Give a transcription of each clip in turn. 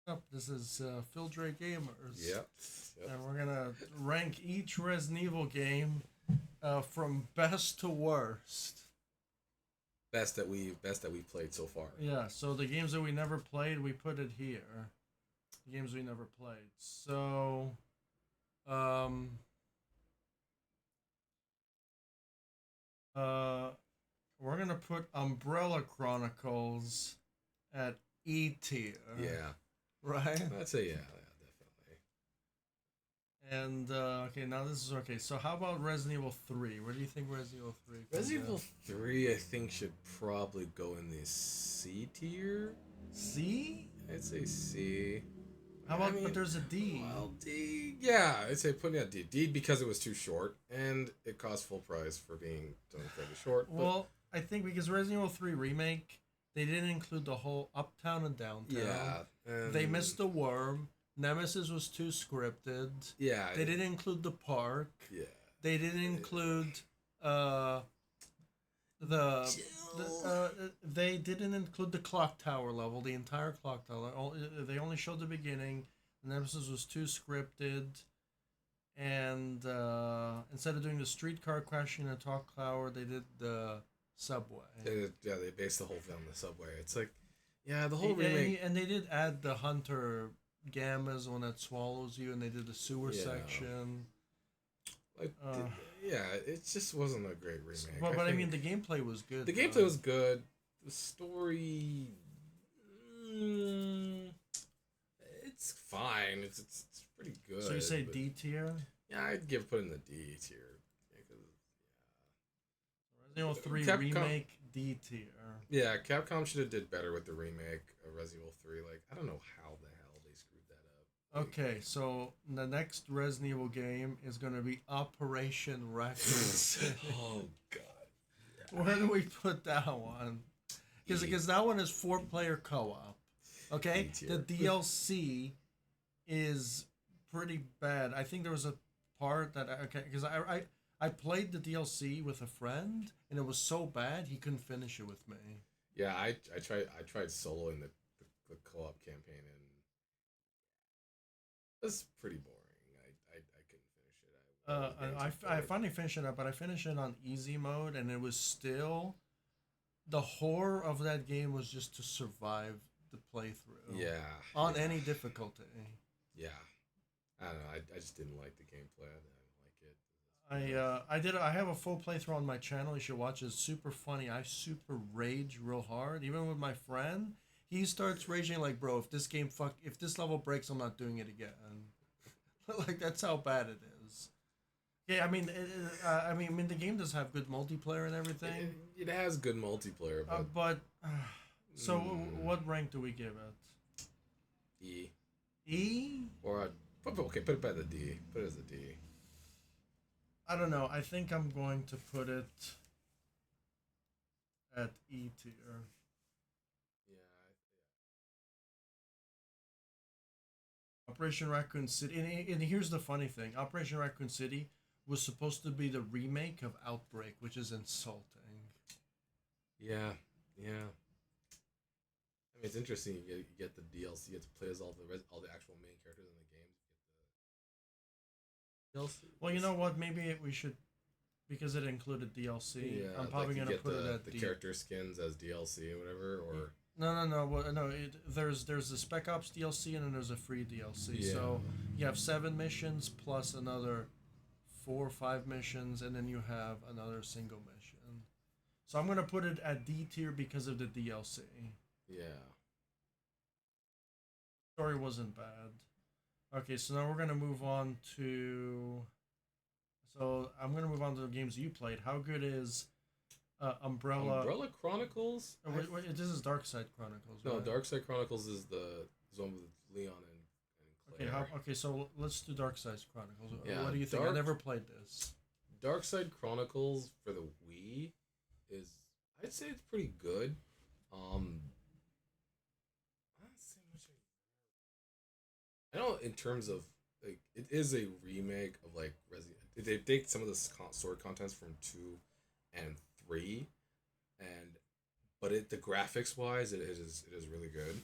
Up. This is Phil Dre Gamers, Yep. Yep. and we're gonna rank each Resident Evil game from best to worst. Best that we've played so far. Yeah, so the games that we never played, we put it here. The games we never played. So, um, uh, we're gonna put Umbrella Chronicles at E tier, Yeah. right? I'd say definitely. And okay, now this is okay. So how about Resident Evil 3? Where do you think Resident Evil 3 comes Resident Evil in? 3, I think, should probably go in the C tier. C? I'd say C. How I about but mean, there's a D? well, D. Yeah, I'd say putting it D. D because it was too short and it cost full price for being done fairly short. But Well, I think because Resident Evil 3 remake, they didn't include the whole uptown and downtown. yeah, They missed the worm. Nemesis was too scripted. yeah, They didn't include the park. yeah. They didn't include uh the they didn't include the clock tower level, the entire clock tower. They only showed the beginning. Nemesis was too scripted, and instead of doing the streetcar crashing in a clock tower, they did the subway. They based the whole thing on the subway. It's like, yeah, the whole And, remake. and they did add the hunter gammas one that swallows you, and they did the sewer Yeah. section. Like, Uh, yeah, it just wasn't a great remake. but I think mean, the gameplay was good. the though. gameplay was good. The story, mm, it's fine. It's pretty good. So you say but D tier? Yeah, I'd put in the D tier. Resident Evil 3 Capcom, remake D tier. yeah, Capcom should have did better with the remake of Resident Evil 3. Like, I don't know how the hell they screwed that up. Okay, so the next Resident Evil game is going to be Operation Raccoon City. Oh god. Where do we put that one? Because that one is 4-player co-op. Okay, D the tier. DLC is pretty bad. I think there was a part that okay, because I played the DLC with a friend and it was so bad he couldn't finish it with me. Yeah, I tried soloing the co-op campaign and it was pretty boring. I couldn't finish it. I was getting too I bored. finally finished it up, but I finished it on easy mode, and it was still the horror of that game was just to survive the playthrough Yeah. on Yeah. any difficulty. Yeah. I don't know. I just didn't like the gameplay. I didn't like it. I have a full playthrough on my channel. You should watch it. It's super funny. I super rage real hard, even with my friend. He starts raging like, bro, if this level breaks, I'm not doing it again. Like that's how bad it is. Yeah, I mean, the game does have good multiplayer and everything. It has good multiplayer, But so mm, what rank do we give it? E E? or okay, put it by the D. Put it as a D. I don't know. I think I'm going to put it at E tier. Yeah. Operation Raccoon City, and here's the funny thing: Operation Raccoon City was supposed to be the remake of Outbreak, which is insulting. Yeah. Yeah. I mean, it's interesting. You get the DLC. You get to play as all the actual main characters in the game. You get the DLC. Well, you know what? Maybe we should, because it included DLC. Yeah, I'm probably like you gonna get put it the at the D. character skins as DLC or whatever, or No. Well, no. There's the Spec Ops DLC and then there's a free DLC. yeah, So you have 7 missions plus another 4 or 5 missions, and then you have another single mission. So I'm gonna put it at D tier because of the DLC. yeah. Story wasn't bad. Okay, so now we're gonna move on to. So I'm gonna move on to the games you played. How good is Umbrella? Umbrella Chronicles. This is Dark Side Chronicles. No, Right? Dark Side Chronicles is the zone with Leon and Okay, Claire. okay. So let's do Dark Side Chronicles. Yeah, What do you think? I never played this. Dark Side Chronicles for the Wii is, I'd say it's pretty good. I don't see much. I know in terms of like it is a remake of like Resident. They take some of the story contents from 2 and 3, and but the graphics wise it is really good.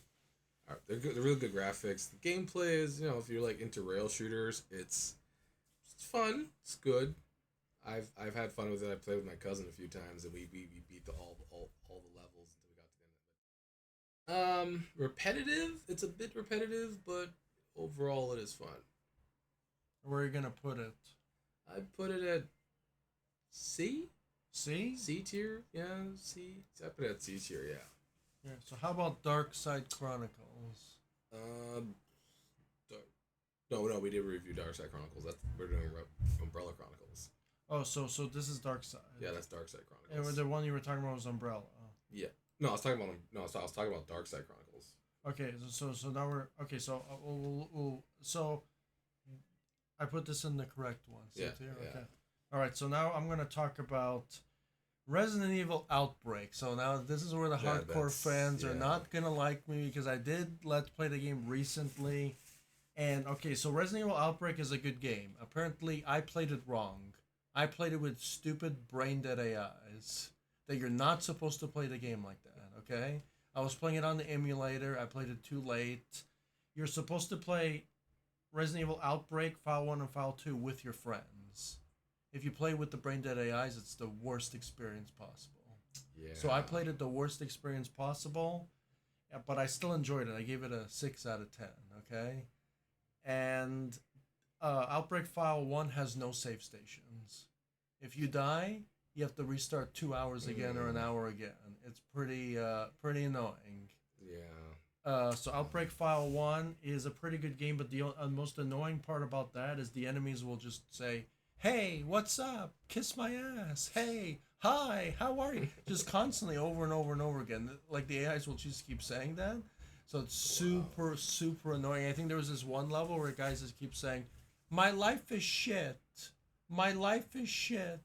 They're good. They're really good graphics. The gameplay is, if you're like into rail shooters, it's fun. It's good. I've had fun with it. I played with my cousin a few times, and we beat all the levels until we got to the end of it. Repetitive. It's a bit repetitive, but overall it is fun. Where are you gonna put it? I put it at C. C? C tier. Yeah, C. I put it at C tier. Yeah. Yeah. So how about Dark Side Chronicles? Um, Dark- no, we did review Dark Side Chronicles. We're doing Umbrella Chronicles. Oh, so this is Dark Side. Yeah, that's Dark Side And Chronicles. the one you were talking about was Umbrella. Yeah. No, I was talking about I was talking about Dark Side Chronicles. Okay, so now we're okay. So so I put this in the correct one. Yeah, Here? yeah. Okay. All right. So now I'm gonna talk about Resident Evil Outbreak. So now this is where the Yeah, hardcore fans are not gonna like me because I did let's play the game recently, and okay. So Resident Evil Outbreak is a good game. Apparently, I played it wrong. I played it with stupid brain dead AIs. That you're not supposed to play the game like that. Okay. I was playing it on the emulator. I played it too late. You're supposed to play Resident Evil Outbreak, File 1 and File 2 with your friends. If you play with the brain dead AIs, it's the worst experience possible. Yeah. So I played it the worst experience possible, but I still enjoyed it. I gave it a 6 out of 10, okay? And Outbreak File 1 has no save stations. If you die, you have to restart 2 hours again or an hour again. It's pretty annoying. Yeah. So Outbreak File 1 is a pretty good game, but the most annoying part about that is the enemies will just say, "Hey, what's up? Kiss my ass. Hey, hi, how are you?" Just constantly over and over and over again. Like the AIs will just keep saying that. So it's super annoying. I think there was this one level where guys just keep saying, "My life is shit. My life is shit."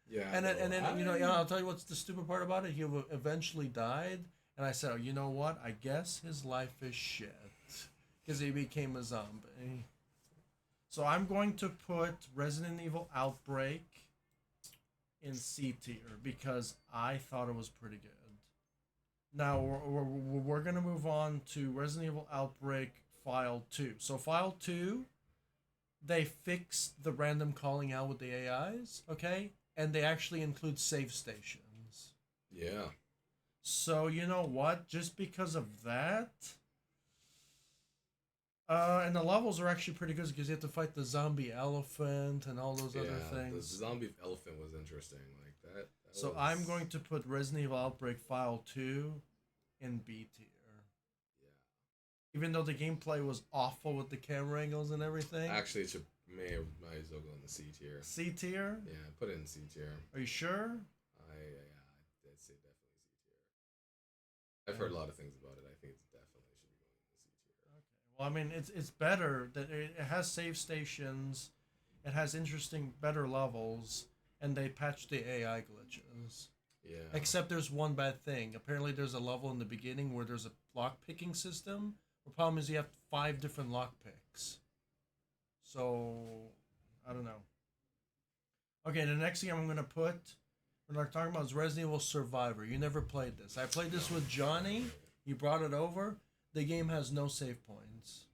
Yeah. And then I'll tell you what's the stupid part about it. He eventually died, and I said, "Oh, you know what? I guess his life is shit because he became a zombie." So I'm going to put Resident Evil Outbreak in C tier because I thought it was pretty good. Now we're gonna move on to Resident Evil Outbreak File 2. So File 2, they fixed the random calling out with the AIs, okay? And they actually include save stations. Yeah. So you know what? Just because of that, and the levels are actually pretty good because you have to fight the zombie elephant and all those other things. The zombie elephant was interesting, like that. So I'm going to put Resident Evil Outbreak File 2 in B tier. Yeah. Even though the gameplay was awful with the camera angles and everything. Actually, it might as well go in the C tier. C tier? Yeah, put it in C tier. Are you sure? I'd say definitely C tier. I've heard a lot of things about it. I think it definitely should be going in the C tier. Okay. Well, I mean, it's better that it has save stations, it has interesting, better levels, and they patched the AI glitches. Yeah. Except there's one bad thing. Apparently, there's a level in the beginning where there's a lock picking system. The problem is you have 5 different lock picks. So, I don't know. Okay, the next thing I'm going to put, we're not talking about, is Resident Evil Survivor. You never played this. I played this with Johnny. He brought it over. The game has no save points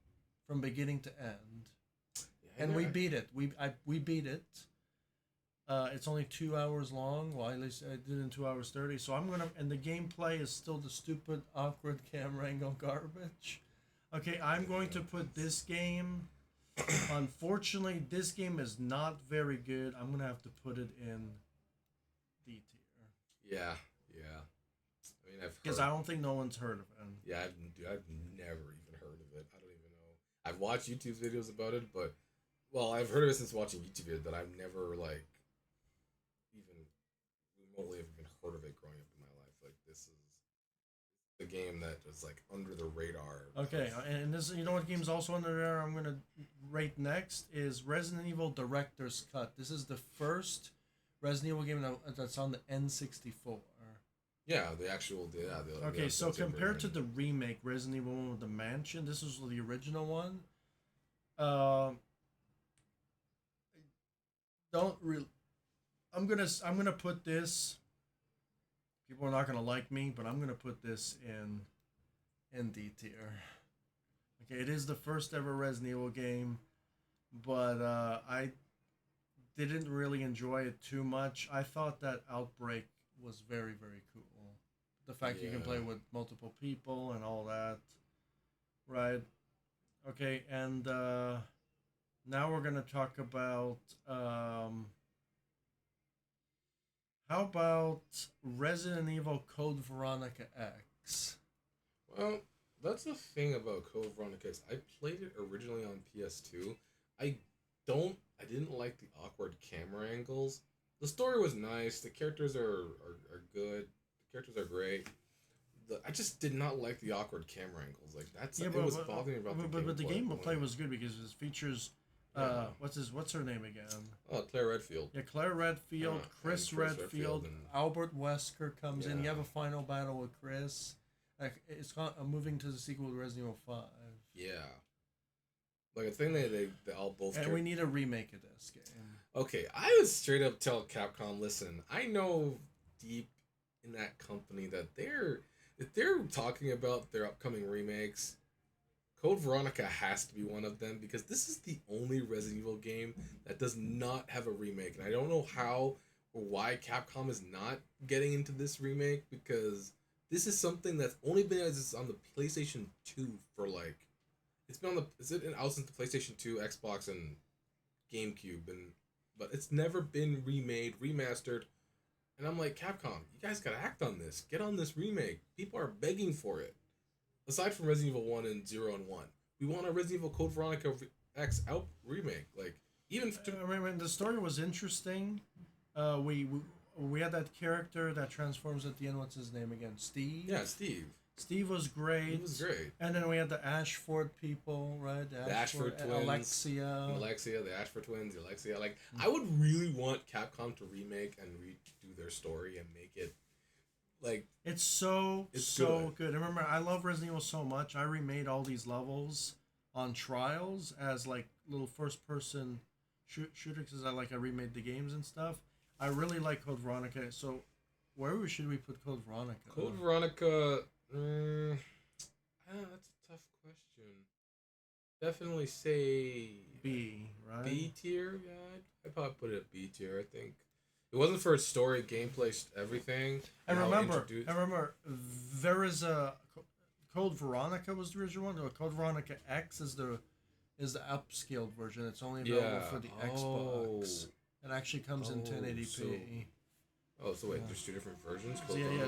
from beginning to end. Yeah, and we beat it. We beat it. It's only 2 hours long. Well, at least I did it in 2 hours 30. So I'm gonna, and the gameplay is still the stupid, awkward camera angle garbage. Okay, I'm going to put this game. Unfortunately, this game is not very good. I'm gonna have to put it in D tier. Yeah. I mean, because I don't think no one's heard of it. Yeah, I've never even heard of it. I don't even know. I've watched YouTube videos about it, but I've heard of it since watching YouTube videos, but I've never even remotely even heard of it growing up in my life. Like, this is the game that was under the radar. Okay, and this, you know what game's also under there I'm gonna rate next is Resident Evil Director's Cut. This is the first Resident Evil game that's on the N64. Yeah, the actual okay, so compared to the remake Resident Evil 1 with the mansion, this was the original one. Don't really. I'm gonna put this. People are not gonna like me, but I'm gonna put this in D tier. Okay, it is the first ever Resident Evil game, but I didn't really enjoy it too much. I thought that Outbreak was very, very cool. The fact you can play Yeah. with multiple people and all that, right? Okay, and now we're gonna talk about how about Resident Evil Code Veronica X? Well, that's the thing about Code Veronica. I played it originally on PS2. I I didn't like the awkward camera angles. The story was nice. The characters are good. The characters are great. I just did not like the awkward camera angles. Like that's Yeah, it was bothering me about the but the gameplay. gameplay was good because it features Yeah. what's her name again? Oh, Claire Redfield. Yeah, Claire Redfield, And Chris Chris Redfield Redfield, and Albert Wesker comes in. You yeah, have a final battle with Chris. Like it's moving to the sequel to Resident Evil 5. yeah. Like a thing they all both. And we need a remake of this game. Okay, I would straight up tell Capcom, listen, I know deep in that company that if they're talking about their upcoming remakes, Code Veronica has to be one of them because this is the only Resident Evil game that does not have a remake. And I don't know how or why Capcom is not getting into this remake because this is something that's only been as on the PlayStation 2 for like it's been on the is it out since the PlayStation 2, Xbox and GameCube and but it's never been remade, remastered. And I'm like, Capcom, you guys gotta act on this. Get on this remake. People are begging for it. Aside from Resident Evil 1 and 0 and 1, we want a Resident Evil Code Veronica X out remake. Like, even I mean, the story was interesting. We had that character that transforms at the end. What's his name again? Steve. yeah, Steve. Steve was great. He was great. And then we had the Ashford people, right? The Ashford twins. Alexia. Alexia, the Ashford twins, the Alexia. Like, I would really want Capcom to remake and redo their story and make it like it's so good. And remember, I love Resident Evil so much. I remade all these levels on Trials as like little first person shooters because I remade the games and stuff. I really like Code Veronica. So where should we put Code Veronica? Code Veronica. That's a tough question. Definitely say B, right? B tier. Yeah, I'd probably put it at B tier. I think it wasn't for its story, gameplay, everything. And remember, there is a Code Veronica was the original one. Code Veronica X is the upscaled version. It's only available for the Xbox. It actually comes in 1080p. So wait, there's two different versions.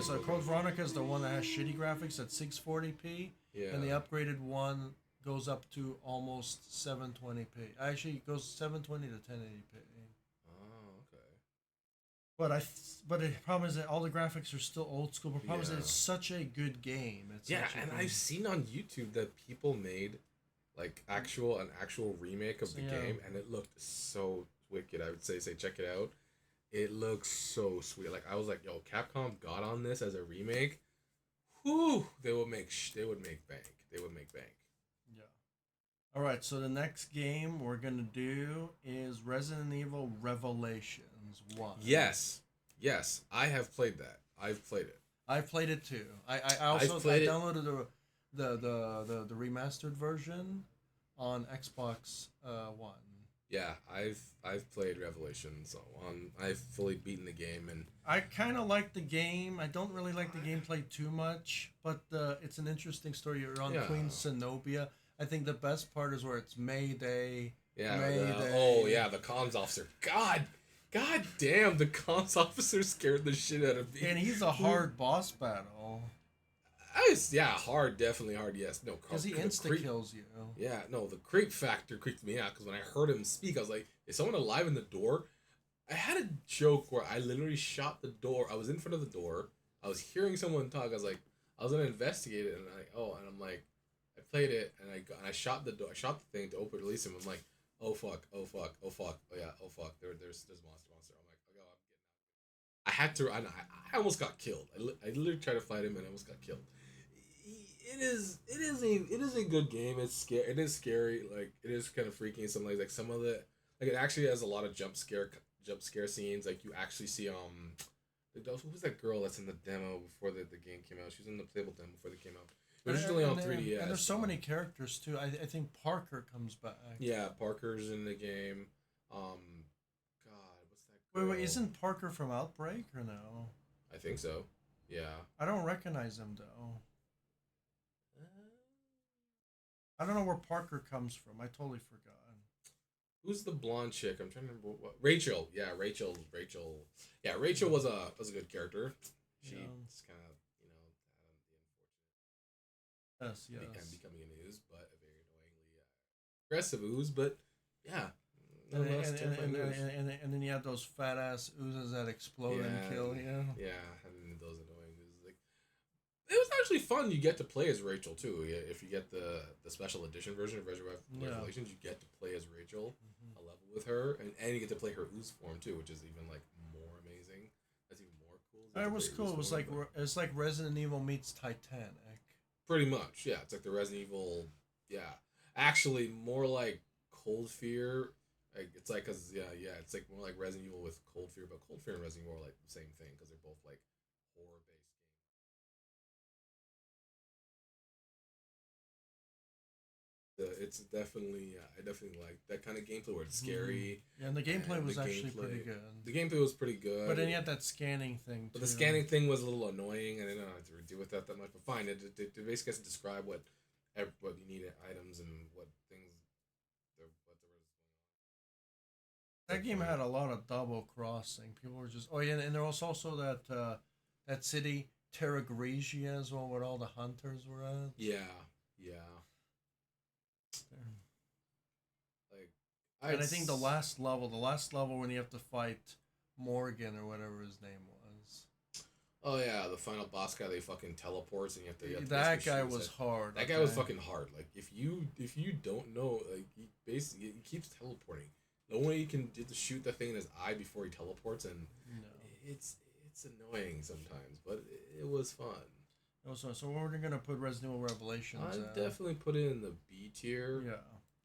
So Code Veronica is the one that has shitty graphics at 640p, and the upgraded one goes up to almost 720p. Actually, it goes 720 to 1080p. But the problem is that all the graphics are still old school. But the problem is that it's such a good game. I've seen on YouTube that people made like an actual remake of the game, and it looked so wicked. I would say check it out. It looks so sweet. Like I was like, yo, Capcom got on this as a remake. Whew, they would make bank. They would make bank. Yeah. All right. So the next game we're gonna do is Resident Evil Revelations 1. Yes. I have played that. I've played it. I've played it too. I also downloaded the remastered version on Xbox One. Yeah, I've played Revelations on. I've fully beaten the game, and I kind of like the game. I don't really like the gameplay too much, but it's an interesting story. You're on Queen Zenobia. I think the best part is where it's Mayday. Yeah. The comms officer. God damn, the comms officer scared the shit out of me. And he's a hard boss battle. Hard, definitely hard. Yes, no, because he insta kills you. Yeah, no, the creep factor creeped me out because when I heard him speak, I was like, "Is someone alive in the door?" I had a joke where I literally shot the door. I was in front of the door. I was hearing someone talk. I was like, I was gonna investigate it, and I'm like, I played it, and I shot the door. I shot the thing to release him. I'm like, oh fuck, oh fuck, oh fuck, oh yeah, oh fuck. There's monster. I'm like, oh, I'm getting out. I had to. I almost got killed. I literally tried to fight him, and I almost got killed. It is a good game. It's scary. It is scary. Like it is kind of freaky. Some like some of the it actually has a lot of jump scare scenes. Like you actually see who was that girl that's in the demo before the game came out? She was in the playable demo before they came out. Originally on 3DS. And there's so many characters too. I think Parker comes back. Yeah, Parker's in the game. God, what's that girl? Wait, isn't Parker from Outbreak or no? I think so. Yeah. I don't recognize him though. I don't know where Parker comes from. I totally forgot. Who's the blonde chick? I'm trying to remember what. Rachel. Yeah, Rachel. Yeah, Rachel was a good character. She's kind of Yes, kind of yes. becoming an ooze, but a very annoyingly aggressive ooze. But yeah, And, nonetheless, and, and, terrifying and, ooze. and then you have those fat ass oozes that explode and kill. Yeah, and those annoying oozes. Like it was actually fun. You get to play as Rachel too. Yeah, if you get the special edition version of Revelations, you get to play as Rachel, a level with her, and you get to play her ooze form too, which is even like more amazing. That's even more cool. It was cool. It's like Resident Evil meets Titanic. Pretty much, yeah. It's like the Resident Evil, yeah. Actually, more like Cold Fear. Like it's like, cause yeah. It's like more like Resident Evil with Cold Fear, but Cold Fear and Resident Evil are like the same thing because they're both like horror based games. It's definitely, I definitely like that kind of gameplay where it's scary. Yeah, and the gameplay was actually pretty good. The gameplay was pretty good, but then you had that scanning thing too. But the scanning thing was a little annoying. I didn't have to deal with that much. But fine, it basically has to describe what you need items and what things what there was going on. That game had a lot of double crossing. People were just and there was also that city Terra Grigia as well, where all the hunters were at. Yeah. Like, and I think the last level when you have to fight Morgan or whatever his name was. Oh yeah, the final boss guy. They fucking teleports and you have to that guy was hard. That guy was fucking hard. Like if you don't know, like he keeps teleporting. The only way you can do to shoot the thing in his eye before he teleports, and it's annoying sometimes, but it was fun. So we're gonna put Resident Evil Revelations. I definitely put it in the B tier. Yeah.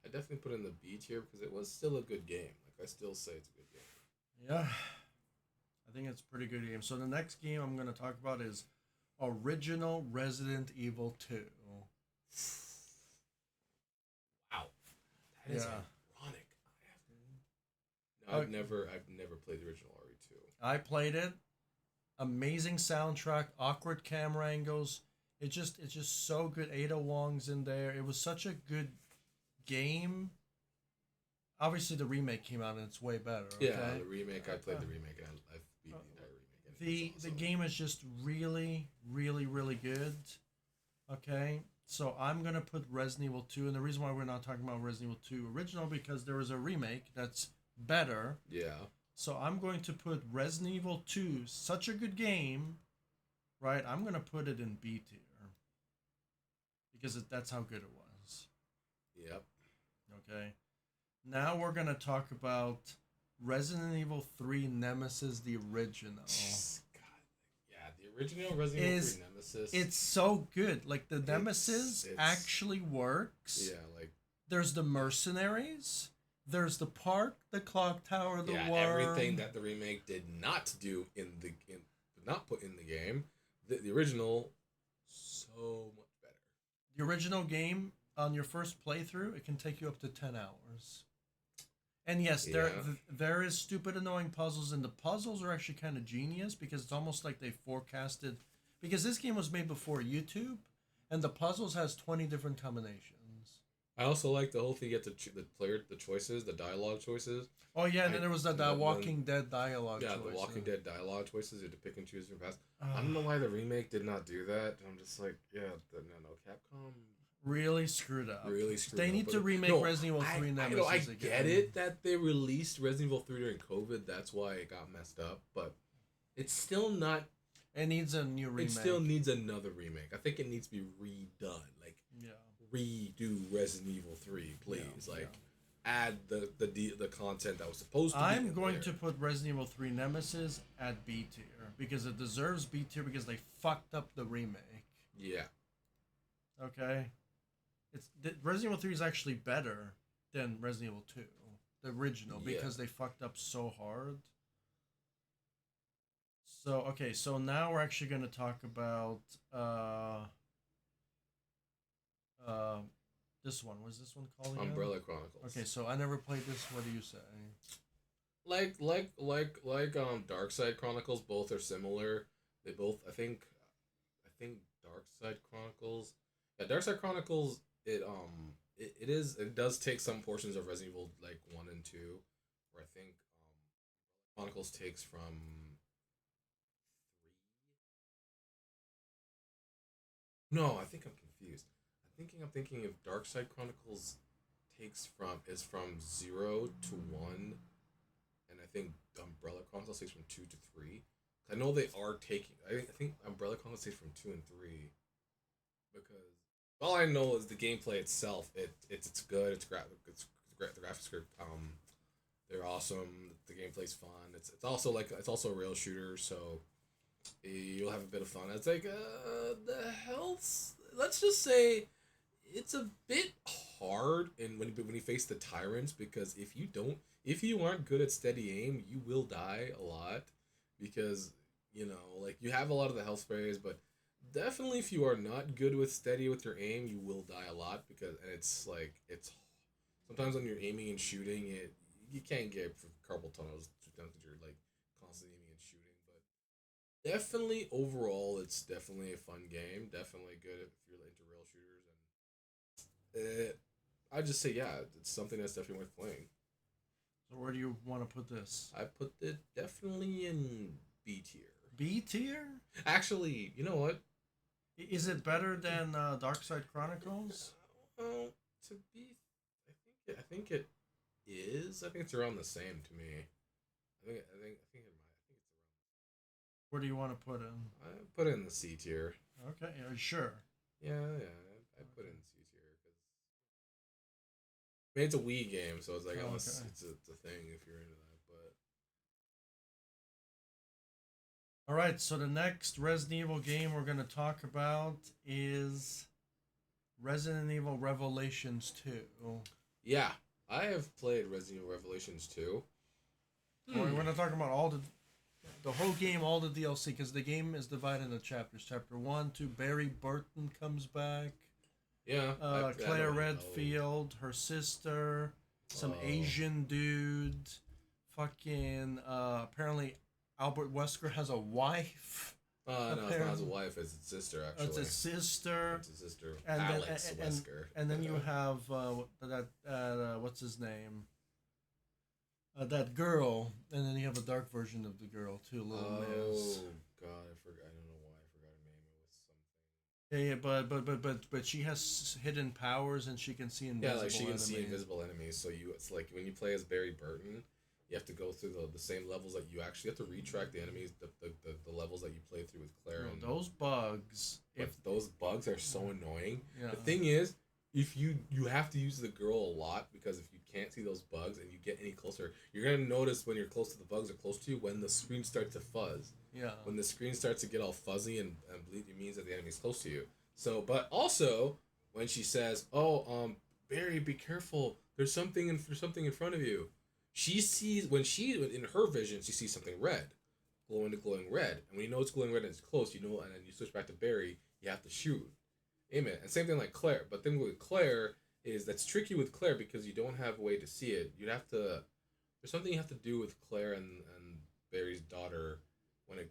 I definitely put it in the B tier because it was still a good game. Like I still say it's a good game. Yeah. I think it's a pretty good game. So the next game I'm gonna talk about is original Resident Evil 2. Wow. That is ironic. I've never played the original RE2. I played it. Amazing soundtrack, awkward camera angles. It's just so good. Ada Wong's in there. It was such a good game. Obviously, the remake came out and it's way better. Okay? Yeah, the remake. I played the remake and I've beat the entire remake. The game is just really, really, really good. Okay, so I'm gonna put Resident Evil 2, and the reason why we're not talking about Resident Evil 2 original because there was a remake that's better. Yeah. So I'm going to put Resident Evil 2, such a good game, right? I'm going to put it in B tier. Because that's how good it was. Yep. Okay. Now we're going to talk about Resident Evil 3 Nemesis, the original. God. Yeah, the original Resident Evil 3 Nemesis. It's so good. Like, the Nemesis actually works. Yeah, like... There's the mercenaries. There's the park, the clock tower, the worm. Everything that the remake did not do did not put in the game. The original, so much better. The original game, on your first playthrough, it can take you up to 10 hours. And yes, there is stupid, annoying puzzles, and the puzzles are actually kind of genius because it's almost like they forecasted. Because this game was made before YouTube, and the puzzles has 20 different combinations. I also like the whole thing. You get the choices, the dialogue choices. Oh yeah, and then there was the Walking Dead dialogue. Yeah, the Walking Dead dialogue choices. You had to pick and choose your path. I don't know why the remake did not do that. I'm just like, Capcom really screwed up. They need to remake Resident Evil 3 Nemesis I again. get it that they released Resident Evil 3 during COVID. That's why it got messed up. But it's still not. It needs a new remake. It still needs another remake. I think it needs to be redone. Like redo Resident Evil 3, please. Add the content that was supposed to be. I'm going to put Resident Evil 3 Nemesis at B tier because it deserves B tier because they fucked up the remake. Yeah. Okay. Resident Evil 3 is actually better than Resident Evil 2, the original, because they fucked up so hard. So now we're actually going to talk about Uh, this one was this one called again? Umbrella Chronicles. Okay, so I never played this. What do you say? Dark Side Chronicles, both are similar. They both, I think Dark Side Chronicles. Yeah, Dark Side Chronicles. It does take some portions of Resident Evil like 1 and 2, where I think Chronicles takes from 3. No, I think I'm confused. I'm thinking if Dark Side Chronicles is from 0 to 1, and I think Umbrella Chronicles takes from 2 to 3. I know they are taking. I think Umbrella Chronicles takes from 2 and 3, because all I know is the gameplay itself. It's good. It's great. The graphics are they're awesome. The gameplay's fun. It's also a rail shooter, so you'll have a bit of fun. It's like the health. Let's just say it's a bit hard, and when you face the tyrants, because if you aren't good at steady aim, you will die a lot, because like you have a lot of the health sprays, but definitely if you are not good with steady with your aim, you will die a lot, because and it's sometimes when you're aiming and shooting it, you can't get carpal tunnels sometimes because you're like constantly aiming and shooting, but definitely overall it's definitely a fun game, definitely good if you're into rail shooters. I just say, yeah, it's something that's definitely worth playing. So where do you want to put this? I put it definitely in B tier. B tier? Actually, you know what? Is it better than Dark Side Chronicles? Well, to be, I think it is. I think it's around the same to me. I think it's around. Where do you want to put it? I put it in the C tier. Okay, sure. Yeah, yeah. I put it in C tier because I mean, it's a Wii game, so it's like Oh, unless okay. it's a thing if you're into that. But All right, so the next Resident Evil game we're going to talk about is Resident Evil Revelations 2. yeah, I have played Resident Evil Revelations 2. We're Hmm. going to talk about all the whole game, all the DLC, because the game is divided into chapters. Chapter 1, 2, Barry Burton comes back. Yeah, I Claire know. Redfield, her sister, some Oh, Asian dude. Fucking, apparently Albert Wesker has a wife. no, it's not his Apparently, wife. It's his sister, it's actually. his sister. It's his sister, And then Alex Wesker. and then you have that what's his name? That girl, and then you have a dark version of the girl too, Little Miss. Oh God, I forgot. I don't know why I forgot her name. It was something. Yeah, yeah, but she has hidden powers and she can see Yeah, invisible like she can see enemies. invisible enemies. So it's like when you play as Barry Burton, you have to go through the same levels that you actually have to retrack the enemies, the levels that you play through with Claire. No, And those bugs. but If those bugs are so annoying. yeah, The thing is, if you have to use the girl a lot, because if you can't see those bugs and you get any closer, you're gonna notice when you're close to the bugs or close to you when the screen starts to fuzz. yeah, When the screen starts to get all fuzzy and bleed, it means that the enemy's close to you. So, but also when she says, "Oh, Barry, be careful. There's something in front of you." She sees when she in her vision she sees something red, glowing red, and when you know it's glowing red and it's close, you know, and then you switch back to Barry, you have to shoot. Amen. And same thing like Claire, but then with Claire is that's tricky with Claire because you don't have a way to see it. You'd have to there's something you have to do with Claire and Barry's daughter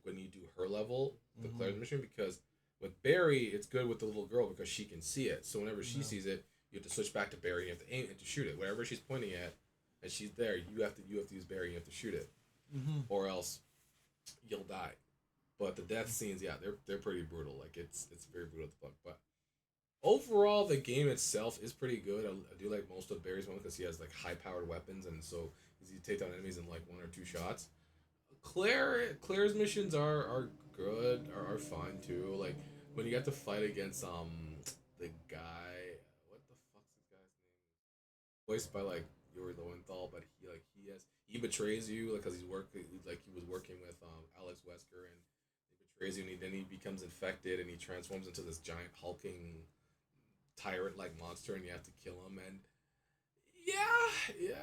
when you do her level, the Claire's mm-hmm. mission, because with Barry it's good with the little girl because she can see it. So whenever she No. sees it, you have to switch back to Barry. You have to aim and to shoot it. Wherever she's pointing at, and she's there, you have to use Barry. You have to shoot it, Mm-hmm. or else you'll die. But the death scenes, yeah, they're pretty brutal. Like it's very brutal to fuck. But overall, the game itself is pretty good. I do like most of Barry's one because he has like high powered weapons, and so easy to take down enemies in like 1 or 2 shots. Claire's missions are good, are fine too. Like when you get to fight against the guy, what the fuck's this guy's name? Voiced by like Yuri Lowenthal, but he betrays you like because he was working with Alex Wesker, and he betrays you, and then he becomes infected and he transforms into this giant hulking tyrant like monster, and you have to kill him. And yeah,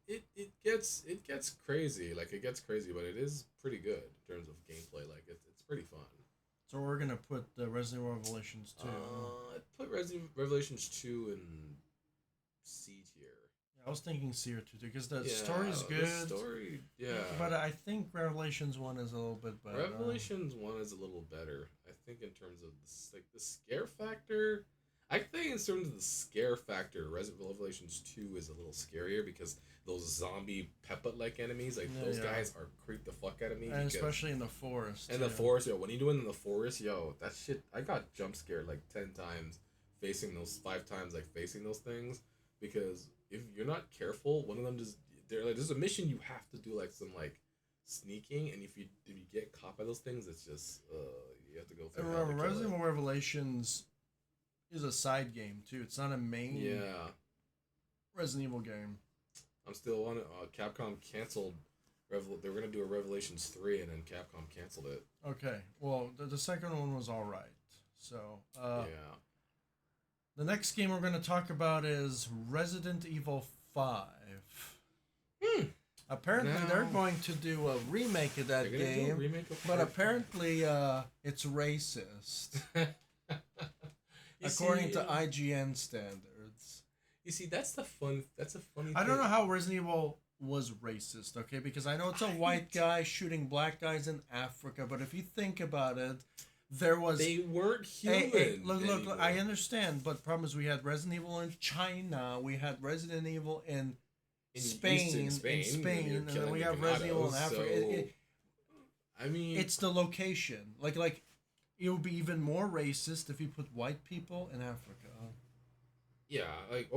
it gets crazy, like it gets crazy, but it is pretty good in terms of gameplay. Like it's pretty fun. So we're gonna put Resident Evil Revelations 2. I put Resident Revelations 2 in C tier. I was thinking Seer 2 because the Yeah, story is good. The story, yeah. But I think Revelations 1 is a little bit better. Revelations 1 is a little better. I think in terms of the scare factor. I think in terms of the scare factor, Resident Revelations 2 is a little scarier because those zombie Peppa-like enemies, like those guys are creep the fuck out of me. And especially in the forest. In the forest, yo, when you do it in the forest, yo, that shit, I got jump scared like 10 times facing those, 5 times like facing those things because if you're not careful, one of them just, they're like, there's a mission you have to do like some like sneaking, and if you get caught by those things, it's just you have to go through. Resident Evil Revelations is a side game too. It's not a main Resident Evil game. I'm still on it. Capcom canceled. They were gonna do a Revelations 3, and then Capcom canceled it. Okay, well the second one was all right. So yeah. The next game we're going to talk about is Resident Evil 5. Apparently, they're going to do a remake of that game, but apparently it's racist, according to IGN standards. You see, that's a funny thing. I don't know how Resident Evil was racist, okay? Because I know it's a white guy shooting black guys in Africa, but if you think about it, they weren't human. Hey, look, I understand, but the problem is we had Resident Evil in China, we had Resident Evil in Spain, and then we have Resident Evil in Africa. I mean, it's the location. Like it would be even more racist if you put white people in Africa. Yeah, like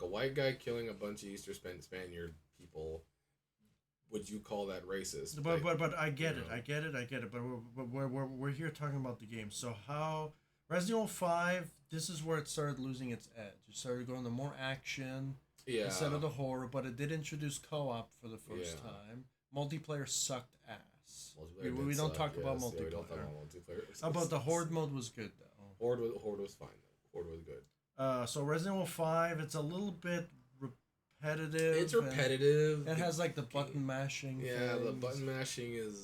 a white guy killing a bunch of Easter Spaniard people. Would you call that racist? But I get it. I get it. But we're here talking about the game. So how Resident Evil 5? This is where it started losing its edge. It started going to more action instead of the horror. But it did introduce co-op for the first time. Multiplayer sucked ass. We don't talk about multiplayer. We don't talk about multiplayer. How about the horde mode was good though. Horde was fine though. Horde was good. So Resident Evil 5, it's a little bit repetitive. It's repetitive. It has like the button mashing. Yeah, the button mashing is.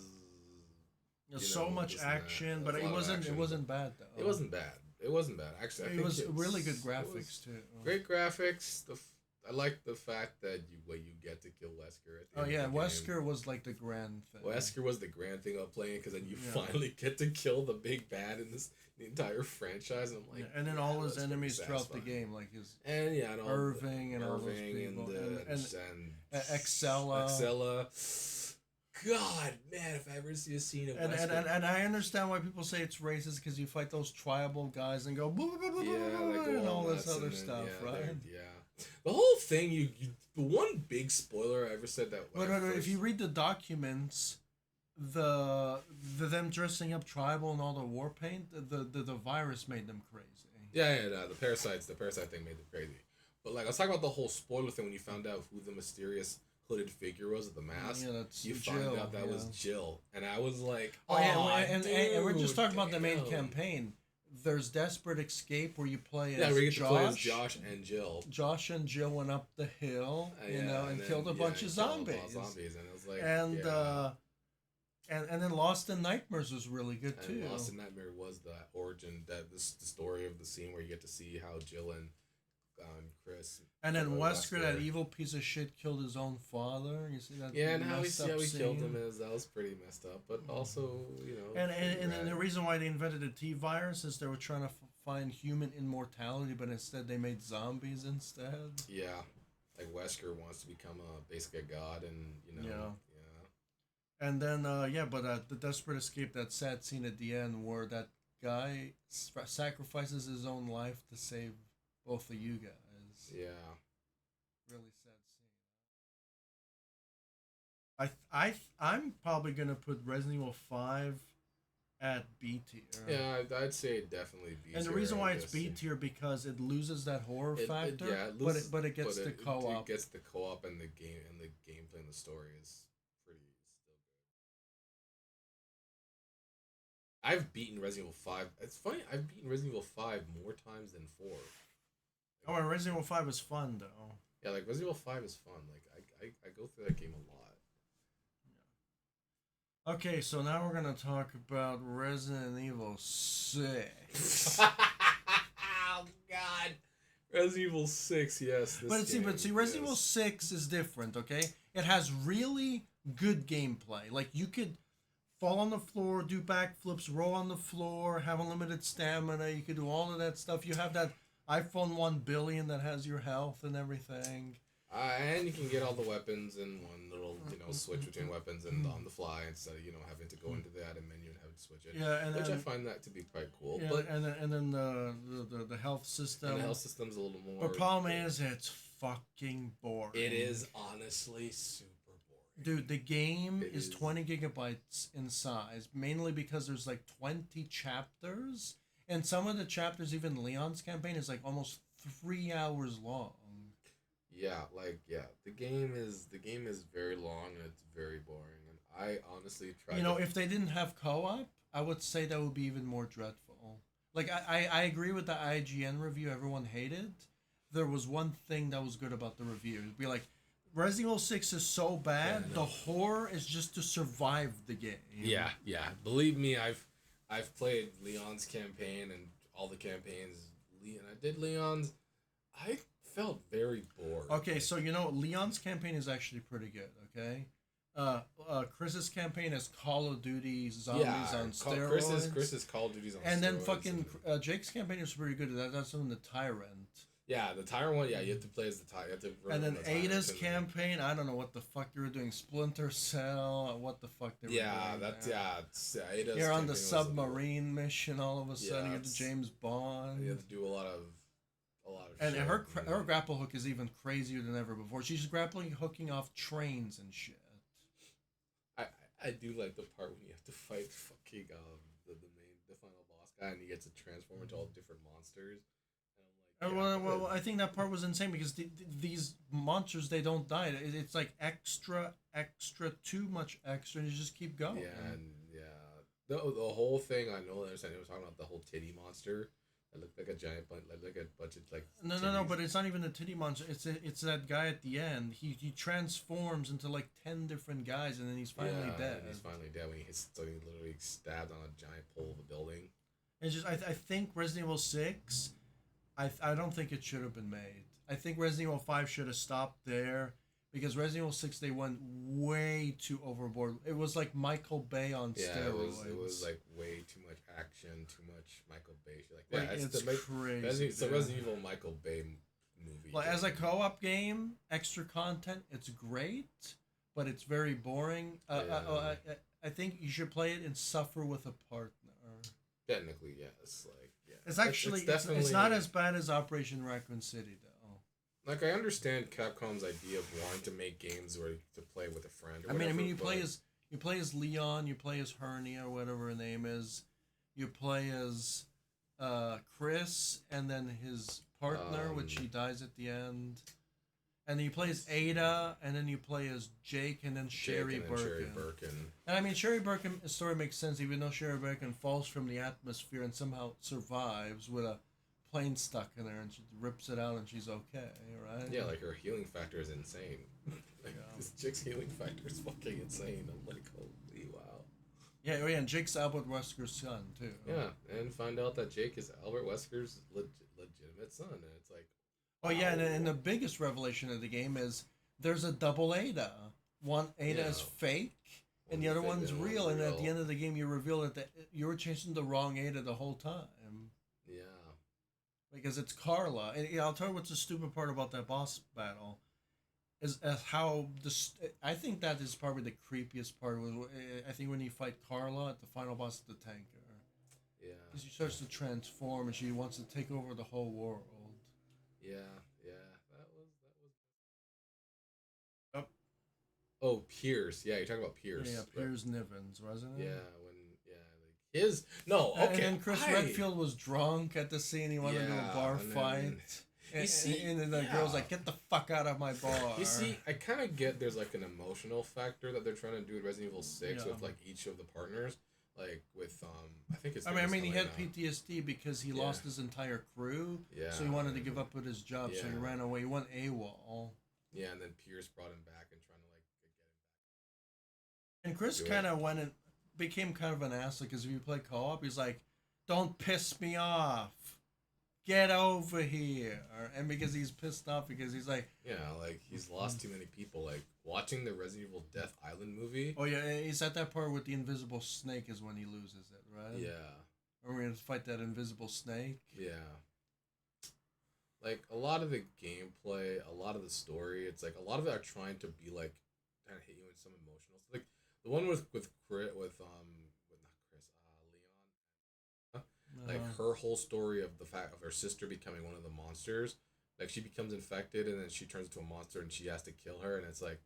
There's so much action, but it wasn't bad though. It wasn't bad. Actually, it was really good graphics too. Great graphics. I like the fact that you get to kill Wesker at the end of the Wesker was like the grand thing. Wesker was the grand thing of playing because then you finally get to kill the big bad in the entire franchise. And I'm like, and then all his enemies throughout the game, like his Irving and all those people, and Excella. God, man, if I ever see a scene of Wesker. And I understand why people say it's racist because you fight those tribal guys and go and all this other stuff, right? Yeah. The whole thing, the one big spoiler I ever said that. But if you read the documents, them dressing up tribal and all the war paint, the virus made them crazy. The parasite thing made them crazy. But like I was talking about the whole spoiler thing when you found out who the mysterious hooded figure was at the mask. Yeah, that's you Jill, found out that was Jill, and I was like, and we're just talking about the main campaign. There's Desperate Escape where you play as Josh and Jill. Josh and Jill went up the hill, and killed a bunch of zombies. And it was like, and then Lost in Nightmares was really good too. And Lost in Nightmare was the origin, the story of the scene where you get to see how Jill and Chris. And then Wesker, that evil piece of shit, killed his own father. You see that? Yeah, and how we killed him that was pretty messed up. But also, And the reason why they invented the T virus is they were trying to find human immortality, but instead they made zombies instead. Yeah, like Wesker wants to become basically a god, and And then the Desperate Escape, that sad scene at the end where that guy sacrifices his own life to save both of you guys. Yeah. Really sad scene. I'm probably gonna put Resident Evil 5 at B tier. Yeah, I'd say definitely B tier. And the reason why it's B tier because it loses that horror factor. But it gets the co-op. It gets the co-op and the gameplay and the story is pretty still good. I've beaten Resident Evil 5. It's funny, I've beaten Resident Evil 5 more times than 4. And Resident Evil 5 is fun though. Yeah, like Resident Evil 5 is fun. Like I go through that game a lot. Okay, so now we're gonna talk about Resident Evil 6. Oh God, Resident Evil 6. Yes, this But game. see, Resident Evil Yes. 6 is different. Okay, it has really good gameplay. Like you could fall on the floor, do backflips, roll on the floor, have unlimited stamina. You could do all of that stuff. You have that iPhone 1 billion that has your health and everything. And you can get all the weapons in one little, switch between weapons and on the fly instead of having to go into the item menu and having to switch it. Yeah, and Which I then find that to be quite cool. yeah, But and then the health and the system. health system's a little more. But problem is, it's fucking boring. It is honestly super boring. Dude, the game It is is. 20 gigabytes in size, mainly because there's like 20 chapters, and some of the chapters, even Leon's campaign, is like almost 3 hours long. The game is very long and it's very boring. And I honestly tried. If they didn't have co-op, I would say that would be even more dreadful. Like I agree with the IGN review everyone hated. There was one thing that was good about the review. It'd be like Resident Evil 6 is so bad, Yeah, no. the horror is just to survive the game. Yeah. Believe me, I've played Leon's campaign and all the campaigns. And I did Leon's. I felt very bored. Okay, so Leon's campaign is actually pretty good. Okay, Chris's campaign is Call of Duty Zombies on steroids. Chris's Call of Duty's on and then steroids fucking Jake's campaign is pretty good. That's on the Tyrant. yeah, the Tyrant one. Yeah, you have to play as the Tyrant. You have to. And then run the Tyrant Ada's and- campaign, I don't know what the fuck they were doing. Splinter Cell, what the fuck they were doing. that's there. Ada's You're on the campaign was a- submarine mission. All of a sudden, you're the it's- James Bond. You have to do a lot of. And shit. her grapple hook is even crazier than ever before. She's hooking off trains and shit. I do like the part when you have to fight fucking the final boss guy and he gets to transform into all different monsters. And I'm like, Well, I think that part was insane because these monsters, they don't die. It's like extra, too much extra, and you just keep going. the whole thing I know. I understand. It was talking about the whole titty monster. It looked like a giant, like a bunch of like. No, titties. but it's not even a titty monster. It's that guy at the end. He transforms into like 10 different guys, and then he's finally dead. And he's finally dead when he literally stabbed on a giant pole of a building. It's just I think Resident Evil 6, I don't think it should have been made. I think Resident Evil 5 should have stopped there because Resident Evil 6 they went way too overboard. It was like Michael Bay on steroids. It was like way too much action, too much Michael Bay shit like that. Like, it's crazy. It's a Resident Evil Michael Bay movie. Like as a co-op game, extra content, it's great, but it's very boring. I think you should play it and suffer with a partner. Technically, yes. Like, yeah. It's actually it's not as bad as Operation Raccoon City though. Like I understand Capcom's idea of wanting to make games where to play with a friend. Or I mean, you but- play as Leon, you play as Hernia, or whatever her name is. You play as Chris, and then his partner, which he dies at the end. And then you play as Ada, and then you play as Jake, and then Sherry Birkin. And I mean, Sherry Birkin's story makes sense, even though Sherry Birkin falls from the atmosphere and somehow survives with a plane stuck in her, and she rips it out, and she's okay, right? Yeah, like her healing factor is insane. This chick's healing factor is fucking insane. I'm like, holy wow. Yeah, and Jake's Albert Wesker's son too. Yeah, and find out that Jake is Albert Wesker's legitimate son, and it's like. Oh yeah, and the biggest revelation of the game is there's a double Ada. One Ada is fake, and the other one's real. And at the end of the game, you reveal that you were chasing the wrong Ada the whole time. Yeah. Because it's Carla. And I'll tell you what's the stupid part about that boss battle is how I think that is probably the creepiest part. I think when you fight Carla at the final boss of the tanker. Yeah. Because she starts to transform and she wants to take over the whole world. Yeah. That was. Oh. Oh, Pierce. Yeah, you're talking about Pierce. Yeah, right? Piers Nivens, wasn't it? Yeah, like his. No, okay. And then Chris Redfield was drunk at the scene. He wanted to do a bar fight. And then the girl's like, "Get the fuck out of my bar." You see, I kind of get there's like an emotional factor that they're trying to do with Resident Evil 6 with like each of the partners. Like with I think it's. I mean, he had PTSD because he lost his entire crew. Yeah. So he wanted to give up with his job, so he ran away. He went AWOL. Yeah, and then Pierce brought him back and trying to like get him And Chris do kind it. of went and became kind of an ass because if you play co-op, he's like, "Don't piss me off, get over here," and because he's pissed off because he's like, Yeah, like he's lost too many people. Like watching the Resident Evil Death Island movie. "Oh yeah, he's at that part with the invisible snake is when he loses it, right? Yeah, Or we're gonna fight that invisible snake." yeah. Like a lot of the gameplay, a lot of the story, it's like a lot of it are trying to be like trying to hit you with some emotional stuff. Like the one with not Chris, Leon. Like Uh-huh. her whole story of the fact of her sister becoming one of the monsters. Like she becomes infected and then she turns into a monster and she has to kill her and it's like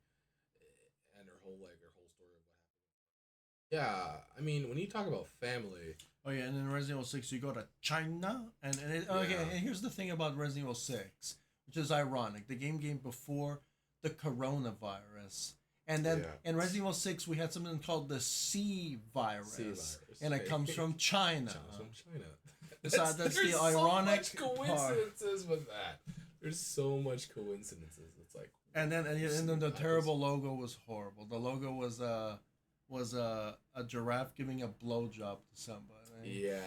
and her whole story of what happened. Yeah, I mean when you talk about family, Oh yeah, and in Resident Evil 6 you go to China okay, yeah, and here's the thing about Resident Evil 6, which is ironic. The game before the coronavirus. And then yeah, in Resident Evil 6 we had something called the C sea virus. virus. And it comes from China. Comes from China. So that's There's the so ironic much part. coincidences with that. There's so much coincidences. It's like, And then the terrible logo was horrible. The logo was a giraffe giving a blowjob to somebody. yeah,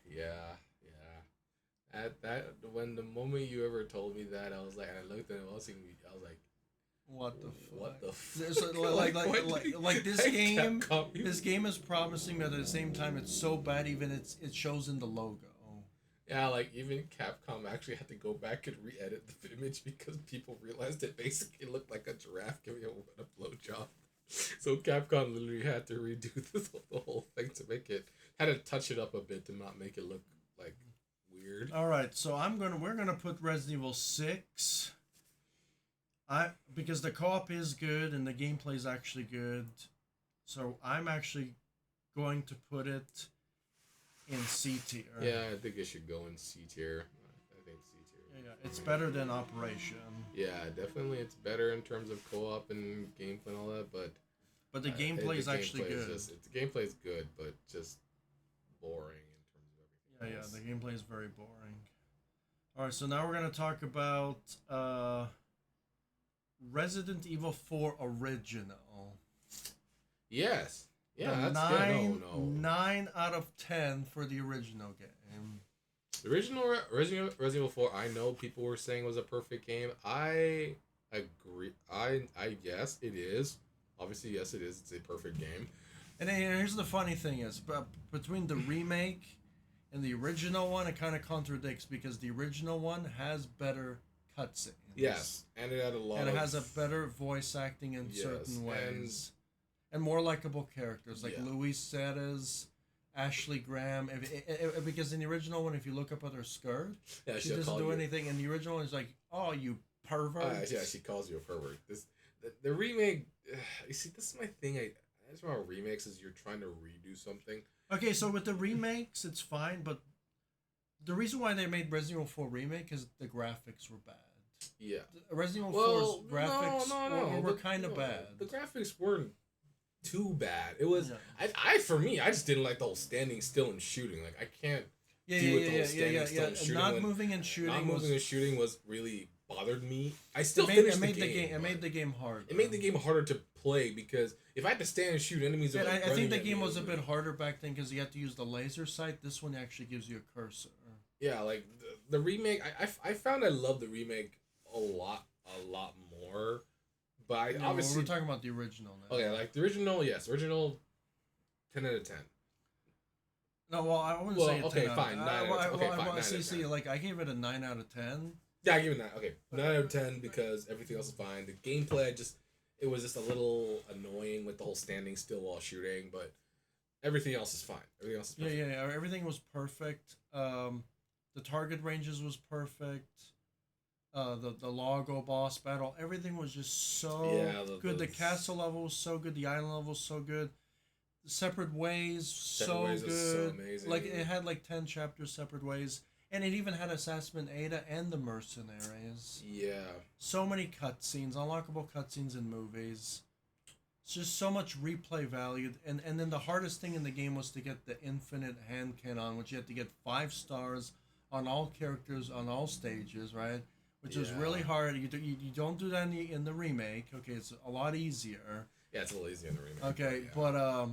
yeah, yeah. At that, when the moment you ever told me that, I was like, and I looked at it, I was like, What the fuck? what the fuck? So, like this I game. kept copying- This game is promising, but at the same time, it's so bad. Even it shows in the logo. Yeah, like even Capcom actually had to go back and re-edit the image because people realized it basically looked like a giraffe giving a blowjob. So Capcom literally had to redo the whole thing to make it had to touch it up a bit to not make it look like weird. All right, so we're gonna put Resident Evil 6. Because the co-op is good and the gameplay is actually good, so I'm actually going to put it in C tier. Yeah, I think it should go in C tier. I think C tier. Yeah, it's better than Operation. Yeah, definitely it's better in terms of co-op and gameplay and all that, but But the gameplay is actually good. The gameplay is good, but just boring in terms of everything. Yeah, else. the gameplay is very boring. All right, so now we're gonna talk about Resident Evil 4 Original. Yes. Yeah, The that's nine, good. No. 9 out of 10 for the original game. The original Resident Evil 4, I know people were saying was a perfect game. I agree. I yes, it is. Obviously, yes, it is. It's a perfect game. And then here's the funny thing is, between the remake and the original one, it kind of contradicts because the original one has better cutscenes. Yes, and it had a lot. And it has a better voice acting in certain ways, and more likable characters like Louise Settes, Ashley Graham. Because in the original one, if you look up at her skirt, she doesn't do anything. In the original one, it's like, "Oh, you pervert." Yeah, she calls you a pervert. The remake. You see, this is my thing. That's about remakes is you're trying to redo something. Okay, so with the remakes, it's fine, but the reason why they made Resident Evil 4 remake is the graphics were bad. Yeah. Resident Evil 4's graphics were kind of bad. The graphics weren't too bad. It was Yeah. I for me, I just didn't like the whole standing still and shooting. Like I can't deal with the whole standing still and shooting. Not moving and shooting. Not moving and shooting was really bothered me. I still it made the game. It made the game hard. It made the game harder to play because if I had to stand and shoot enemies, I think the game was a bit harder back then because you had to use the laser sight. This one actually gives you a cursor. Yeah, like the remake. I found I loved the remake a lot more. But obviously we're talking about the original now. Okay, like the original, yes, original. 10 out of 10. No, well, I wouldn't say okay, 10 fine. 9 out of 10. Okay, fine. See, like I gave it a 9 out of 10. Yeah, I give it 9. Okay, 9 out of 10 because everything else is fine. The gameplay it was just a little annoying with the whole standing still while shooting, but everything else is fine. Everything else is perfect. Yeah. Everything was perfect. The target ranges was perfect. The Largo boss battle, everything was just so good. The castle level was so good. The island level was so good. The Separate Ways, so good. So amazing. Like it had like 10 chapters, Separate Ways, and it even had Assassin Ada and the Mercenaries. Yeah. So many cutscenes, unlockable cutscenes in movies. It's just so much replay value, and then the hardest thing in the game was to get the infinite hand cannon, which you had to get 5 stars on all characters on all stages, right? Which is really hard. You don't do that in the remake. Okay, it's a lot easier. Yeah, it's a little easier in the remake. Okay, but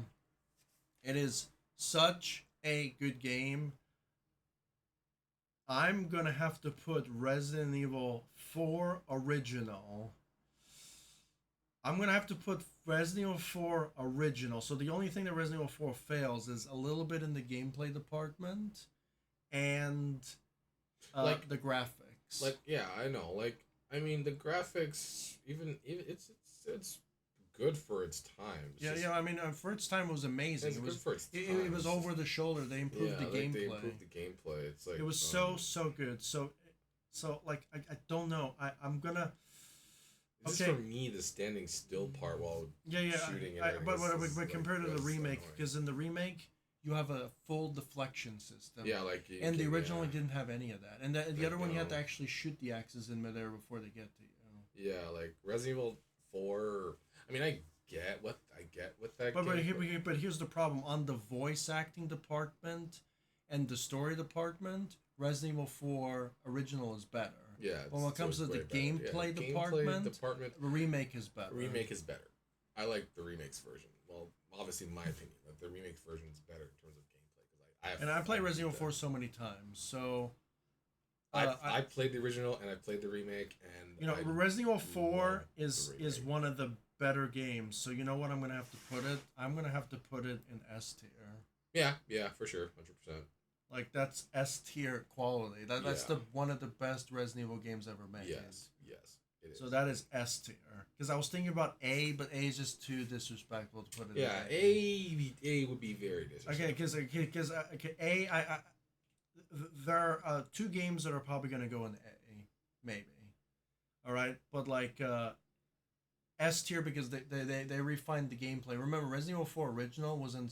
it is such a good game. I'm gonna have to put Resident Evil 4 original. I'm gonna have to put Resident Evil 4 original. So the only thing that Resident Evil 4 fails is a little bit in the gameplay department and the graphics. Like, yeah, I know. Like, I mean, the graphics, even it's good for its time. Yeah. I mean, for its time, it was amazing. It was good for its time. It was over the shoulder. They improved the gameplay. They improved the gameplay. It's like it was so good. So like I don't know. I'm gonna. This is for me the standing still part while shooting it. But compared to the remake, because in the remake you have a full deflection system. Yeah, like and the original didn't have any of that. And the other one you had to actually shoot the axes in midair before they get to you. Yeah, like Resident Evil 4. I mean, I get what that. But here's the problem on the voice acting department and the story department. Resident Evil 4 original is better. Yeah. But when it comes to the gameplay department, the remake is better. Remake is better. I like the remake's version. Well, obviously, in my opinion, but the remake's version is better in terms of gameplay. I played Resident Evil 4 so many times, so. I played the original and I played the remake, and Resident Evil 4 is one of the better games. So you know what I'm gonna have to put it? I'm gonna have to put it in S tier. Yeah, for sure, 100%. Like that's S tier quality. That's one of the best Resident Evil games ever made. Yes, it is. So that is S tier. Because I was thinking about A, but A is just too disrespectful to put it. Yeah, in A would be very disrespectful. Okay, because A, there are two games that are probably gonna go in A, maybe. All right, but like S tier because they refined the gameplay. Remember, Resident Evil 4 original was in.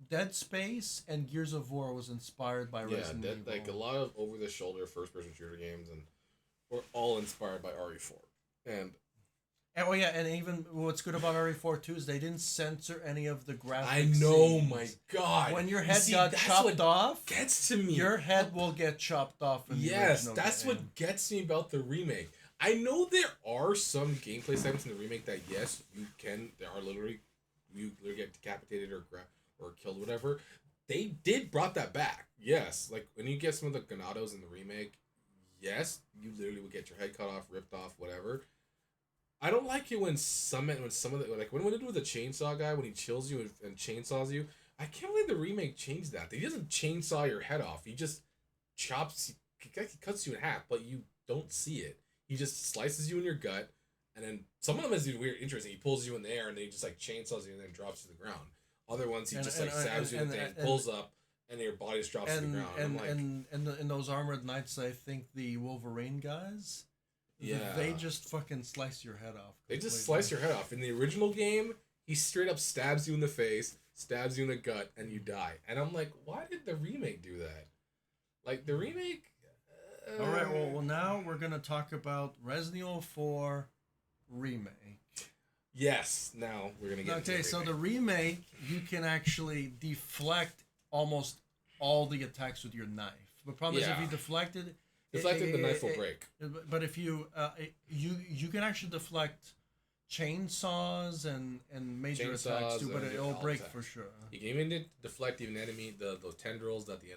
Dead Space and Gears of War was inspired by Resident Evil. Like a lot of over-the-shoulder first-person shooter games, and were all inspired by RE4. And even what's good about RE4 too is they didn't censor any of the graphics. I know, scenes. my God. When your head got chopped off, gets to me. Your head will get chopped off. Yes, that's what gets me about the remake. I know there are some gameplay segments in the remake that yes, you can. There are literally you get decapitated or killed, whatever. They brought that back. Yes, like when you get some of the Ganados in the remake, yes, you literally would get your head cut off, ripped off, whatever. I don't like it when some of the like when they do with the chainsaw guy when he chills you and chainsaws you. I can't believe the remake changed that. He doesn't chainsaw your head off. He just cuts you in half, but you don't see it. He just slices you in your gut, and then some of them is weird, interesting. He pulls you in the air and then he just like chainsaws you and then drops to the ground. Other ones, he just stabs you in the thing, pulls up, and your body just drops to the ground. And in those Armored Knights, I think the Wolverine guys, they just fucking slice your head off. They just slice your head off. In the original game, he straight up stabs you in the face, stabs you in the gut, and you die. And I'm like, why did the remake do that? Like, the remake... All right, well, now we're going to talk about Resident Evil 4 Remake. Yes, now we're gonna get. Okay, so the remake, you can actually deflect almost all the attacks with your knife. The problem is if you deflected, the knife will break. But if you you can actually deflect chainsaws and major attacks too, but it'll break for sure. You can even deflect even enemy the tendrils that the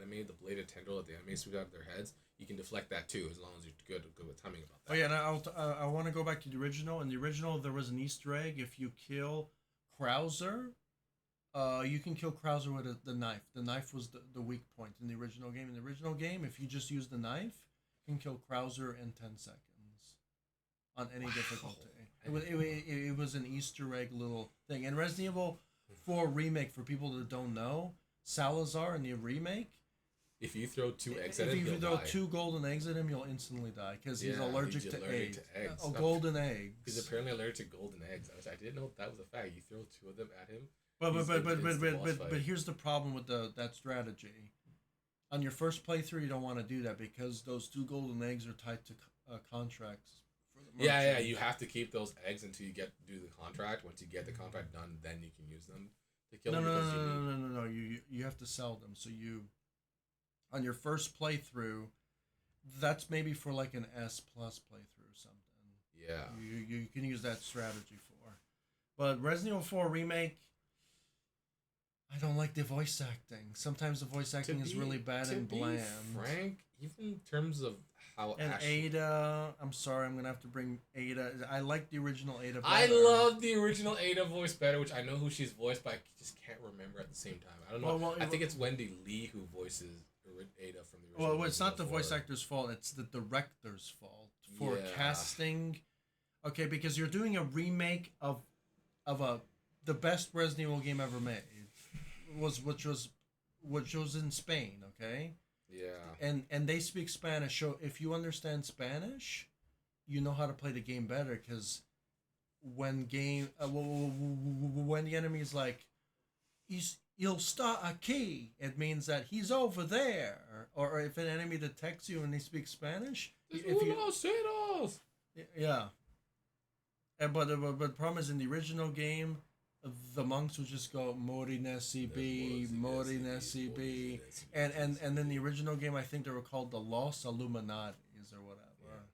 bladed tendril that the enemy shoot out of their heads. You can deflect that too, as long as you're good with timing about that. Oh yeah, and I want to go back to the original. In the original, there was an Easter egg. If you kill Krauser, you can kill Krauser with the knife. The knife was the weak point in the original game. In the original game, if you just use the knife, you can kill Krauser in 10 seconds on any difficulty. It was an Easter egg little thing. And Resident Evil 4 Remake, for people that don't know, Salazar in the remake, if you throw two eggs at him, if you throw two golden eggs at him, you'll instantly die because he's allergic to eggs. Oh, golden eggs. He's apparently allergic to golden eggs. I didn't know that was a fact. You throw two of them at him. But here's the problem with that strategy. On your first playthrough, you don't want to do that because those two golden eggs are tied to contracts. Yeah, you have to keep those eggs until you do the contract. Once you get the contract done, then you can use them to kill them. No. You have to sell them. So you, on your first playthrough, that's maybe for like an S plus playthrough or something. Yeah. You can use that strategy for. But Resident Evil 4 remake, I don't like the voice acting. Sometimes the voice acting is really bad and bland. Frank, even in terms of how And Ashley... Ada, I'm sorry, I'm gonna have to bring Ada. I like the original Ada better. I love the original Ada voice better, which I know who she's voiced, but I just can't remember at the same time. I don't know. I think it's Wendy Lee who voices Ada from the original. Well, it's not the voice actor's fault. It's the director's fault for casting. Okay, because you're doing a remake of the best Resident Evil game ever made, which was in Spain. Okay. Yeah. And they speak Spanish. So if you understand Spanish, you know how to play the game better. Because when when the enemy is like, you'll start a key, it means that he's over there. Or if an enemy detects you and they speak Spanish, yeah. But the problem is in the original game, the monks would just go Mori Nesi B, Mori Nesi B, and then the original game, I think they were called the Los Illuminatis or whatever.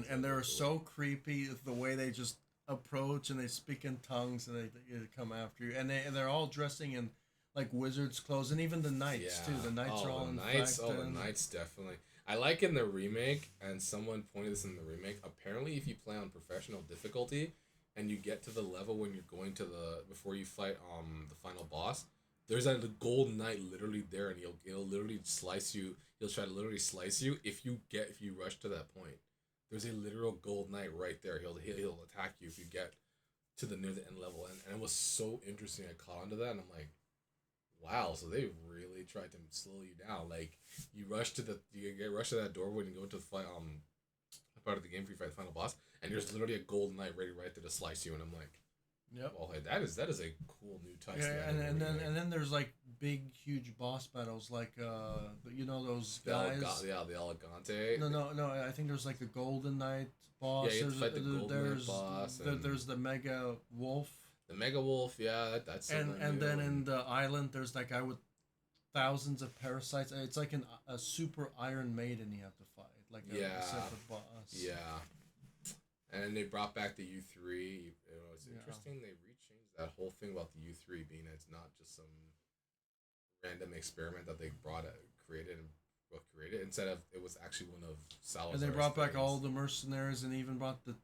And they're so creepy the way they just approach and they speak in tongues and they come after you, and they're all dressing in like wizards' clothes, and even the knights too. The knights are all in fact. Oh, the knights definitely. I like in the remake, and someone pointed this in the remake. Apparently, if you play on professional difficulty, and you get to the level when you're going to the before you fight the final boss, there's a gold knight literally there, and he'll literally slice you. He'll try to literally slice you if you rush to that point. There's a literal gold knight right there. He'll attack you if you get to the near the end level, and it was so interesting. I caught onto that, and I'm like, wow, so they really tried to slow you down. Like you get rushed to that door when you go into the fight, part of the game for you fight the final boss, and there's literally a golden knight ready right there to slice you, and I'm like, yep. Well, hey, that is a cool new touch. Yeah, and then there's like big huge boss battles like those guys. The Elegante. No. I think there's like a golden knight boss. Yeah, you have to fight the golden knight boss. There's the mega wolf. The Mega Wolf, yeah, that's and then in the island there's that guy with thousands of parasites. It's like a super Iron Maiden you have to fight, like a separate boss. Yeah, and they brought back the U3. It's interesting. They rechanged that whole thing about the U3 being it's not just some random experiment that they created. Instead of it was actually one of Salazar's. And they brought back all the mercenaries and even brought the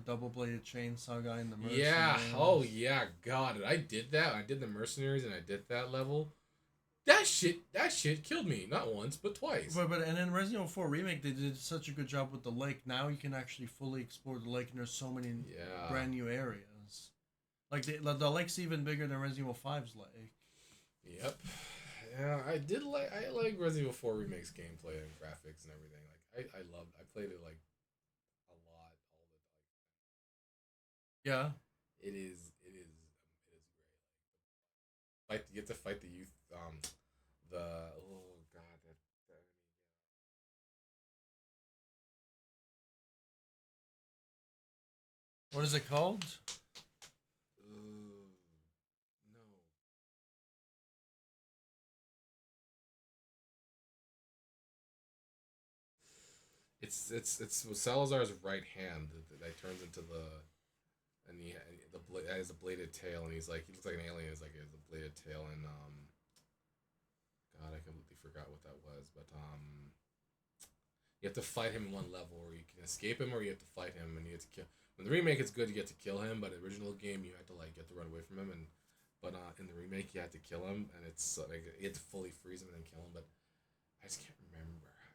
double bladed chainsaw guy in the mercenaries. Yeah. Oh yeah. God, I did that. I did the mercenaries and I did that level. That shit killed me not once but twice. But and in Resident Evil 4 remake they did such a good job with the lake. Now you can actually fully explore the lake and there's so many brand new areas. Like the lake's even bigger than Resident Evil 5's lake. Yep. Yeah, I like Resident Evil 4 Remake's gameplay and graphics and everything. Like I played it like a lot all the time. Yeah. It is great. You get to fight the youth the oh god that What is it called? It's Salazar's right hand that turns into and he has a bladed tail and he looks like an alien. He has a bladed tail and God, I completely forgot what that was, but you have to fight him in one level, or you can escape him, or you have to fight him, and you have to kill. When the remake, it's good you get to kill him, but in the original game you had to get to run away from him, but in the remake you had to kill him, and it's you had to fully freeze him and then kill him, but I just can't remember how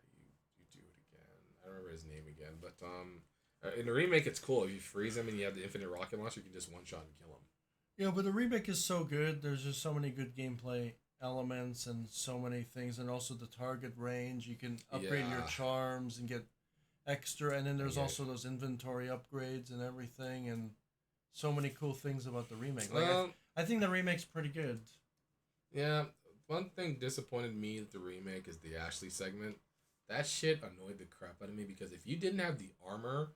you do it again. I don't remember his name again, but in the remake it's cool. If you freeze him and you have the infinite rocket launcher, you can just one shot and kill him. Yeah, but the remake is so good. There's just so many good gameplay elements and so many things, and also the target range. You can upgrade your charms and get extra, and then there's also those inventory upgrades and everything, and so many cool things about the remake. I think the remake's pretty good. Yeah, one thing disappointed me with the remake is the Ashley segment. That shit annoyed the crap out of me because if you didn't have the armor,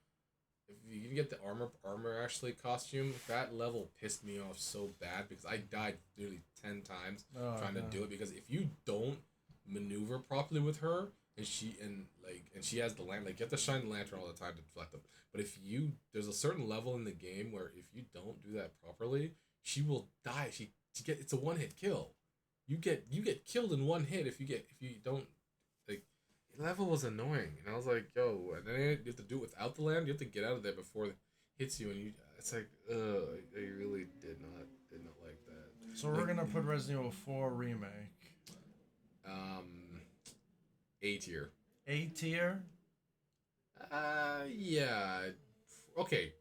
if you didn't get the armor Ashley costume, that level pissed me off so bad because I died nearly 10 times trying to do it, because if you don't maneuver properly with her, and she has the land. Like you have to shine the lantern all the time to deflect them. But there's a certain level in the game where if you don't do that properly, she will die. It's a one hit kill. You get killed in one hit if you don't like. The level was annoying, and I was like, yo, and then you have to do it without the land. You have to get out of there before it hits you, and it's like, I really did not like that. So we're gonna put Resident Evil 4 remake. Um, A tier. A tier. Yeah. Okay.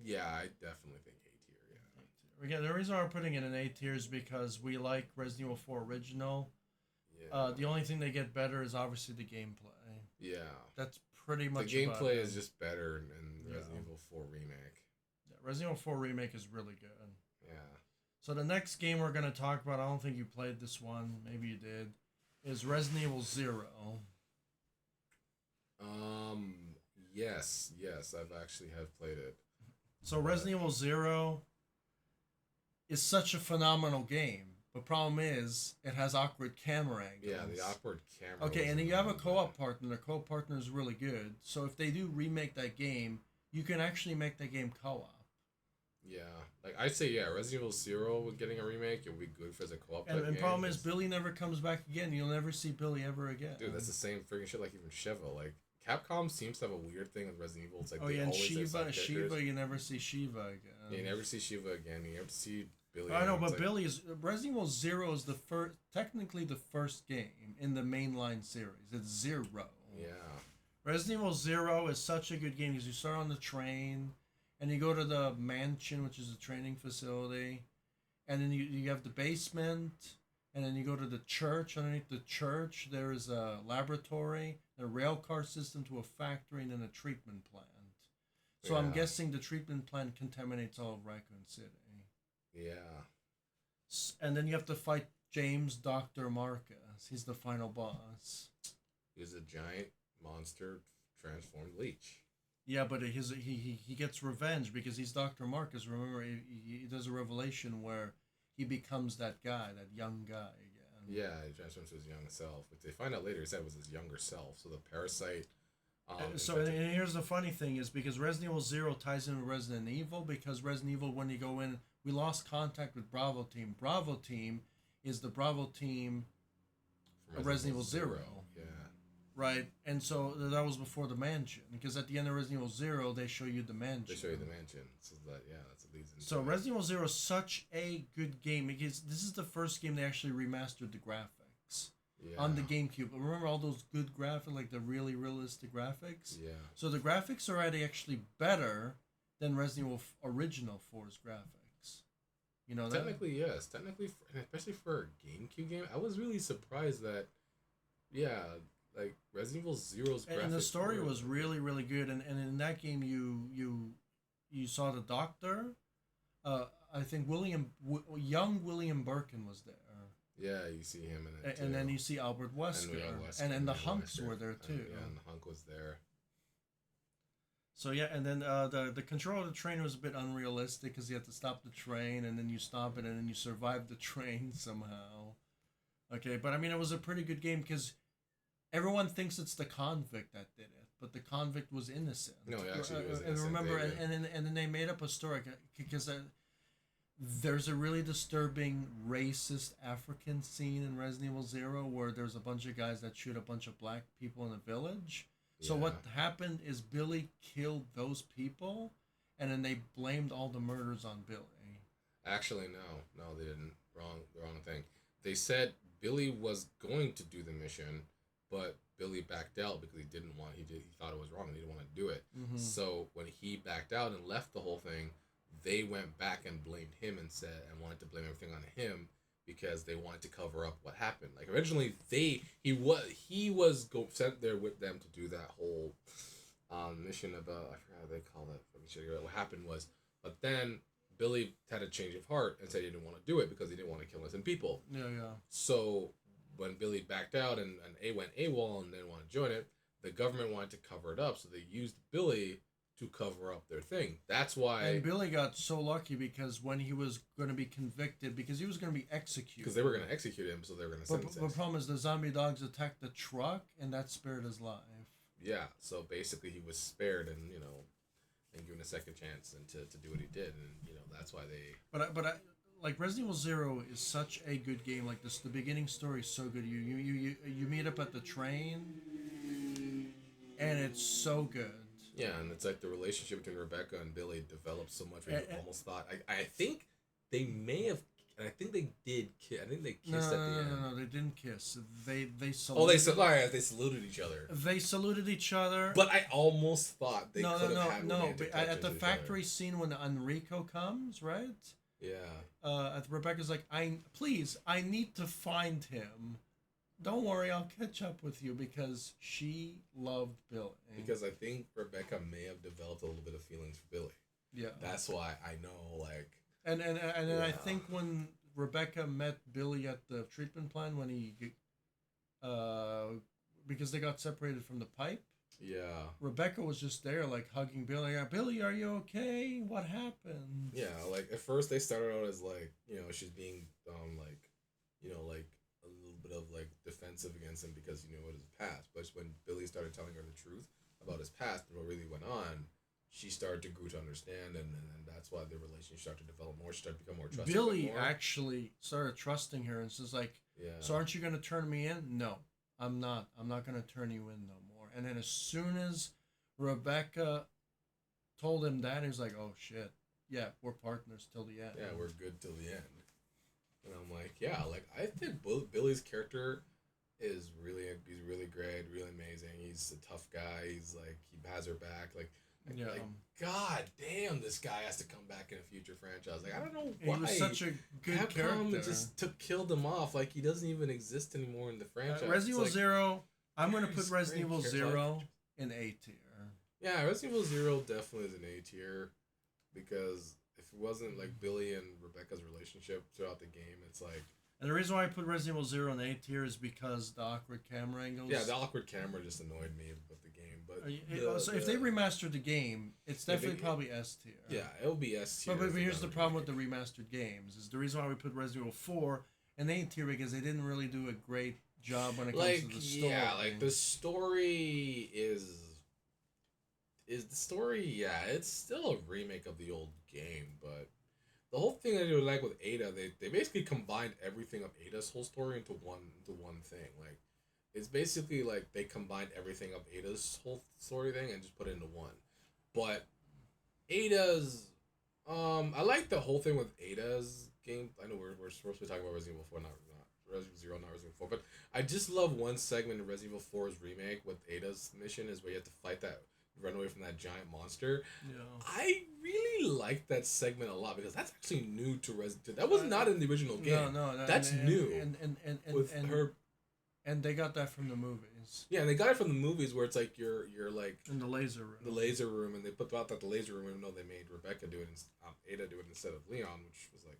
Yeah, I definitely think A tier. Yeah. Again, the reason why we're putting it in A tier is because we like Resident Evil 4 original. Yeah. The only thing they get better is obviously the gameplay. Yeah. That's pretty much the gameplay about is just better in Resident Evil 4 remake. Yeah, Resident Evil 4 remake is really good. Yeah. So the next game we're gonna talk about, I don't think you played this one, maybe you did, is Resident Evil 0. Yes, I've actually have played it. So Resident Evil 0 is such a phenomenal game. The problem is it has awkward camera angles. Yeah, the awkward camera. Okay, and then you have a co-op partner. The co-op partner is really good. So if they do remake that game, you can actually make that game co-op. Yeah, like I'd say, yeah, Resident Evil 0 getting a remake, it would be good for as a co-op. And problem is, Billy never comes back again. You'll never see Billy ever again. Dude, that's the same freaking shit. Like even Shiva, like Capcom seems to have a weird thing with Resident Evil. It's like and Shiva, you never see Shiva again. Yeah, you never see Shiva again. You never see Billy. I know, but Resident Evil 0 is technically the first game in the mainline series. It's 0. Yeah. Resident Evil 0 is such a good game because you start on the train. And you go to the mansion, which is a training facility. And then you have the basement. And then you go to the church. Underneath the church, there is a laboratory, a rail car system to a factory, and then a treatment plant. So I'm guessing the treatment plant contaminates all of Raccoon City. Yeah. And then you have to fight James Dr. Marcus. He's the final boss. He's a giant monster transformed leech. Yeah, but he gets revenge because he's Dr. Marcus. Remember, he does a revelation where he becomes that guy, that young guy again. Yeah, he transforms to his young self. But they find out later he said it was his younger self. So the parasite... and here's the funny thing is because Resident Evil 0 ties in with Resident Evil because Resident Evil, when you go in, we lost contact with Bravo Team. Bravo Team is the Bravo Team of Resident Evil 0. Yeah. Right, and so that was before the mansion. Because at the end of Resident Evil 0, they show you the mansion. They show you the mansion. So that's what leads into. So Resident Evil 0 is such a good game because this is the first game they actually remastered the graphics on the GameCube. Remember all those good graphics, like the really realistic graphics? Yeah. So the graphics are actually better than Resident Evil Original 4's graphics. You know that? Technically, yes. Technically, especially for a GameCube game, I was really surprised that, like Resident Evil 0's graphics. And the story was really, really good. And in that game, you saw the Doctor. I think young William Birkin was there. Yeah, you see him in it. And then you see Albert Wesker. And the Hunks were there too. And the Hunk was there. So yeah, and then the control of the train was a bit unrealistic because you had to stop the train, and then you stop it, and then you survive the train somehow. Okay, but I mean, it was a pretty good game because everyone thinks it's the convict that did it, but the convict was innocent. No, actually, he was innocent. And remember, and then they made up a story because there's a really disturbing racist African scene in Resident Evil 0 where there's a bunch of guys that shoot a bunch of black people in a village. So what happened is Billy killed those people, and then they blamed all the murders on Billy. Actually, no, they didn't. The wrong thing. They said Billy was going to do the mission, but Billy backed out because he didn't want. He thought it was wrong and he didn't want to do it. Mm-hmm. So when he backed out and left the whole thing, they went back and blamed him and wanted to blame everything on him because they wanted to cover up what happened. Like originally, he was sent there with them to do that whole mission of I forgot how they call that. What happened was, but then Billy had a change of heart and said he didn't want to do it because he didn't want to kill innocent people. Yeah. So when Billy backed out and went AWOL and didn't want to join it, the government wanted to cover it up, so they used Billy to cover up their thing. That's why. And Billy got so lucky because when he was going to be convicted, because he was going to be executed. Because they were going to execute him, so they were going to sentence him. But the problem is the zombie dogs attacked the truck, and that spared his life. Yeah, so basically he was spared and, and given a second chance and to do what he did. And, that's why they... But I like Resident Evil 0 is such a good game. Like the beginning story is so good. You meet up at the train, and it's so good. Yeah, and it's like the relationship between Rebecca and Billy developed so much. We almost thought. I think they may have. And I think they did kiss. I think they kissed at the end. No, they didn't kiss. They saluted. Oh, they saluted each other. They saluted each other. But I almost thought they could have had romantic touches at the factory scene when Enrico comes, right? Yeah. Rebecca's like, I need to find him. Don't worry, I'll catch up with you, because she loved Billy. Because I think Rebecca may have developed a little bit of feelings for Billy. Yeah. That's why I know, like... And I think when Rebecca met Billy at the treatment plant, when he... because they got separated from the pipe. Yeah. Rebecca was just there, like, hugging Billy. Billy, are you okay? What happened? Yeah, like, at first they started out as, like, she's being, like a little bit of like defensive against him because what his past. But when Billy started telling her the truth about his past and what really went on, she started to grow to understand, and that's why the relationship started to develop more. She started to become more trusting. Billy actually started trusting her and says like, yeah. So aren't you going to turn me in? No, I'm not. I'm not going to turn you in no more. And then as soon as Rebecca told him that, he was like, oh shit, yeah, we're partners till the end. Yeah, we're good till the end. And I'm like, yeah, like I think Billy's character he's really great, really amazing. He's a tough guy. He's like, he has her back. Like God damn, this guy has to come back in a future franchise. Like, I don't know why. He was such a good character. Just killed him off. Like, he doesn't even exist anymore in the franchise. Resident Evil 0, I'm going to put Resident Evil 0 in A tier. Yeah, Resident Evil 0 definitely is an A tier because if it wasn't like Billy and Rebecca's relationship throughout the game, it's like... And the reason why I put Resident Evil 0 in A tier is because the awkward camera angles. Yeah, the awkward camera just annoyed me with the game. But so if they remastered the game, it's definitely probably S tier. Yeah, it'll be S tier. But here's the problem with the remastered games: is the reason why we put Resident Evil 4 in A tier because they didn't really do a great job when it comes to the story. Yeah, like the story is the story. Yeah, it's still a remake of the old game, but. The whole thing that I like with Ada, they basically combined everything of Ada's whole story into one thing. Like, it's basically like they combined everything of Ada's whole story thing and just put it into one. But Ada's, I like the whole thing with Ada's game. I know we're supposed to be talking about Resident Evil 4, not Resident Evil 0, not Resident Evil 4. But I just love one segment in Resident Evil 4's remake with Ada's mission is where you have to fight run away from that giant monster. Yeah. I really like that segment a lot because that's actually new to Resident. That was not in the original game. No. That's new. And her, and they got that from the movies. Yeah, and they got it from the movies where it's like you're like in the laser room. The laser room, and they put out that the laser room. Even though they made Rebecca do it, Ada do it instead of Leon, which was like,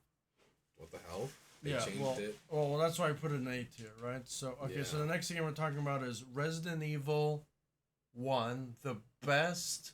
what the hell? They changed it. Well, that's why I put it in A tier, right? So so the next thing we're talking about is Resident Evil 1, the best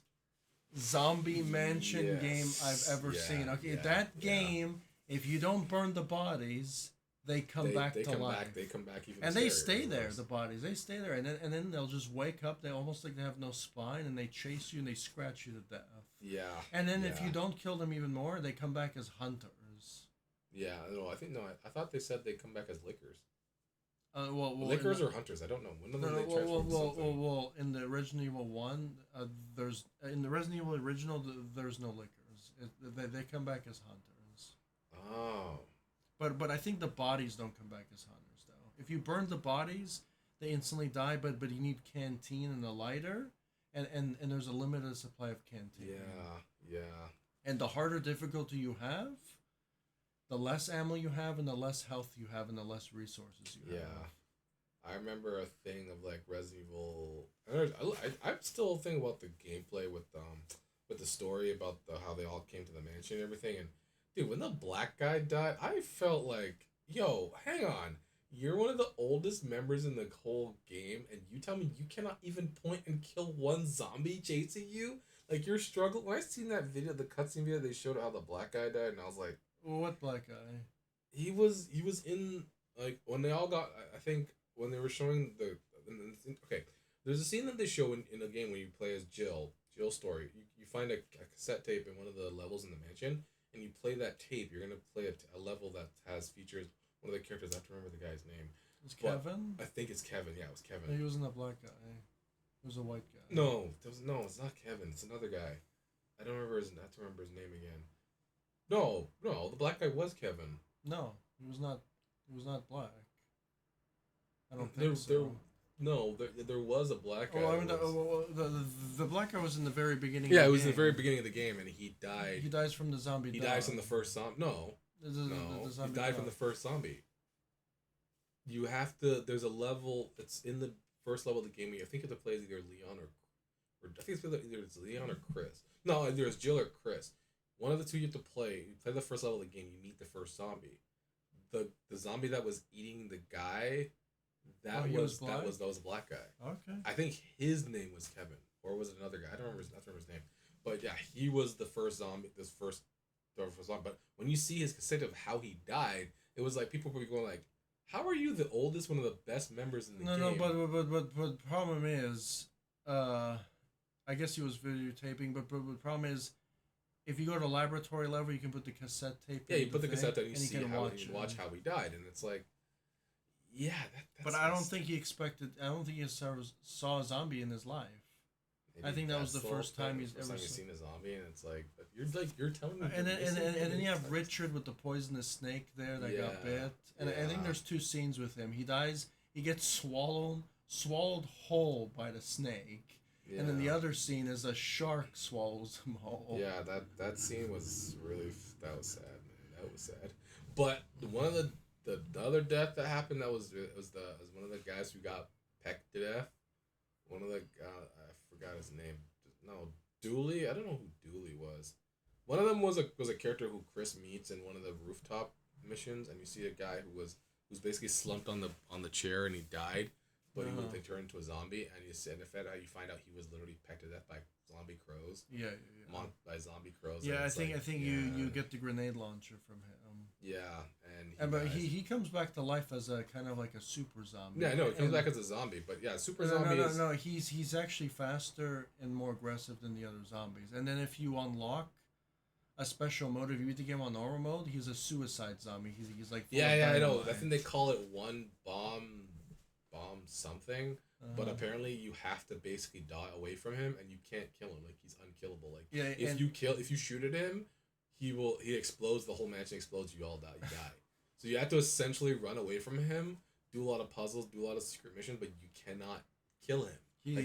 zombie mansion game I've ever seen. Okay, that game, if you don't burn the bodies, they come back to life. They come back even. And they stay there. The bodies, they stay there, and then they'll just wake up. They almost like they have no spine, and they chase you and they scratch you to death. Yeah. And then if you don't kill them even more, they come back as hunters. Yeah. No, I thought they said they come back as lickers. Lickers or hunters? I don't know. When well, in the Resident Evil 1, in the Resident Evil original, there's no lickers. They come back as hunters. Oh. But I think the bodies don't come back as hunters though. If you burn the bodies, they instantly die. But you need canteen and a lighter, and there's a limited supply of canteen. Yeah. And the harder difficulty you have, the less ammo you have, and the less health you have, and the less resources you have. Yeah. I remember a thing of like Resident Evil. I'm still thinking about the gameplay with the story about how they all came to the mansion and everything. And dude, when the black guy died, I felt like, yo, hang on, you're one of the oldest members in the whole game, and you tell me you cannot even point and kill one zombie chasing you? Like you're struggling. When I seen that video, the cutscene video, they showed how the black guy died, and I was like, What black guy? he was in like when they all got. I think when they were showing okay, there's a scene that they show in a game when you play as Jill's story. You find a cassette tape in one of the levels in the mansion, and you play that tape. You're gonna play a level that has features one of the characters. I have to remember the guy's name. It was Kevin? I think it's Kevin. Yeah, it was Kevin. No, he wasn't a black guy. He was a white guy. No, it's not Kevin. It's another guy. I don't remember his. I have to remember his name again. No, the black guy was Kevin. No, he was not. He was not black. I don't think so. There was a black guy. Oh, I mean, the black guy was in the very beginning. Yeah, it was in the very beginning of the game, and he died. He dies from the zombie. He dies from the first zombie. No, the he died from the first zombie. You have to. There's a level. It's in the first level of the game. I think you have to play as either Leon or I think it's either it's Leon or Chris. No, either it's Jill or Chris. One of the two you have to play. You play the first level of the game. You meet the first zombie. The zombie that was eating the guy. That was a black guy. Okay. I think his name was Kevin, or was it another guy? I don't remember his name. But yeah, he was the first zombie. The first zombie. But when you see his cassette of how he died, it was like people were going like, "How are you the oldest, one of the best members in the game?" No, but problem is, I guess he was videotaping. But the problem is, if you go to laboratory level, you can put the cassette tape. Yeah, you put the cassette tape, and you see how you watch how he died, and it's like. Yeah, but I don't think he expected. I don't think he saw a zombie in his life. Maybe I think that was the first time he's ever seen a zombie, and it's like you're telling me. And then you have Richard with the poisonous snake there that got bit, and I think there's two scenes with him. He dies. He gets swallowed whole by the snake, and then the other scene is a shark swallows him whole. Yeah, that scene was really sad, man. That was sad. But one of the other death that happened was one of the guys who got pecked to death. One of the I forgot his name. No, Dooley. I don't know who Dooley was. One of them was a character who Chris meets in one of the rooftop missions, and you see a guy who's basically slumped on the chair and he died, but they turned into a zombie, and you find out he was literally pecked to death by zombie crows. Yeah. By zombie crows. Yeah, I think you get the grenade launcher from him. Yeah, but he comes back to life as a kind of like a super zombie. Yeah, no, he comes back as a zombie, but yeah, zombie. No. He's actually faster and more aggressive than the other zombies. And then if you unlock a special mode, if you beat the game on normal mode, he's a suicide zombie. He's like I know. I think they call it one bomb something. But apparently you have to basically die away from him, and you can't kill him. Like he's unkillable. Like if you shoot at him, he explodes. The whole mansion explodes. You all die. You die. So you have to essentially run away from him, do a lot of puzzles, do a lot of secret missions, but you cannot kill him. You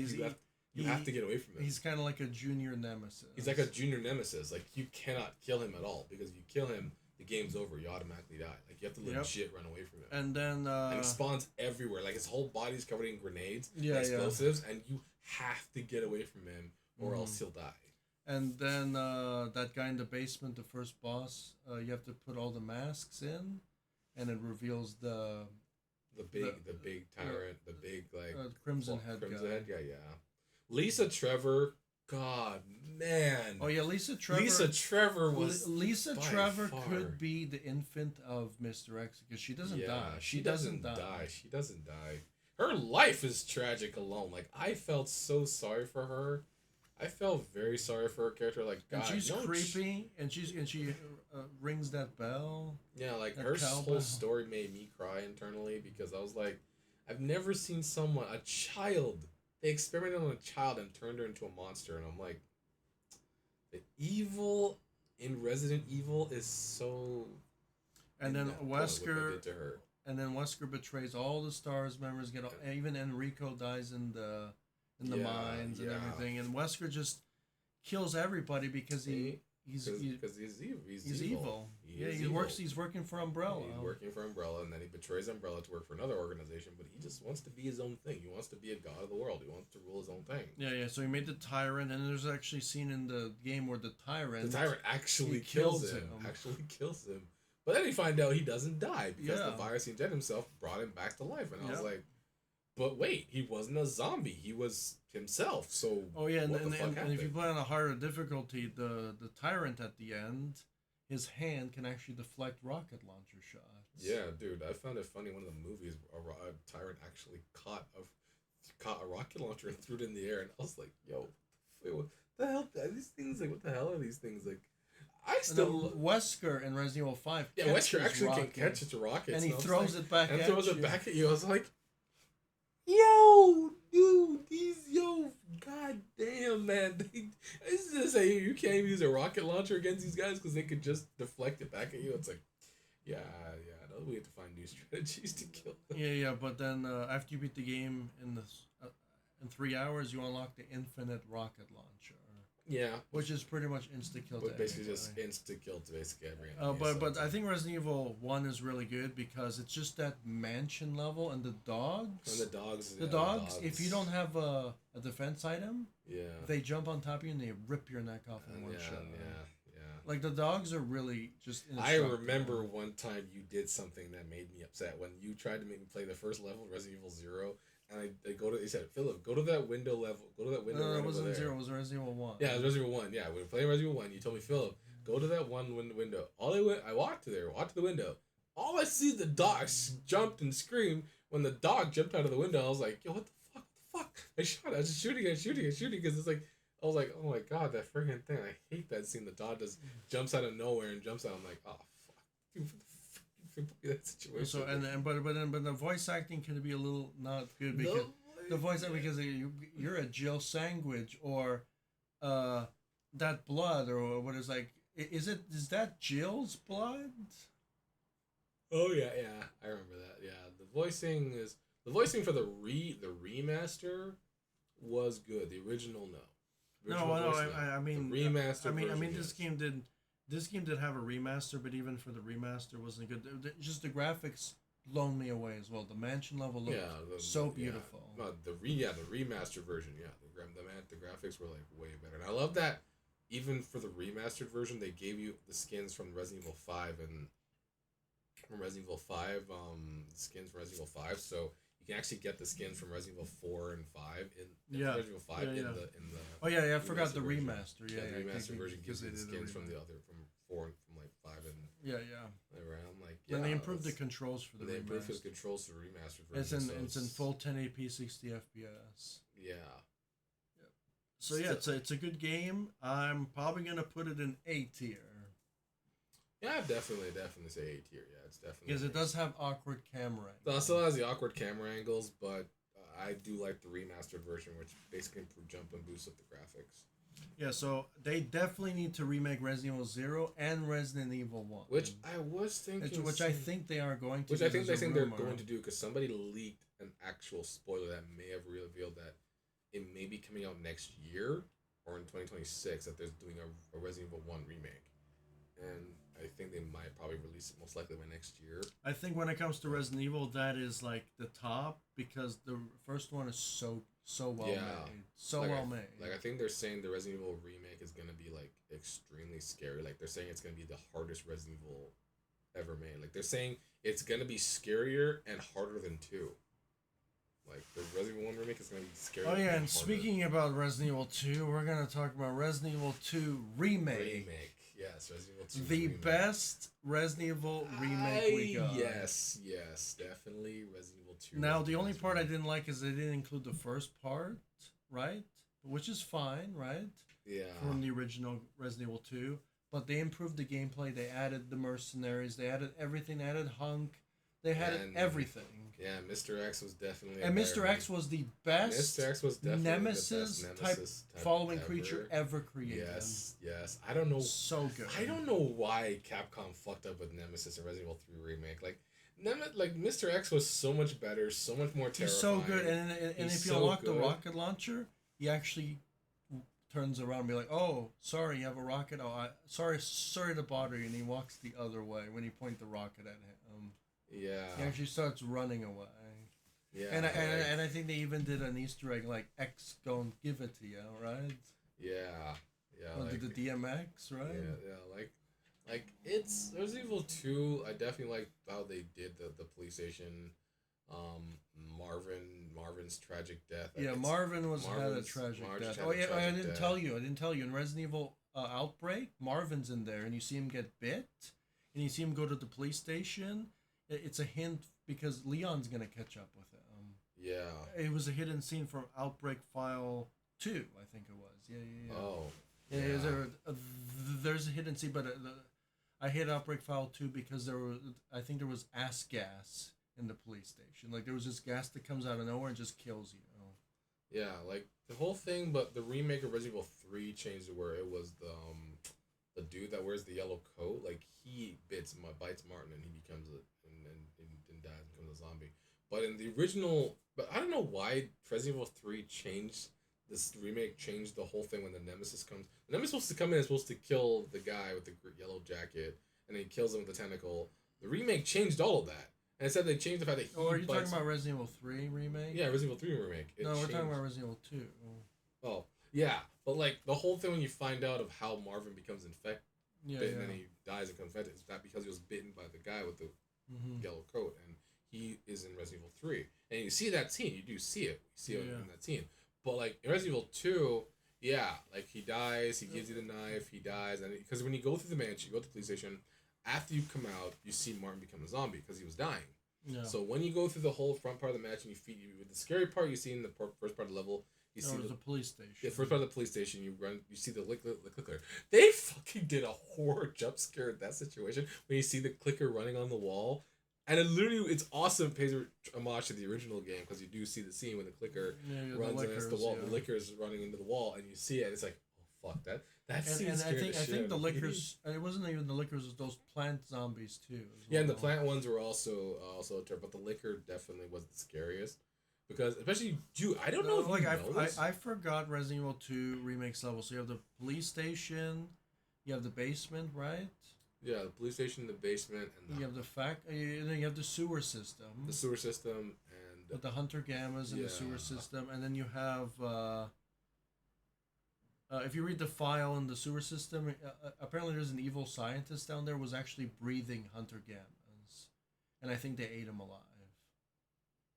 have to get away from him. He's kind of like a junior nemesis. He's like a junior nemesis. Like you cannot kill him at all, because if you kill him, the game's over. You automatically die. Like you have to legit run away from him. And then and he spawns everywhere. Like his whole body's covered in grenades, and explosives, and you have to get away from him, or else he'll die. And then that guy in the basement, the first boss, you have to put all the masks in, and it reveals the big tyrant, the big Crimson Head guy. Yeah. Lisa Trevor. God, man. Oh yeah, Lisa Trevor could be the infant of Mr. X, because she doesn't die. She doesn't die. Her life is tragic alone. Like I felt so sorry for her. I felt very sorry for her character. Like God, and she's creepy, and she rings that bell. Yeah, like her whole story made me cry internally, because I was like, I've never seen a child. They experimented on a child and turned her into a monster, and I'm like, the evil in Resident Evil is so. And then Wesker betrays all the STARS members. Even Enrico dies in the mines and everything, and Wesker just kills everybody because he's evil. He's working for Umbrella. He's working for Umbrella, and then he betrays Umbrella to work for another organization, but he just wants to be his own thing. He wants to be a god of the world. He wants to rule his own thing. Yeah, so he made the Tyrant, and there's actually a scene in the game where the Tyrant actually kills him. But then you find out he doesn't die, because the virus he injected himself brought him back to life, and I was like, But wait, he wasn't a zombie. He was himself. So Oh yeah, what the fuck and happened? if you play on a harder difficulty, the tyrant at the end, his hand can actually deflect rocket launcher shots. Yeah, dude, I found it funny. One of the movies, a tyrant actually caught a rocket launcher and threw it in the air, and I was like, "Yo, wait, what the hell? Are these things like what the hell are these things like?" I And then still, Wesker in Resident Evil 5 yeah, Wesker catches actually rocket, can catch its rockets, and he I was throws like, it back and at throws you. it back at you. I was like, "Yo, dude, god damn, man, it's just say you can't use a rocket launcher against these guys because they could just deflect it back at you." It's like, yeah, no, we have to find new strategies to kill them. Yeah, but then after you beat the game in 3 hours, you unlock the infinite rocket launcher, Yeah, which is pretty much insta kill to but basically anybody. just insta kill to basically every enemy. But I think Resident Evil 1 is really good because it's just that mansion level and the dogs. And the dogs. The dogs, if you don't have a defense item, Yeah. they jump on top of you and they rip your neck off in one shot. Yeah. Like the dogs are really just. I remember one time you did something that made me upset when you tried to make me play the first level, Resident Evil 0, and they said, "Philip, go to that window level. Go to that window." No, right it wasn't over there. 0. It was Resident Evil 1. Yeah, it was Resident Evil 1. Yeah, when we were playing Resident Evil 1, you told me, "Philip, go to that one window." I walked to there, walked to the window. All I see the dog jumped and screamed. When the dog jumped out of the window, I was like, "Yo, what the fuck? What the fuck?" I shot. I was just shooting because it's like, I was like, "Oh my god, that friggin' thing! I hate that scene. The dog just jumps out of nowhere and jumps out." I'm like, "Oh fuck, dude, what the fuck you put me in that situation?" So but the voice acting can be a little not good because the voice acting because you're a Jill Sandwich or that blood or what is like is that Jill's blood? Oh yeah, I remember that. Yeah, the voicing for the remaster was good. The original, no. I mean the remaster. I mean yes. this game did have a remaster, but even for the remaster wasn't good. Just the graphics blown me away as well. The mansion level looked so beautiful. Yeah. No, the remastered version. Yeah, the graphics were like way better, and I love that. Even for the remastered version, they gave you the skins from Resident Evil 5 and from Resident Evil 5, skins from Resident Evil 5, so you can actually get the skins from Resident Evil 4 and 5 in Resident Evil 5 in the Oh yeah, I forgot the version. remaster. Yeah, the remastered version gives you the did skins from the other from 4 and from like 5 and yeah. around like And they improved the controls for the they improved the remaster. controls for the remastered version. It's in full 1080p 60 FPS. Yeah. So yeah, it's a good game. I'm probably gonna put it in A tier. Yeah, I'd definitely say A tier. Yeah, it's definitely Because it does have awkward camera. It still has the awkward camera angles, but I do like the remastered version, which basically jump and boost up the graphics. Yeah, so they definitely need to remake Resident Evil 0 and Resident Evil 1. Which I was thinking. Which I think they are going to. Which I think they're going to do because somebody leaked an actual spoiler that may have revealed that it may be coming out next year or in 2026 that they're doing a Resident Evil 1 remake. And I think they might probably release it most likely by next year. I think when it comes to Resident Evil, that is like the top because the first one is so well made. So well made. I think they're saying the Resident Evil remake is going to be like extremely scary. Like they're saying it's going to be the hardest Resident Evil ever made. Like they're saying it's going to be scarier and harder than 2. Like the Resident Evil 1 remake is going to be scarier. Oh yeah, and speaking about Resident Evil 2, we're going to talk about Resident Evil 2 remake. Yes, Resident Evil 2 The remake. best Resident Evil remake we got. Yes, definitely Resident Evil 2. Now, the only part I didn't like is they didn't include the first part, right? Which is fine, right? Yeah. From the original Resident Evil 2. But they improved the gameplay. They added the mercenaries. They added everything. They added Hunk. They had everything. Yeah, Mr. X was definitely. And Mr. X was the best. Mr. X was definitely Nemesis the best type following ever. creature ever created. Yes. I don't know. So good. I don't know why Capcom fucked up with Nemesis and Resident Evil 3 remake. Like Mr. X was so much better, so much more terrifying. He's so good, and if you unlock the rocket launcher, he actually turns around and be like, "Oh, sorry, you have a rocket. Oh, sorry to bother you." And he walks the other way when you point the rocket at him. Yeah. He actually starts running away. Yeah. And I think they even did an Easter egg like X gonna give it to you, right? Yeah. Like, the DMX, right? Yeah. Like it's Resident Evil 2. I definitely like how they did the police station Marvin's tragic death. Yeah, Marvin had a tragic death. Oh yeah, I didn't tell you. In Resident Evil Outbreak, Marvin's in there, and you see him get bit, and you see him go to the police station. It's a hint because Leon's gonna catch up with him. Yeah. It was a hidden scene from Outbreak File 2, I think it was. Yeah. Oh. Yeah. There's a hidden scene, but I hit Outbreak File 2 because I think there was ass gas in the police station. Like there was this gas that comes out of nowhere and just kills you. Yeah, like the whole thing, but the remake of Resident Evil 3 changed it where it was the dude that wears the yellow coat, like he bites Martin and he becomes and dies and becomes a zombie. But in the original, but I don't know why Resident Evil 3 changed this remake changed the whole thing when the Nemesis comes. The Nemesis is supposed to come in and supposed to kill the guy with the yellow jacket, and then he kills him with the tentacle. The remake changed all of that. And instead they changed the fact that he are you talking about Resident Evil 3 remake? Yeah, Resident Evil 3 remake. No, we're talking about Resident Evil 2. Oh, yeah. But, like, the whole thing when you find out of how Marvin becomes infected, and then he dies and becomes infected, is that because he was bitten by the guy with the yellow coat, and he is in Resident Evil 3. And you see that scene. You do see it. You see it in that scene. But, like, in Resident Evil 2, yeah, like, he dies, he gives you the knife, he dies, and because when you go through the mansion, you go to the police station, after you come out, you see Martin become a zombie because he was dying. Yeah. So when you go through the whole front part of the match and the scary part you see in the first part of the level, you see the police station. The first part of the police station, you see the clicker. They fucking did a horror jump scare in that situation when you see the clicker running on the wall. And it's awesome. It pays homage to the original game because you do see the scene when the clicker runs against the wall. Yeah. The liquor is running into the wall, and you see it. And it's like, oh fuck that scene. And I think the lickers. It wasn't even the lickers. It was those plant zombies too. Yeah, and the plant ones were also but the liquor definitely was the scariest because especially you. I don't know if you know this. I forgot Resident Evil 2 remakes level. So you have the police station, you have the basement, right? Yeah, the police station, the basement, and you have and then you have the sewer system. The sewer system and with the hunter gammas and the sewer system, and then you have. If you read the file in the sewer system, apparently there's an evil scientist down there who was actually breathing hunter gammas, and I think they ate him alive.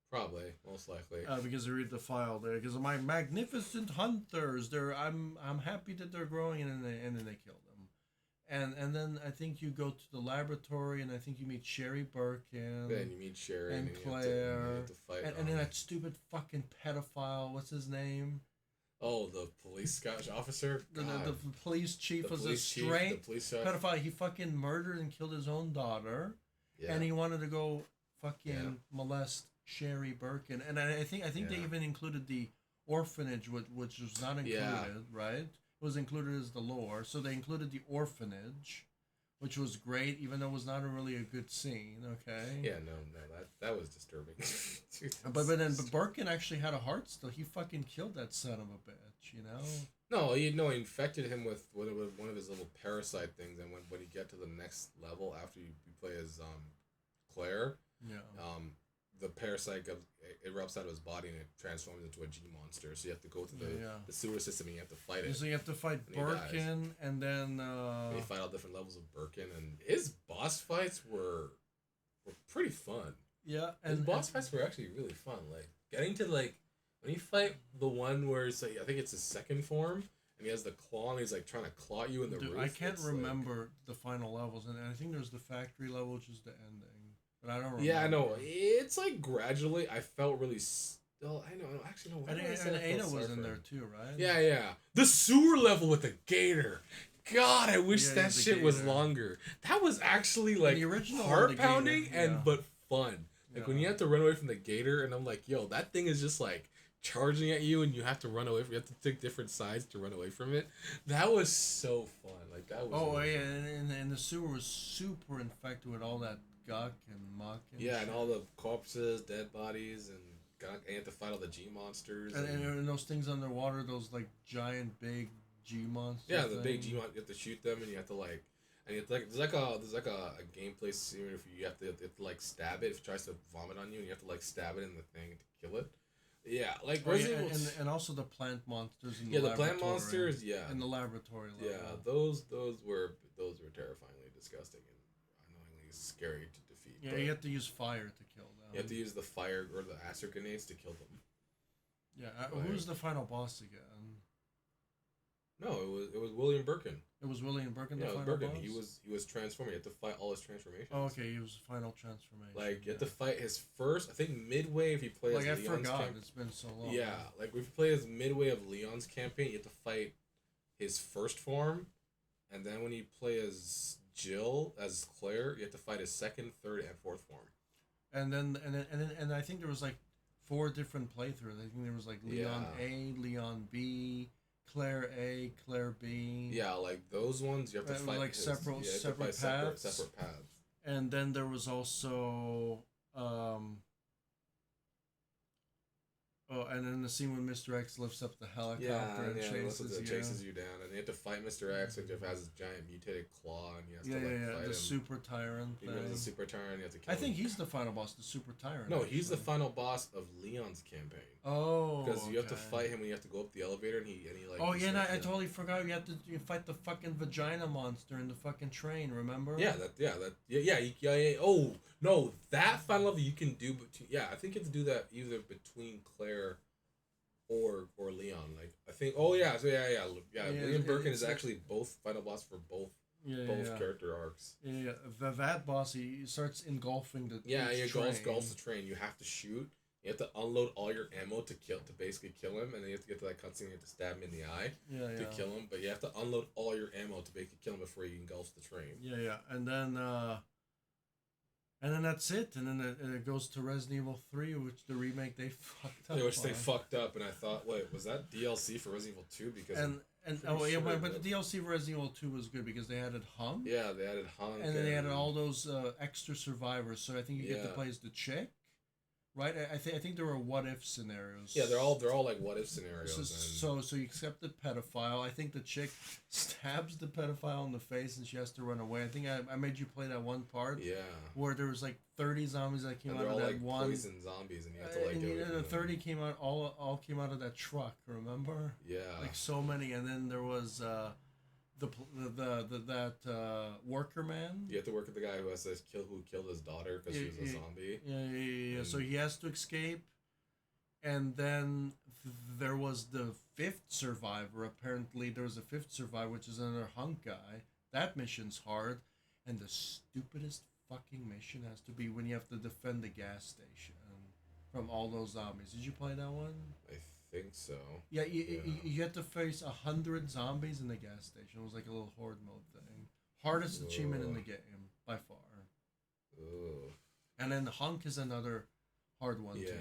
Probably, most likely. Because I read the file there. Because of my magnificent hunters, I'm happy that they're growing, and then they killed them. And then I think you go to the laboratory, and I think you meet Sherry Birkin. Then you meet Sherry and Claire, you have to fight and then that stupid fucking pedophile. What's his name? Oh, the police officer? The police chief was a straight pedophile. He fucking murdered and killed his own daughter. Yeah. And he wanted to go fucking molest Sherry Birkin. And I think they even included the orphanage, which was not included, right? It was included as the lore. So they included the orphanage, which was great, even though it was not really a good scene, okay? Yeah, no, that was disturbing. But Birkin actually had a heart still. He fucking killed that son of a bitch, you know? No, he infected him with one of his little parasite things, and when you get to the next level after you play as Claire, the parasite erupts out of his body and it transforms into a G monster. So you have to go through the sewer system and you have to fight it. So you have to fight Birkin, and then you fight all different levels of Birkin, and his boss fights were pretty fun. Yeah, and his boss fights were actually really fun. Like getting to when you fight the one where it's I think it's his second form, and he has the claw and he's trying to claw you in the roof. I can't remember the final levels, and I think there's the factory level, which is the ending. But I don't remember. Yeah, I know. It's gradually. I felt really. I know. Actually, no. And Ada was in there too, right? Yeah. The sewer level with the gator. God, I wish that shit was longer. That was actually the original heart pounding but fun. When you have to run away from the gator, and I'm like, yo, that thing is just charging at you, and you have to run away. You have to take different sides to run away from it. That was so fun. That was. Oh really yeah, and the sewer was super infected with all that gunk and muck. And shit. And all the corpses, dead bodies, and gunk. And you have to fight all the G monsters. And those things underwater, those giant big G monsters. Yeah, the big G monsters. You have to shoot them, and you have to and you have to, there's a gameplay scene where you have to stab it if it tries to vomit on you, and you have to stab it in the thing to kill it. Yeah, and also the plant monsters in the laboratory. The plant monsters, in the laboratory level. Yeah, those were terrifyingly disgusting and annoyingly scary to defeat. Yeah, you have to use fire to kill them. You have to use the fire or the acid grenades to kill them. Yeah, who's the final boss again? No, it was William Birkin. It was William Birkin. Yeah, The it was final Birkin. boss. He was transforming. You had to fight all his transformations. Oh, okay, he was final transformation. Like you have to fight his first. I think midway if you play as Like I Leon's forgot. It's been so long. Yeah, like if you play as midway of Leon's campaign, you have to fight his first form, and then when you play as Jill as Claire, you have to fight his second, third, and fourth form. And I think there was like 4 different playthroughs. I think there was like Leon A, Leon B, Claire A, Claire B. Yeah, like those ones you have to fight like separate paths. Separate paths. And then there was also and then the scene when Mr. X lifts up the helicopter and chases you down, and you have to fight Mr. X, which has his giant mutated claw, and you have to fight the him. Super Tyrant. He was the Super Tyrant. You have to kill I think him. he's the final boss, the Super Tyrant. No, he's the final boss of Leon's campaign. Oh, because you have to fight him when you have to go up the elevator, and he like. Oh yeah, I totally forgot. You have to fight the fucking vagina monster in the fucking train. Remember? Yeah. Oh no, that final level you can do. I think you have to do that either between Claire or Leon. Like I think. Oh yeah. So yeah. William Birkin is actually both final boss for both character arcs. Yeah. That boss, he starts engulfing the engulfs the train. You have to shoot. You have to unload all your ammo to basically kill him, and then you have to get to that cutscene. You have to stab him in the eye to kill him, but you have to unload all your ammo to basically kill him before he engulfs the train. And then that's it. And then it goes to Resident Evil 3, which the remake they fucked up. They fucked up, and I thought, wait, was that DLC for Resident Evil 2? Because but the DLC for Resident Evil 2 was good because they added Hunk. Yeah, they added Hunk, and then they added all those extra survivors. So I think you get to play as the chick. Right, I think there were what if scenarios. Yeah, they're all like what if scenarios. So you accept the pedophile. I think the chick stabs the pedophile in the face and she has to run away. I think I made you play that one part. Yeah. Where there was like 30 zombies that came out of that one. Poison zombies, and you have to like the 30 came out all came out of that truck. Remember? Yeah. Like so many, and then there was. That worker man. You have to work with the guy who killed his daughter because she was a zombie. Yeah. So he has to escape, and then there was the 5th survivor. Apparently, there was a 5th survivor, which is another Hunk guy. That mission's hard, and the stupidest fucking mission has to be when you have to defend the gas station from all those zombies. Did you play that one? I think so. Yeah, you had to face 100 zombies in the gas station. It was like a little horde mode thing. Hardest achievement in the game by far. Ugh. And then Hunk is another hard one too.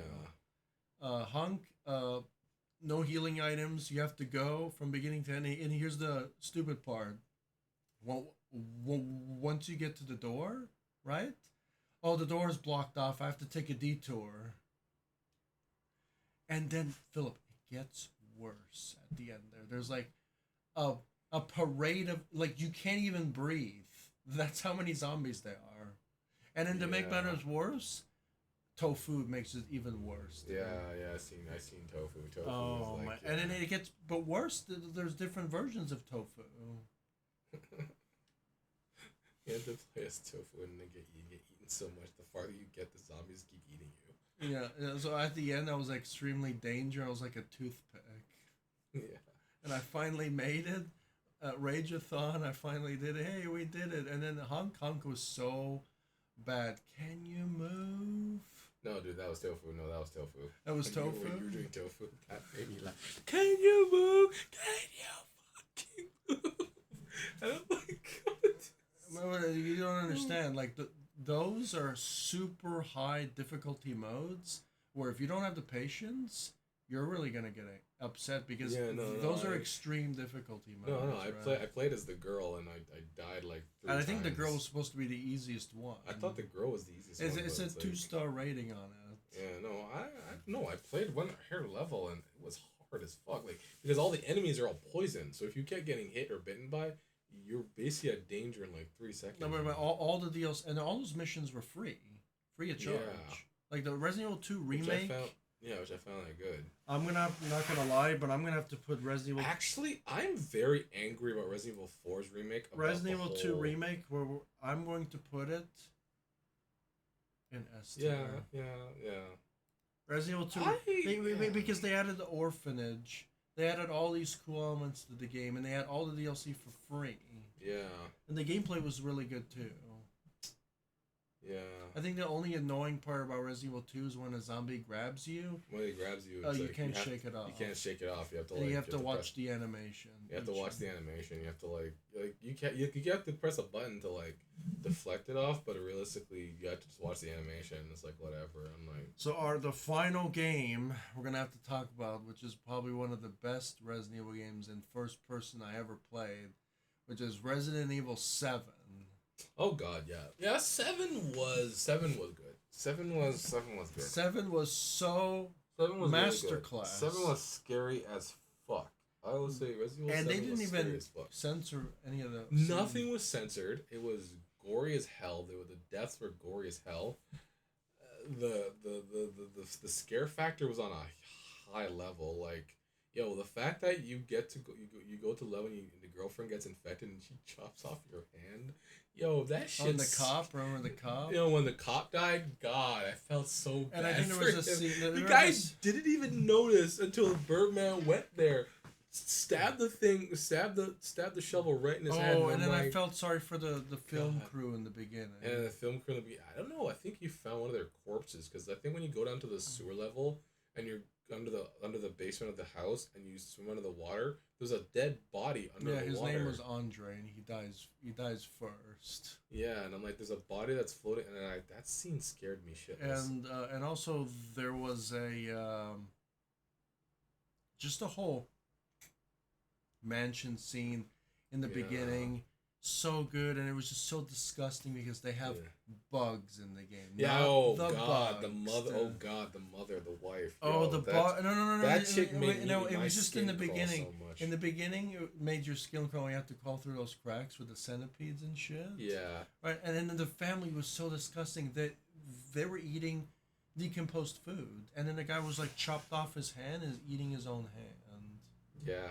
Hunk, no healing items. You have to go from beginning to end. And here's the stupid part. Well, once you get to the door, right? Oh, the door is blocked off. I have to take a detour. And then, Philip, it gets worse at the end there. There's like a parade of, like, you can't even breathe. That's how many zombies there are. And then to make matters worse, tofu makes it even worse. Yeah, I seen tofu. Oh my! And then it gets worse. There's different versions of tofu. You have to play as tofu, and then you get eaten so much. The farther you get, the zombies keep eating you. Yeah, so at the end, I was extremely dangerous. I was like a toothpick. Yeah. And I finally made it. Rageathon, I finally did it. Hey, we did it. And then Hunk was so bad. Can you move? No, dude, that was tofu. That was tofu? You were doing tofu. That made me laugh. Can you move? Can you fucking move? And I'm like, God. You don't understand. Like, those are super high difficulty modes where if you don't have the patience, you're really going to get upset because those are extreme difficulty modes. No, I played as the girl and I died like 3 times. And I think the girl was supposed to be the easiest one. I thought the girl was the easiest one. It's a 2-star rating on it. Yeah, I played one higher level and it was hard as fuck. Like, because all the enemies are all poison, so if you kept getting hit or bitten by, you're basically at danger in like 3 seconds. No, but all the deals and all those missions were free of charge. Yeah. Like the Resident Evil 2 remake. Which I found like good. I'm not gonna lie, but I'm gonna have to put Resident Evil. Actually, I'm very angry about Resident Evil 4's remake. Resident Evil 2 remake, where I'm going to put it. in S Yeah, tier. yeah. Resident Evil 2, because they added the orphanage, they added all these cool elements to the game, and they had all the DLC for free. Yeah. And the gameplay was really good too. Yeah. I think the only annoying part about Resident Evil 2 is when a zombie grabs you. When he grabs you, it's you like can't shake it off. You can't shake it off. You have to you have to watch the animation. You have to watch the animation. You have to like you can't you have to press a button to like deflect it off, but realistically you have to just watch the animation. It's like whatever. I'm like so the final game we're gonna have to talk about, which is probably one of the best Resident Evil games in first person I ever played, which is Resident Evil 7. Oh God, yeah. 7 was good. 7 was good. 7 was so 7 was masterclass. Really 7 was scary as fuck. I will say Resident Evil 7 and they didn't was even scary as fuck. censor any of the Nothing was censored. It was gory as hell. The deaths were gory as hell. The scare factor was on a high level. Like, yo, the fact that you get to you go to level and the girlfriend gets infected and she chops off your hand. Yo, that shit. On the cop, remember the cop? You know, when the cop died, God, I felt so bad. And I think there was a scene. The guy didn't even notice until Birdman went there, stabbed the shovel right in his head. Oh, and then I felt sorry for the film crew in the beginning. And the film crew, I don't know. I think you found one of their corpses because I think when you go down to the sewer level and you're under the basement of the house and you swim under the water, there's a dead body under the water. Yeah, his name was Andre, and he dies first. Yeah, and I'm like, there's a body that's floating, and that scene scared me shitless. And also there was just a whole mansion scene in the beginning. So good, and it was just so disgusting because they have bugs in the game. Yeah, the mother, the wife. Oh, the bug. No. That chick made me. It was just in the beginning. So much. In the beginning, it made your skin crawl. You have to crawl through those cracks with the centipedes and shit. Yeah. Right, and then the family was so disgusting that they were eating decomposed food, and then the guy was like chopped off his hand and is eating his own hand. Yeah.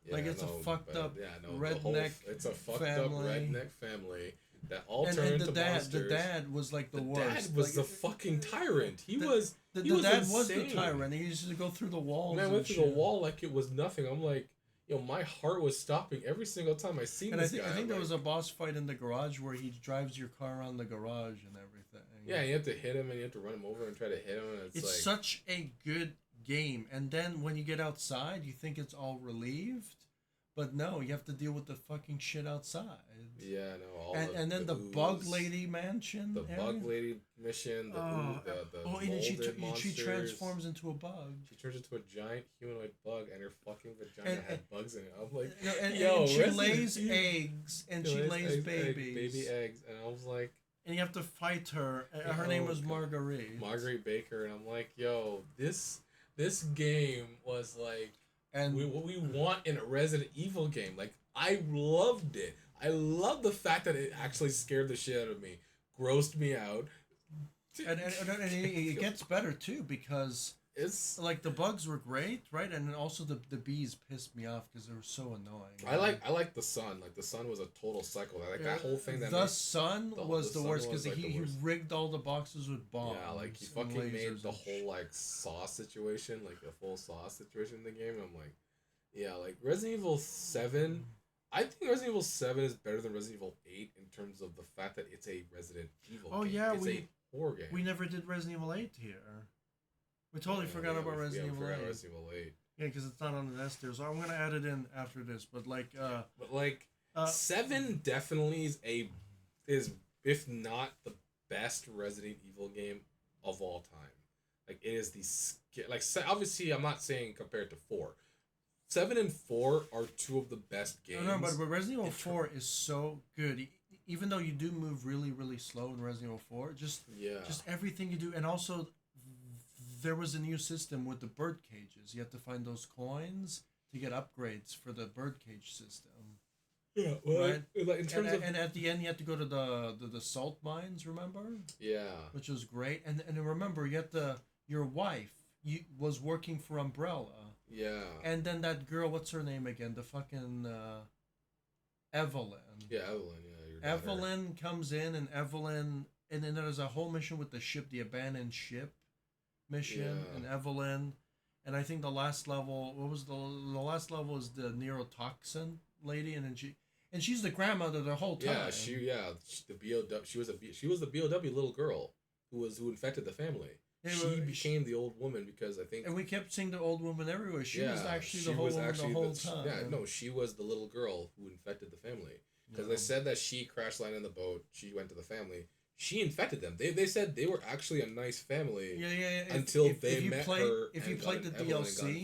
Yeah, like it's a fucked up redneck it's a fucked family. Up redneck family that all turned into monsters. The dad was like the worst. Dad was the fucking tyrant. The dad was the tyrant. He used to go through the walls. Man, went through the wall like it was nothing. I'm like, my heart was stopping every single time I seen this guy. I think there was a boss fight in the garage where he drives your car around the garage and everything. Yeah, you have to hit him and you have to run him over and try to hit him. And it's like such a good game. And then when you get outside, you think it's all relieved. But no, you have to deal with the fucking shit outside. Yeah, no. And then the bug lady mansion. The bug lady mission. She transforms into a bug. She turns into a giant humanoid bug, and her fucking vagina had bugs in it. I'm like, and she lays eggs, and she lays babies. Baby eggs, and I was like. And you have to fight her. Her name was Marguerite. Marguerite Baker, and I'm like, yo, this game was like. And what we want in a Resident Evil game. Like, I loved it. I love the fact that it actually scared the shit out of me. Grossed me out. And it gets better, too, because it's like the bugs were great, right? And then also the bees pissed me off because they were so annoying. I like the sun. Like, the sun was a total cycle. Like, that whole thing. The sun was the worst because he rigged all the boxes with bombs. Yeah, like, he fucking made the whole, like, sauce situation, like, a full sauce situation in the game. And I'm like, yeah, like, Resident Evil 7... I think Resident Evil 7 is better than Resident Evil 8 in terms of the fact that it's a Resident Evil game. Yeah, it's a horror game. We never did Resident Evil 8 here. We totally forgot about Resident Evil 8. Resident Evil 8. Yeah, because it's not on the S tier, so I'm going to add it in after this. But, 7 definitely is, if not the best Resident Evil game of all time. Like, it is obviously, I'm not saying compared to 4. 7 and 4 are two of the best games. No, but Resident Evil 4 is so good. Even though you do move really, really slow in Resident Evil 4, just everything you do. And also, there was a new system with the bird cages. You have to find those coins to get upgrades for the bird cage system. Yeah, well, right? And at the end, you have to go to the salt mines, remember? Yeah. Which was great. And remember, your wife was working for Umbrella. Yeah. And then that girl, what's her name again? The fucking Evelyn. Yeah, Evelyn. Yeah. Evelyn comes in, and Evelyn and then there's a whole mission with the ship, the abandoned ship mission, Yeah. and Evelyn, and I think the last level. What was the last level? Is the neurotoxin lady, and then she's the grandmother the whole time. She was the BOW little girl who infected the family. She became the old woman because I think. And we kept seeing the old woman everywhere. She was actually the whole woman the whole time. Yeah, no, she was the little girl who infected the family. Because they said that she crash landed in the boat. She went to the family. She infected them. They said they were actually a nice family. Yeah. Until they met her. If you played the DLC,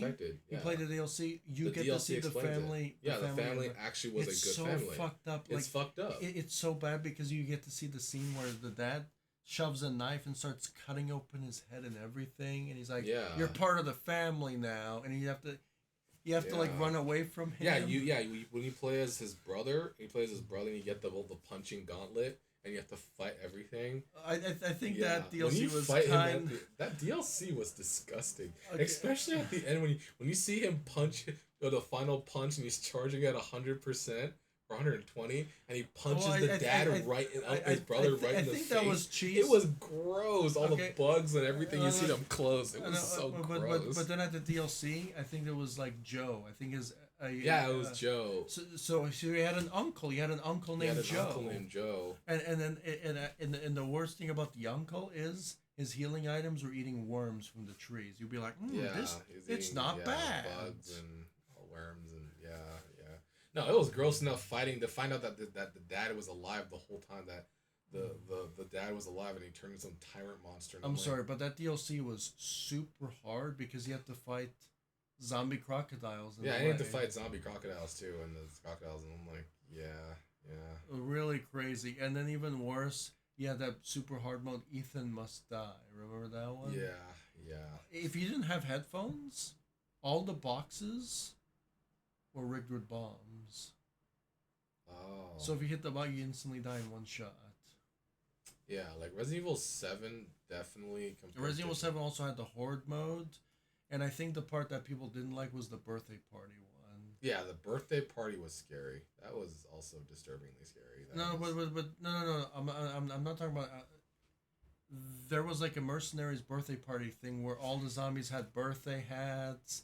you played the DLC. You get to see the family. Yeah, the family actually was a good family. It's so fucked up. It's fucked up. It's so bad because you get to see the scene where the dad shoves a knife and starts cutting open his head and everything, and he's like, "You're part of the family now," and you have to like run away from him. When you play as his brother, and you get the punching gauntlet, and you have to fight everything. I think that DLC was that DLC was disgusting, especially at the end when you see him punch the final punch and he's charging at 100%. 120, and he punches his brother right in the face. I think that was cheese. It was gross. All the bugs and everything. You see them close. It was so gross. But then at the DLC, I think it was like Joe. I think it was Joe. So he had an uncle. He had an uncle named Joe. And then the worst thing about the uncle is his healing items were eating worms from the trees. You'd be like, it's not bad. Bugs and worms and yeah. No, it was gross enough fighting to find out that the dad was alive the whole time. That the dad was alive and he turned into some tyrant monster. I'm sorry, but that DLC was super hard because you have to fight zombie crocodiles. Yeah, I had to fight zombie crocodiles too, and the crocodiles, and I'm like, yeah. Really crazy, and then even worse, you had that super hard mode. Ethan Must Die. Remember that one? Yeah. If you didn't have headphones, all the boxes were rigged with bombs. Oh. So if you hit the button, you instantly die in one shot. Yeah, like Resident Evil 7 definitely. Resident Evil 7 also had the Horde mode, and I think the part that people didn't like was the birthday party one. Yeah, the birthday party was scary. That was also disturbingly scary. No. I'm not talking about. There was like a mercenaries birthday party thing where all the zombies had birthday hats.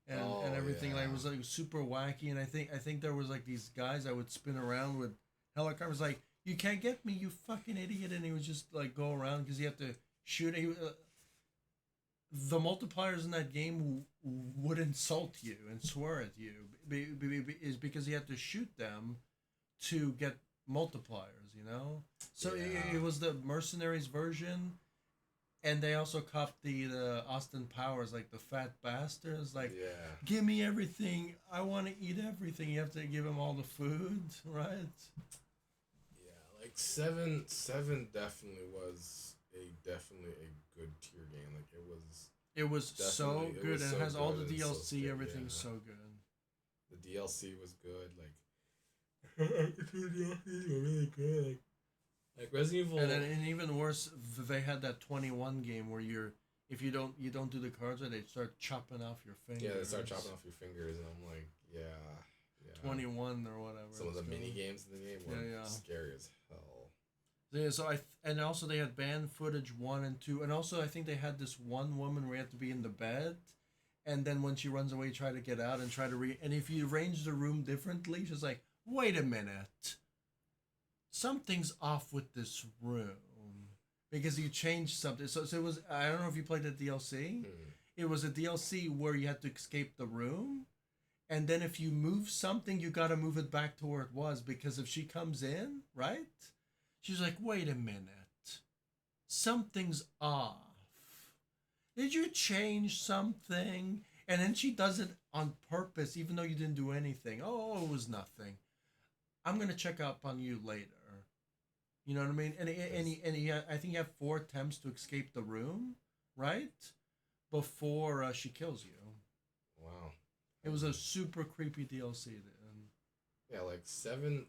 And everything like it was like super wacky, and I think there was like these guys that would spin around with helicopters like, "You can't get me, you fucking idiot," and he would just like go around because you have to shoot. The multipliers in that game would insult you and swear at you is because you have to shoot them to get multipliers, you know. So it was the mercenaries version. And they also copped the Austin Powers, like the fat bastards, like, give me everything. I want to eat everything. You have to give him all the food, right? Yeah, like seven definitely was a good tier game. Like it was so good, and it has all the DLC. Everything's so good. The DLC was good. Like the DLC were really good. Like Resident Evil, and even worse, they had that 21 game where if you don't do the cards right, they start chopping off your fingers. Yeah, they start chopping off your fingers, and I'm like, yeah. 21 or whatever. Some of the mini games in the game were scary as hell. Yeah, so and also they had banned footage 1 and 2, and also I think they had this one woman where you have to be in the bed, and then when she runs away, try to get out and try to and if you arrange the room differently, she's like, wait a minute. Something's off with this room because you changed something. So it was, I don't know if you played the DLC. It was a DLC where you had to escape the room. And then if you move something, you got to move it back to where it was, because if she comes in, right? She's like, wait a minute. Something's off. Did you change something? And then she does it on purpose, even though you didn't do anything. Oh, it was nothing. I'm going to check up on you later. You know what I mean? And I think you have 4 attempts to escape the room, right? Before she kills you. Wow. It was a super creepy DLC then. Yeah, like 7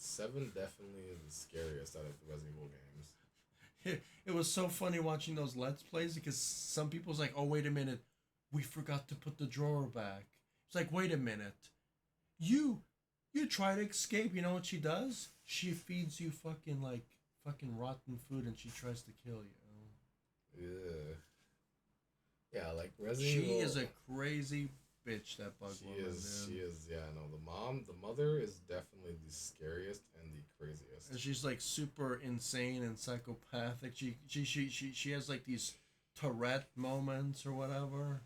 definitely is the scariest out of the Resident Evil games. It was so funny watching those Let's Plays because some people's like, oh, wait a minute. We forgot to put the drawer back. It's like, wait a minute. You try to escape. You know what she does? She feeds you fucking fucking rotten food and she tries to kill you. Yeah. Yeah, like Resident She Evil. is a crazy bitch, that bug She woman, is. dude. She is. Yeah, no. The mother is definitely the scariest and the craziest. And she's like super insane and psychopathic. She has like these Tourette moments or whatever.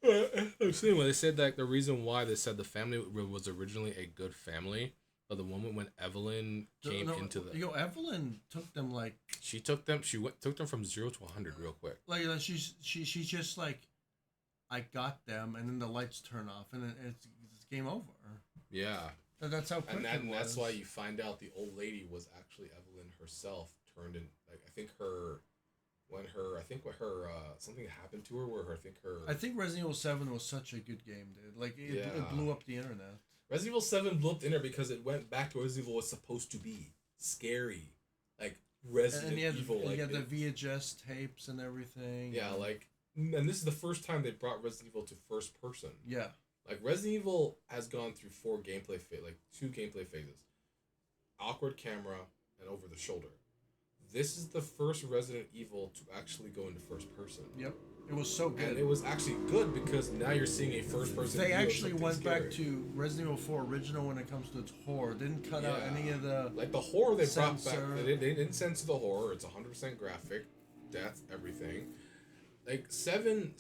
I'm saying when they said that the reason why they said the family was originally a good family, but the moment when Evelyn came into the, Evelyn took them like she took them. Took them from 0 to 100 real quick. like she's just like, I got them, and then the lights turn off, and it's game over. Yeah. That's how quick it was. That's why you find out the old lady was actually Evelyn herself turned in. Like I think something happened to her where I think Resident Evil 7 was such a good game, dude. Like it blew up the internet. Resident Evil 7 blew up the internet because it went back to Resident Evil was supposed to be scary, like Resident Evil. And you had the VHS tapes and everything. Yeah, like, and this is the first time they brought Resident Evil to first person. Yeah. Like Resident Evil has gone through two gameplay phases: awkward camera and over the shoulder. This is the first Resident Evil to actually go into first person. Yep, it was so good. And it was actually good because now you're seeing a first person. They actually went back to Resident Evil 4 original when it comes to its horror. Didn't cut out any of the like the horror they brought back. They didn't censor the horror. It's 100% graphic, death, everything. Like seven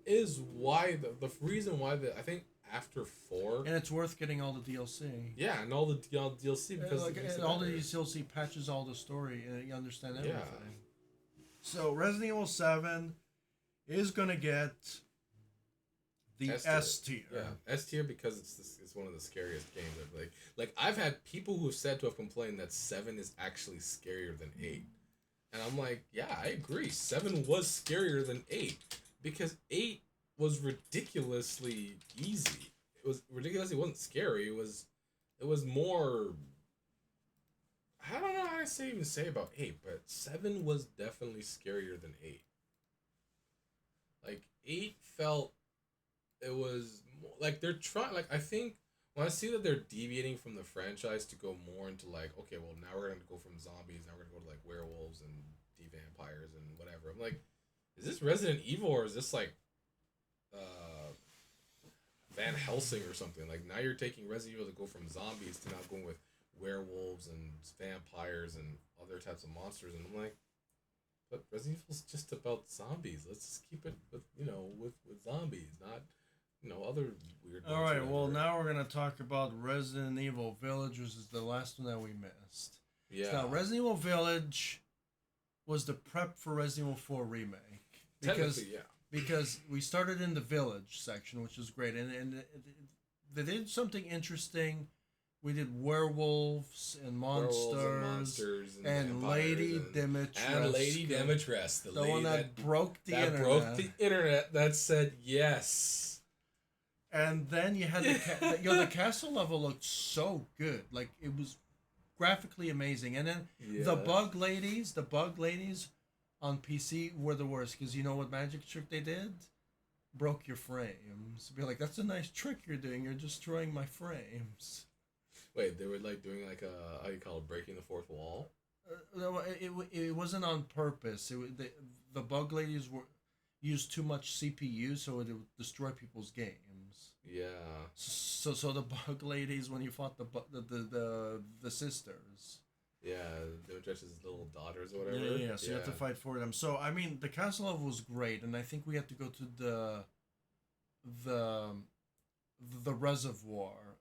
is why the reason why I think after 4 and it's worth getting all the DLC. Yeah, and all the DLC because and all the DLC patches all the story and you understand everything. Yeah. So Resident Evil 7 is gonna get the S tier. Yeah, S tier because it's one of the scariest games I've played. Like I've had people who have said to have complained that 7 is actually scarier than 8. And I'm like, yeah, I agree. 7 was scarier than 8 because 8 was ridiculously easy. It was ridiculous. It wasn't scary. It was more. I don't know how to even say about 8, but 7 was definitely scarier than 8. Like 8 felt it was more, like they're trying. Like I think when I see that they're deviating from the franchise to go more into like, okay, well now we're gonna go from zombies, now we're gonna go to like werewolves and vampires and whatever. I'm like, is this Resident Evil or is this like Van Helsing or something? Like now you're taking Resident Evil to go from zombies to now going with werewolves and vampires and other types of monsters, and I'm like, but Resident Evil's just about zombies. Let's just keep it with with zombies, not other weird. All right, well now we're gonna talk about Resident Evil Village, which is the last one that we missed. Yeah. Now Resident Evil Village was the prep for Resident Evil 4 remake because we started in the village section, which was great, and they did something interesting. We did werewolves and monsters and Lady Dimitrescu. And Lady Dimitrescu, the one that broke the internet. Broke the internet. That said yes. And then you had the castle level looked so good, like it was graphically amazing. And then the bug ladies on PC were the worst because you know what magic trick they did? Broke your frames. Be like, that's a nice trick you're doing. You're destroying my frames. Wait, they were like doing like a, how you call it, breaking the fourth wall? No, it wasn't on purpose. The bug ladies used too much CPU, so it would destroy people's games. Yeah. So the bug ladies, when you fought the sisters. Yeah, they were just his little daughters or whatever. Yeah. So you have to fight for them. So I mean, the castle level was great, and I think we had to go to the reservoir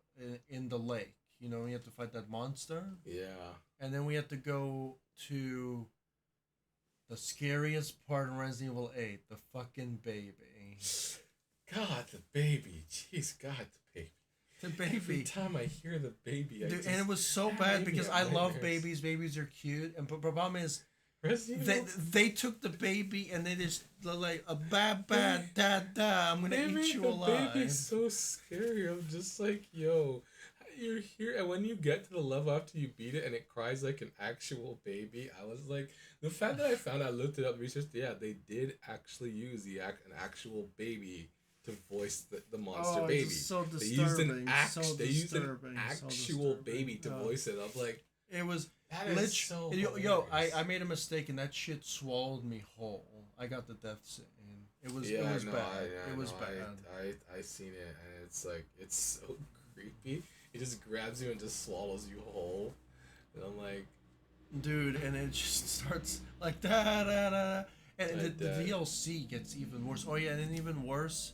in the lake. You know, we had to fight that monster. Yeah. And then we had to go to the scariest part in Resident Evil 8, the fucking baby. God, the baby. Jeez, God, the baby. The baby. Every time I hear the baby, and it was so bad because I love babies. Babies are cute. And the problem is, they took the baby and they just like a bad da da. I'm gonna eat you alive. The baby's so scary. I'm just like, yo, you're here, and when you get to the level after you beat it and it cries like an actual baby, I was like, the fact that I looked it up, researched. Yeah, they did actually use an actual baby to voice the monster baby. So disturbing. They used an actual baby to voice it. I'm like, It was That is so yo, hilarious. I made a mistake and that shit swallowed me whole. I got the death scene. It was Yeah, bad. It was no, bad. I seen it, and it's like it's so creepy. He just grabs you and just swallows you whole, and I'm like, Dude, and it just starts like da da da, and I the died. DLC gets even worse. Oh yeah, and then even worse,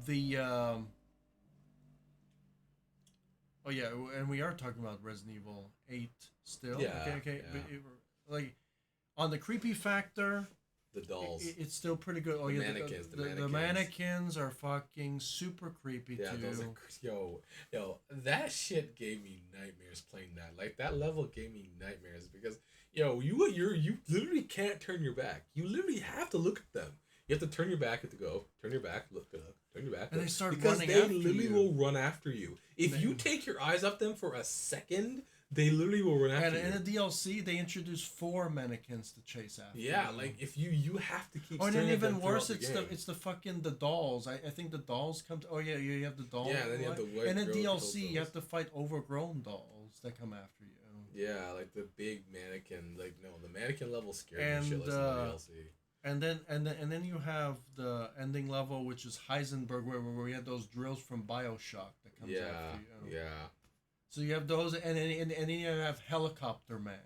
the oh yeah, and we are talking about Resident Evil 8 still. Yeah, Okay, but yeah. like on the creepy factor, The dolls, it's still pretty good. Oh the yeah, mannequins, the mannequins are fucking super creepy Yeah, those are too. yo. That shit gave me nightmares playing that. Like that level gave me nightmares because you literally can't turn your back. You literally have to look at them. You have to turn your back. You have to go. Turn your back. Look. Turn your back. And Look, they start because running they after literally you. will run after you. If you take your eyes off them for a second, they literally will run after And you. in the DLC, they introduced 4 mannequins to chase after. Yeah, you. like if you have to keep. Oh, and then staring at them even worse, throughout the game. it's the fucking the dolls. I think the dolls come. To, oh yeah, you have the dolls. Yeah, and then you have the white And in girl DLC, kills you have to fight overgrown dolls that come after you. Yeah, like the big mannequin. Like no, the mannequin level scared And me shitless in the DLC. and then you have the ending level, which is Heisenberg, where we had those drills from Bioshock that comes after you. Yeah. So you have those, and then you have Helicopter Man.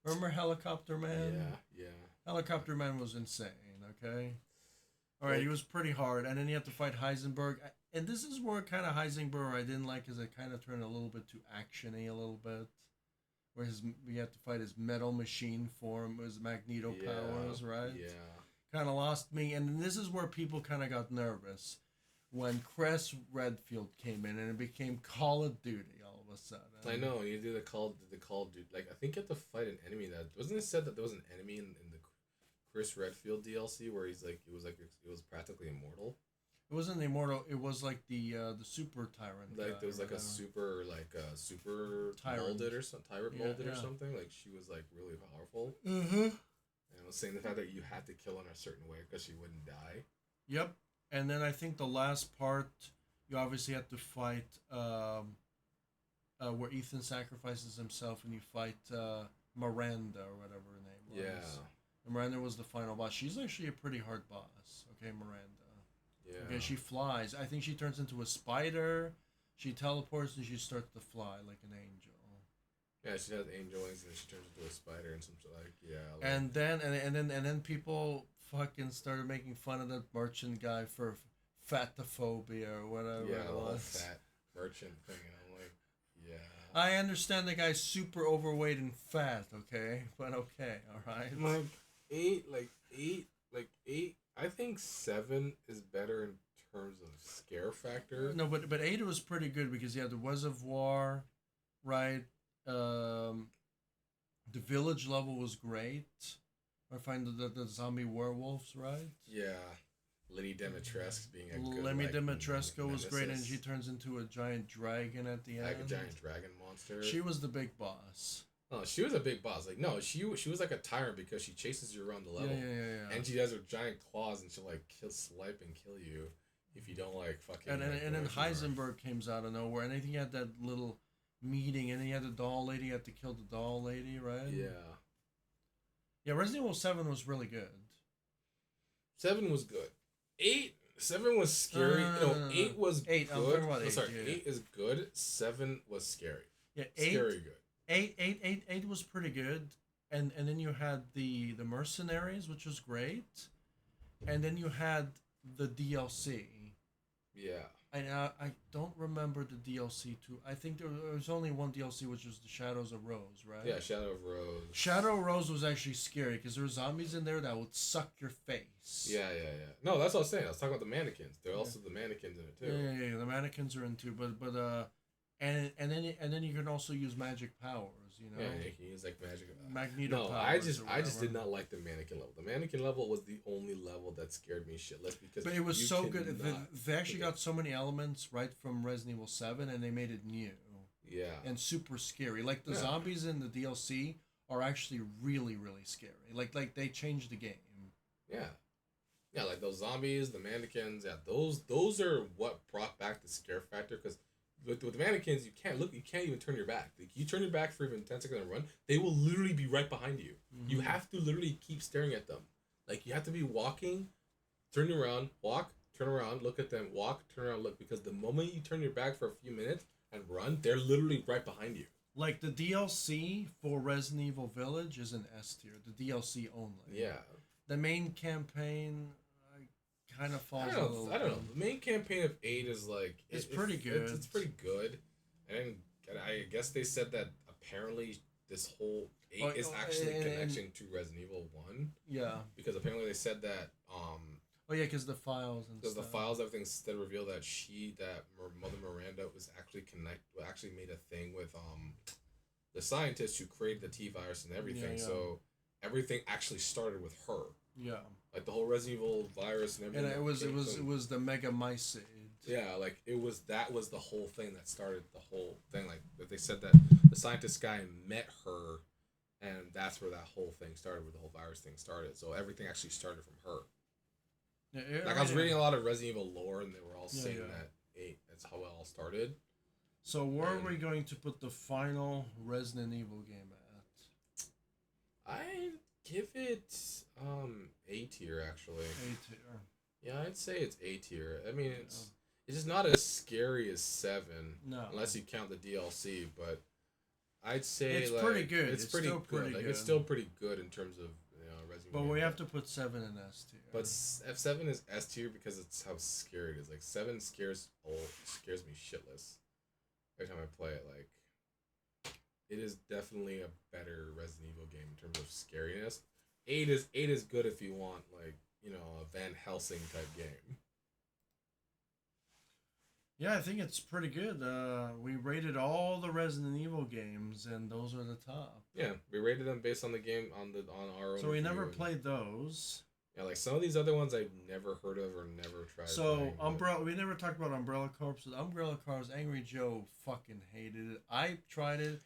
Remember Helicopter Man? Yeah. Helicopter Man was insane. Okay. All right, he was pretty hard, and then you have to fight Heisenberg. And this is where kind of Heisenberg I didn't like, because it kind of turned a little bit too actiony a little bit. Where we had to fight his metal machine form, his Magneto powers, right? Yeah. Kind of lost me, and this is where people kind of got nervous when Chris Redfield came in, and it became Call of Duty all of a sudden. I know you do the call dude. Like I think you have to fight an enemy that wasn't it said that there was an enemy in the Chris Redfield DLC where it was practically immortal. It wasn't immortal. It was like the super tyrant. Like there was like a super Tyrant. molded or something, tyrant molded or yeah. something. Like she was like really powerful. Mm-hmm. And I was saying the fact that you had to kill in a certain way because she wouldn't die. Yep. And then I think the last part, you obviously have to fight where Ethan sacrifices himself, and you fight Miranda or whatever her name was. Yeah. And Miranda was the final boss. She's actually a pretty hard boss. Okay, Miranda. Yeah. Okay, she flies. I think she turns into a spider. She teleports and she starts to fly like an angel. Yeah, she has angel wings and then she turns into a spider and some like yeah. Like, And then people fucking started making fun of that merchant guy for fatophobia or whatever yeah, it the whole was. fat merchant thing, and I'm like, yeah. I understand the guy's super overweight and fat, okay? But okay, alright. Like eight. I think 7 is better in terms of scare factor. No, but 8 was pretty good because you had the Reservoir, right? The village level was great. I find the zombie werewolves, right? Yeah, Lenny Dimitrescu being a good. Lemmy like, Dimitrescu was great, and nemesis. she turns into a giant dragon at the Like end. a giant dragon monster. She was the big boss. Oh, she was a big boss. Like no, she was like a tyrant because she chases you around the level. Yeah. And she has her giant claws and she'll like swipe and kill you if you don't like fucking. And like, then go after her. Heisenberg comes out of nowhere, and I think he had that little meeting, and then he had the doll lady. You had to kill the doll lady, right? Yeah. Yeah, Resident Evil 7 was really good. 7 was good. 7 was scary. No, 8 was 8. good. I'm talking about 8. Sorry, yeah. 8 is good. 7 was scary. Yeah, Scary good. 8 was pretty good, and then you had the mercenaries, which was great, and then you had the DLC. Yeah. And I don't remember the DLC too. I think there was only one DLC, which was the Shadows of Rose, right? Yeah, Shadow of Rose. Shadow of Rose was actually scary because there were zombies in there that would suck your face. Yeah. No, that's what I was saying. I was talking about the mannequins. There are also the mannequins in it too. Yeah. The mannequins are in too, but and then you can also use magic powers. You know. Yeah, you can use like magic. Magneto No, powers. I just did not like the mannequin level. The mannequin level was the only level that scared me shitless because. But it was you so good. cannot They actually forget. got so many elements right from Resident Evil 7, and they made it new. Yeah. And super scary. Like the Yeah. zombies in the DLC are actually really, really scary. Like they changed the game. Yeah. Yeah, like those zombies, the mannequins. Yeah, those are what brought back the scare factor because with the mannequins, you can't even turn your back. Like, you turn your back for even 10 seconds and run, they will literally be right behind you. Mm-hmm. You have to literally keep staring at them. Like, you have to be walking, turning around, walk, turn around, look at them, walk, turn around, look, because the moment you turn your back for a few minutes and run, they're literally right behind you. Like the DLC for Resident Evil Village is an S tier, the DLC only. Yeah. The main campaign kind of falls I a little. don't know. The main campaign of 8 is like It's pretty good. It's pretty good, and I guess they said that apparently this whole 8 is actually a connection to Resident Evil 1. Yeah. Because apparently they said that Oh yeah, because the files and because stuff. the files, everything that revealed that Mother Miranda was actually made a thing with the scientists who created the T virus and everything. Yeah. So everything actually started with her. Yeah. Like the whole Resident Evil virus and everything. And it was the Megamycete. Yeah, like that was the whole thing that started the whole thing. Like they said that the scientist guy met her, and that's where that whole thing started, where the whole virus thing started. So everything actually started from her. Yeah, like I was reading a lot of Resident Evil lore, and they were all saying that that's how it all started. So where are we going to put the final Resident Evil game at? I give it A tier actually. A tier. Yeah, I'd say it's A tier. I mean, it's just not as scary as 7. No. Unless you count the DLC, but I'd say it's pretty good. It's pretty still good. Pretty like good. It's still pretty good in terms of Resident Evil. But we have to put 7 in S tier. But F7 is S tier because it's how scary it is. Like 7 scares me shitless every time I play it. Like it is definitely a better Resident Evil game in terms of scariness. 8 is good if you want like a Van Helsing type game. Yeah, I think it's pretty good. We rated all the Resident Evil games, and those are the top. Yeah, we rated them based on the game on our own. So we never played those. Yeah, like some of these other ones I've never heard of or never tried. So Umbrella, we never talked about Umbrella Corps. Umbrella Corps, Angry Joe fucking hated it. I tried it.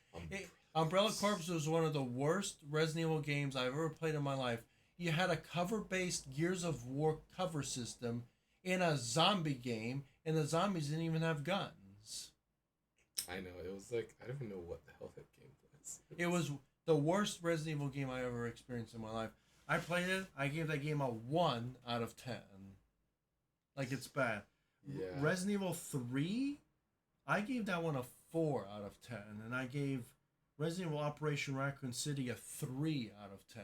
Umbrella Corps was one of the worst Resident Evil games I've ever played in my life. You had a cover-based Gears of War cover system in a zombie game, and the zombies didn't even have guns. I know. It was like, I don't even know what the hell that game was. It was the worst Resident Evil game I ever experienced in my life. I played it. I gave that game a 1 out of 10. Like, it's bad. Yeah. Resident Evil 3, I gave that one a 4 out of 10. And I gave Resident Evil Operation Raccoon City a 3 out of 10.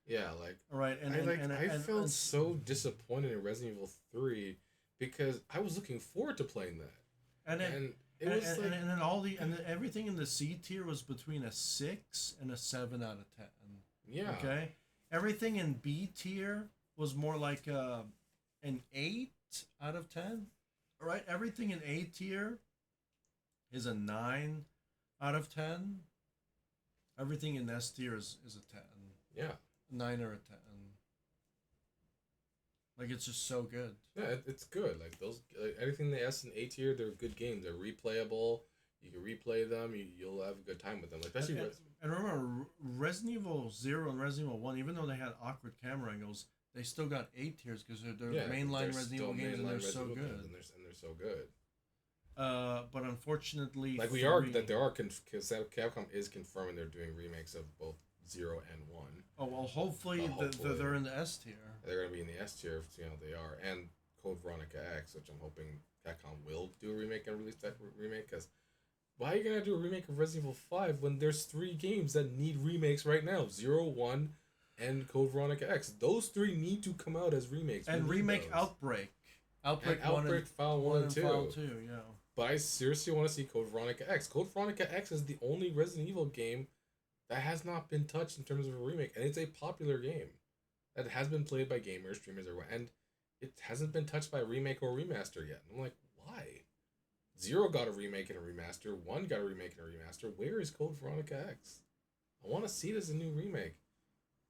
Yeah, like... All right, I felt so disappointed in Resident Evil 3 because I was looking forward to playing that. And then everything in the C tier was between a 6 and a 7 out of 10. Yeah. Okay? Everything in B tier was more like an 8 out of 10. All right? Everything in A tier is a 9 out of 10. Everything in S tier is a 10. Yeah. 9 or a 10. Like, it's just so good. Yeah, it's good. Like everything in the S and A tier, they're good games. They're replayable. You can replay them. You'll have a good time with them. Like, especially and remember, Resident Evil 0 and Resident Evil 1, even though they had awkward camera angles, they still got A tiers because they're mainline Resident Evil games and they're so good. And they're so good. But unfortunately, like Capcom is confirming they're doing remakes of both 0 and 1. Oh well, hopefully they're in the S tier. They're gonna be in the S tier, they are, and Code Veronica X, which I'm hoping Capcom will do a remake and release that remake. Because why are you gonna do a remake of Resident Evil 5 when there's 3 games that need remakes right now? 0, 1, and Code Veronica X. Those 3 need to come out as remakes. And remake those. Outbreak 1 File 1 and 2. File 2, yeah. But I seriously want to see Code Veronica X. Code Veronica X is the only Resident Evil game that has not been touched in terms of a remake, and it's a popular game that has been played by gamers, streamers, and it hasn't been touched by a remake or remaster yet. And I'm like, why? 0 got a remake and a remaster. 1 got a remake and a remaster. Where is Code Veronica X? I want to see it as a new remake.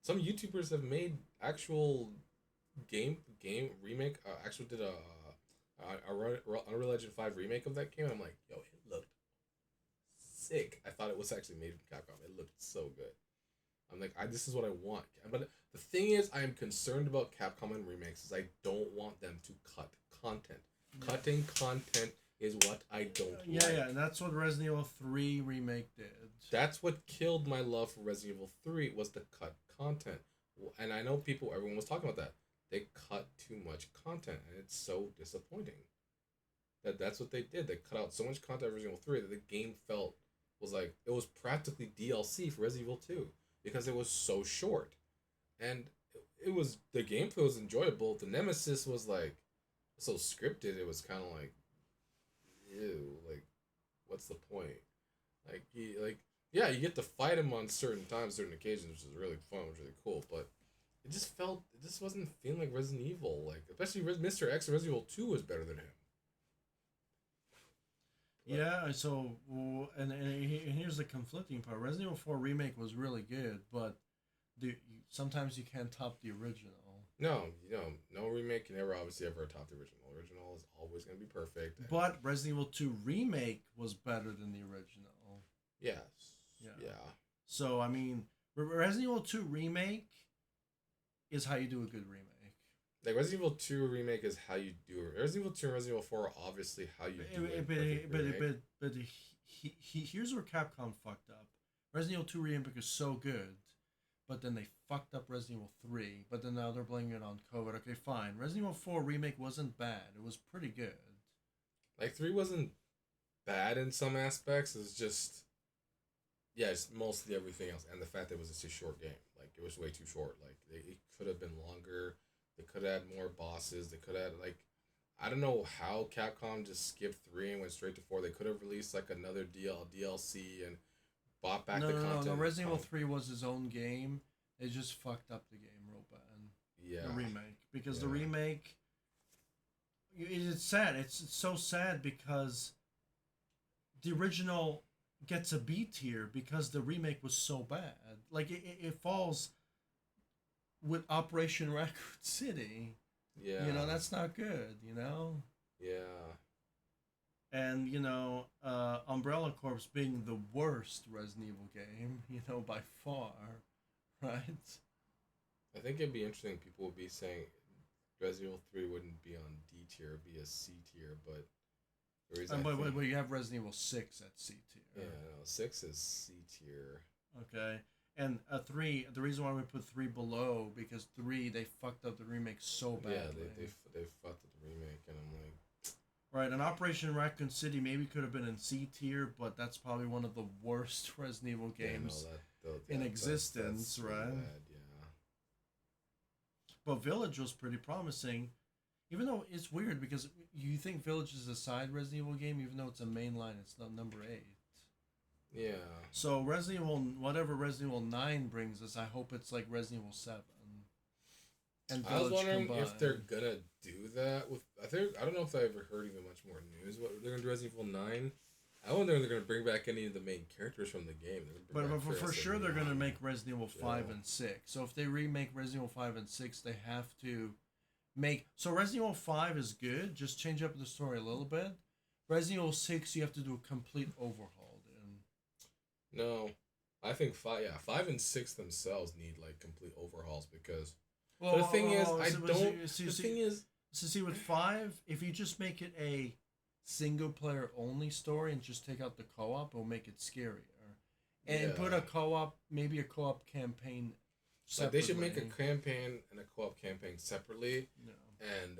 Some YouTubers have made actual game remake. Actually did a Unreal Engine 5 remake of that game. And I'm like, yo, it looked sick. I thought it was actually made from Capcom. It looked so good. I'm like, this is what I want. But the thing is, I am concerned about Capcom and remakes is I don't want them to cut content. Cutting content is what I don't Yeah, like. yeah, and that's what Resident Evil 3 remake did. That's what killed my love for Resident Evil 3 was the cut content. And I know everyone was talking about that. They cut too much content, and it's so disappointing. That's what they did. They cut out so much content of Resident Evil 3 that the game was like it was practically DLC for Resident Evil 2 because it was so short. And it was the gameplay was enjoyable. The Nemesis was like so scripted. It was kind of like, ew, like what's the point? Yeah, you get to fight him on certain times, certain occasions, which is really fun, which is really cool. But it just wasn't feeling like Resident Evil. Like especially Mr. X and Resident Evil 2 was better than him. Yeah, so and here's the conflicting part. Resident Evil 4 remake was really good, but sometimes you can't top the original. No, no remake can obviously ever top the original. Original is always going to be perfect. But Resident Evil 2 remake was better than the original. Yes. Yeah. So I mean, Resident Evil 2 remake is how you do a good remake. Like Resident Evil 2 remake is how you do it. Resident Evil 2 and Resident Evil 4 are obviously how you do it. But here's where Capcom fucked up. Resident Evil 2 remake is so good, but then they fucked up Resident Evil 3. But then now they're blaming it on COVID. Okay, fine. Resident Evil 4 remake wasn't bad. It was pretty good. Like 3 wasn't bad in some aspects. It's just it's mostly everything else, and the fact that it was just a short game. Like it was way too short. Like it could have been longer. They could have had more bosses. They could have like, I don't know how Capcom just skipped 3 and went straight to 4. They could have released like another DLC and bought back the content. No. Resident Evil 3 was his own game. They just fucked up the game real bad. Yeah. The remake. Because the remake, it's sad. It's so sad because the original gets a B tier because the remake was so bad. Like it falls with Operation Raccoon City. Yeah. That's not good, Yeah. And, Umbrella Corps being the worst Resident Evil game, by far, right? I think it'd be interesting. People would be saying Resident Evil 3 wouldn't be on D tier, it'd be a C tier, but the reason but you have Resident Evil 6 at C tier. Yeah, no, 6 is C tier. Okay. And 3, the reason why we put 3 below, because 3, they fucked up the remake so badly. Yeah, they fucked up the remake, and I'm like... Right, and Operation Raccoon City maybe could have been in C tier, but that's probably one of the worst Resident Evil games in existence, right? Bad, yeah. But Village was pretty promising, even though it's weird, because you think Village is a side Resident Evil game, even though it's a mainline, it's not number 8. Yeah. So whatever Resident Evil 9 brings us, I hope it's like Resident Evil 7. And I was wondering combined. if they're gonna do that with. I don't know if I ever heard even much more news. What they're gonna do Resident Evil 9? I wonder if they're gonna bring back any of the main characters from the game. But for sure they're gonna make Resident Evil 5 and 6. So if they remake Resident Evil 5 and 6, they have to make. So Resident Evil 5 is good. Just change up the story a little bit. Resident Evil 6, you have to do a complete overhaul. No, I think 5 and 6 themselves need like complete overhauls because. Well, the thing is, see with 5, if you just make it a single player only story and just take out the co-op, it'll make it scarier. And put a co-op, maybe a co-op campaign separately. Like they should make a campaign and a co-op campaign separately. No. And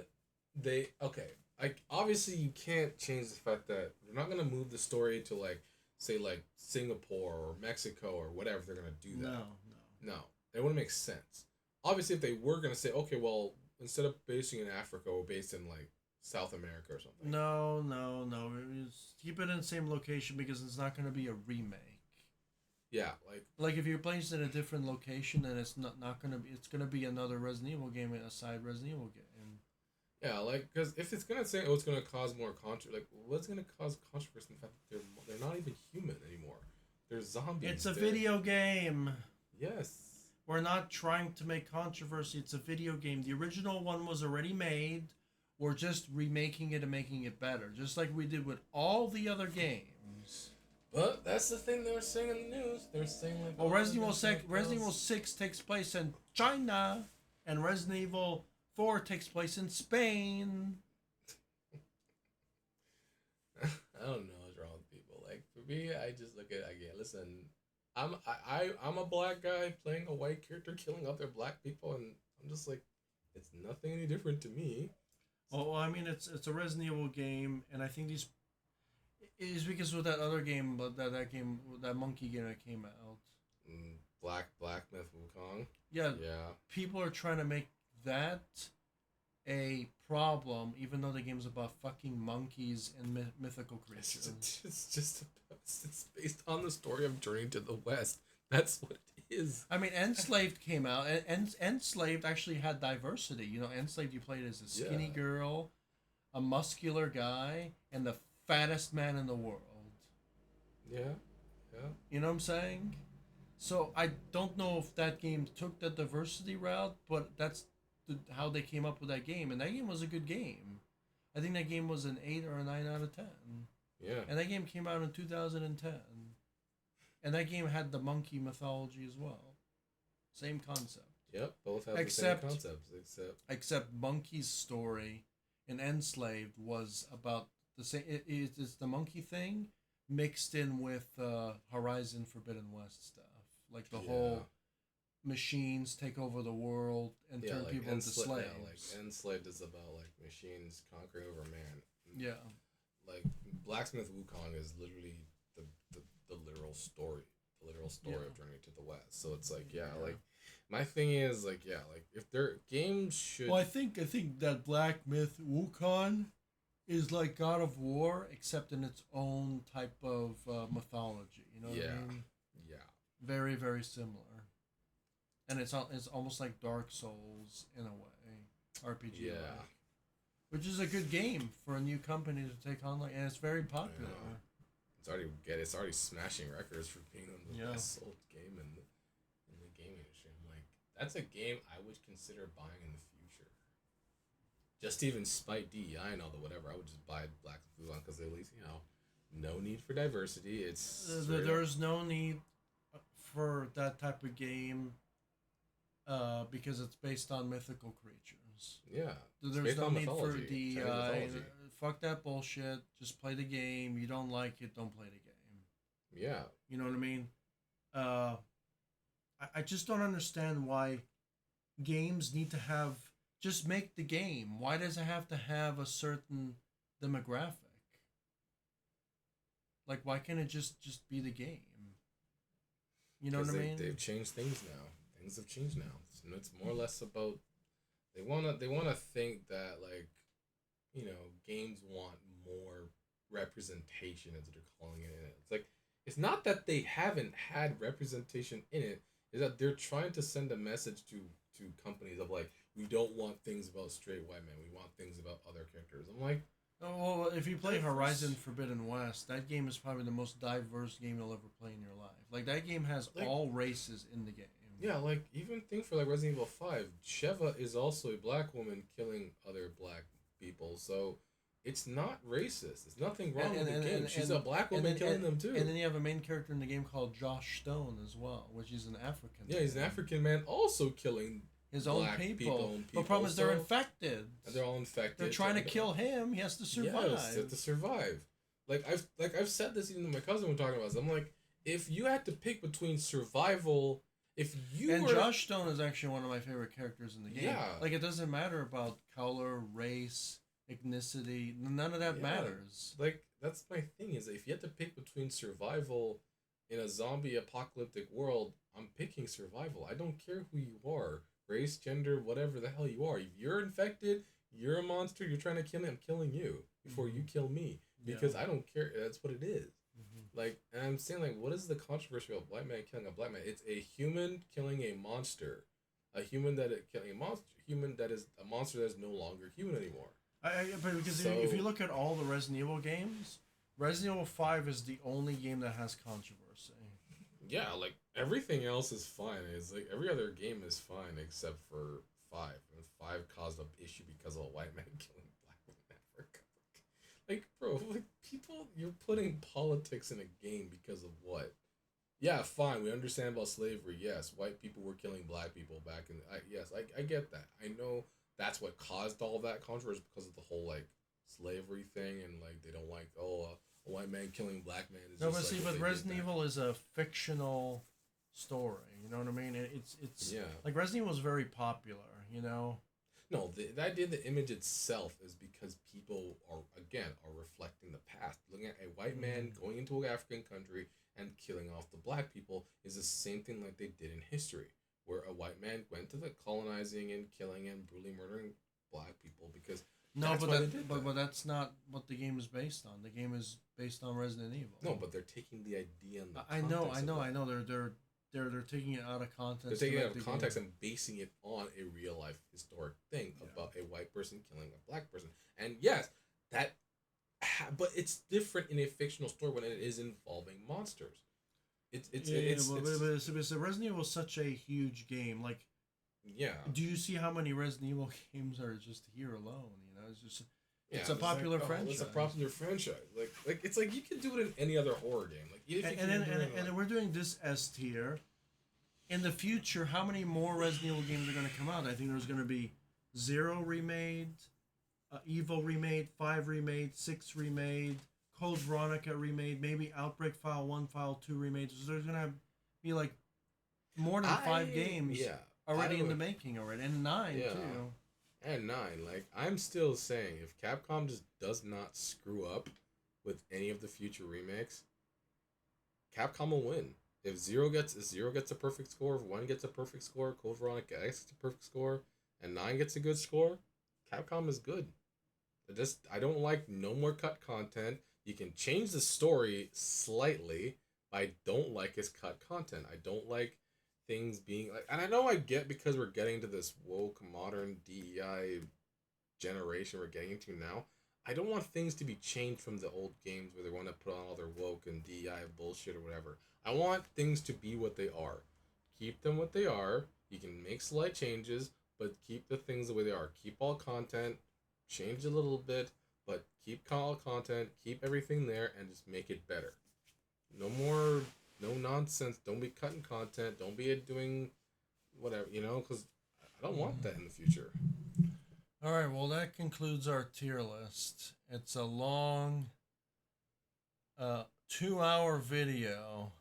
obviously you can't change the fact that they're not gonna move the story to like say like Singapore or Mexico or whatever. They're gonna do that. No, it wouldn't make sense. Obviously, if they were going to say, okay, well, instead of basing in Africa, we're based in, like, South America or something. No. Keep it in the same location because it's not going to be a remake. Yeah, Like, if you're placed in a different location, then it's not going to be... It's going to be another Resident Evil game, a side Resident Evil game. Yeah, like, because if it's going to say, oh, it's going to cause more controversy... Like, what's going to cause controversy in the fact that they're not even human anymore? They're zombies. It's a video game. Yes. We're not trying to make controversy. It's a video game. The original one was already made. We're just remaking it and making it better. Just like we did with all the other games. But that's the thing they were saying in the news. They were saying like... Well, Resident Evil 6 takes place in China. And Resident Evil 4 takes place in Spain. don't know what's wrong with people. Like for me, I just look at listen, I'm a black guy playing a white character killing other black people, and I'm just like, it's nothing any different to me. Well, I mean, it's a Resident Evil game, and I think these is because with that other game, but that monkey game that came out. Black Myth Wukong. Yeah, Yeah. people are trying to make that a problem, even though the game's about fucking monkeys and mythical creatures. It's based on the story of Journey to the West. That's what it is. I mean, Enslaved came out, and Enslaved actually had diversity. You know, Enslaved you played as a skinny girl, a muscular guy, and the fattest man in the world. Yeah, yeah. You know what I'm saying? So I don't know if that game took the diversity route, but that's how they came up with that game, and that game was a good game. I think that game was an 8 or a 9 out of 10. Yeah. And that game came out in 2010. And that game had the monkey mythology as well. Same concept. Yep, both have the same concepts, except Monkey's story in Enslaved was about the same. It's the monkey thing mixed in with Horizon Forbidden West stuff, like the whole machines take over the world and turn like people into slaves. Yeah, like Enslaved is about like machines conquering over man. Yeah. Like Blacksmith Wukong is literally the literal story, of Journey to the West. So it's like like my thing is like like if their games should. Well, I think that Black Myth Wukong is like God of War, except in its own type of mythology. You know what I mean? Yeah. Very, very similar. And it's almost like Dark Souls in a way, RPG. Yeah. Which is a good game for a new company to take on, and it's very popular. It's already smashing records for being the best sold game in the gaming industry. I'm like, that's a game I would consider buying in the future. Just even spite DEI and all the whatever, I would just buy Black Wukong because at least no need for diversity. There's no need for that type of game. Because it's based on mythical creatures. Yeah. There's no need for DEI. Fuck that bullshit. Just play the game. You don't like it, don't play the game. Yeah. You know what I mean? I just don't understand why games need to have... Just make the game. Why does it have to have a certain demographic? Like, why can't it just be the game? You know what I mean? They've changed things now. Things have changed now. So it's more or less about they wanna think that like, games want more representation as they're calling it. It's like it's not that they haven't had representation in it, is that they're trying to send a message to companies of like, we don't want things about straight white men, we want things about other characters. I'm like, oh, well, if you play Horizon Forbidden West, that game is probably the most diverse game you'll ever play in your life. Like, that game has all races in the game. Yeah, like, even think for, like, Resident Evil 5, Sheva is also a black woman killing other black people, so it's not racist. There's nothing wrong with the game. She's a black woman killing them, too. And then you have a main character in the game called Josh Stone as well, which is an African. Yeah, he's an African man also killing his own people. The problem is they're infected. And they're all infected. They're trying to kill him. He has to survive. Yes, he has to survive. I've said this even to my cousin when talking about this. I'm like, if you had to pick between survival, Josh Stone is actually one of my favorite characters in the game. Yeah. Like, it doesn't matter about color, race, ethnicity. None of that matters. Like, that's my thing, is that if you had to pick between survival in a zombie apocalyptic world, I'm picking survival. I don't care who you are. Race, gender, whatever the hell you are. If you're infected, you're a monster, you're trying to kill me, I'm killing you before you kill me. Because I don't care. That's what it is. Like, and I'm saying, like, what is the controversy of a black man killing a black man? It's a human killing a monster. A human that is killing a monster. Human that is a monster that is no longer human anymore. If you look at all the Resident Evil games, Resident Evil 5 is the only game that has controversy. Yeah, like, everything else is fine. It's like every other game is fine except for 5. And 5 caused an issue because of a white man killing black women. Like, bro, like, people, you're putting politics in a game because of what? Yeah, fine, we understand about slavery. Yes, white people were killing black people back in... I get that. I know that's what caused all that controversy because of the whole, like, slavery thing, and, like, they don't like, a white man killing a black man is No, just but see, like but Resident Evil is a fictional story. You know what I mean? It's yeah. like Resident Evil is very popular. You know. No, the idea, the image itself is because people are reflecting the past. Looking at a white man going into an African country and killing off the black people is the same thing like they did in history, where a white man went to the colonizing and killing and brutally murdering black people because No, that's but why they did that. but that's not what the game is based on. The game is based on Resident Evil. No, but they're taking the idea and the I know, context of I that. know. They're taking it out of context. They're to taking it make out of the context game. and basing it on a real life historic thing Yeah. about a white person killing a black person. And yes, that, but it's different in a fictional story when it is involving monsters. But Resident Evil is such a huge game. Like, yeah. do you see how many Resident Evil games are just here alone? You know, it's just Yeah, it's a popular franchise. It's a popular franchise. Like it's like you can do it in any other horror game. Like and we're doing this S tier. In the future, how many more Resident Evil games are going to come out? I think there's going to be 0 remade, Evil remade, 5 remade, 6 remade, Code Veronica remade, maybe Outbreak File 1, File 2 remade. So there's going to be like more than 5 games already in the making already, and 9 too. And 9, like I'm still saying, if Capcom just does not screw up with any of the future remakes, Capcom will win. If 0 gets a perfect score, if 1 gets a perfect score, Code Veronica X gets a perfect score, and 9 gets a good score, Capcom is good. I don't like no more cut content. You can change the story slightly, but I don't like his cut content. I don't like things being like, and I know I get because we're getting to this woke modern DEI generation we're getting into now. I don't want things to be changed from the old games where they want to put on all their woke and DEI bullshit or whatever. I want things to be what they are. Keep them what they are. You can make slight changes, but keep the things the way they are. Keep all content, change a little bit, but keep all content, keep everything there, and just make it better. No more, no nonsense. Don't be cutting content. Don't be doing whatever, because I don't want that in the future. All right, well, that concludes our tier list. It's a long 2-hour video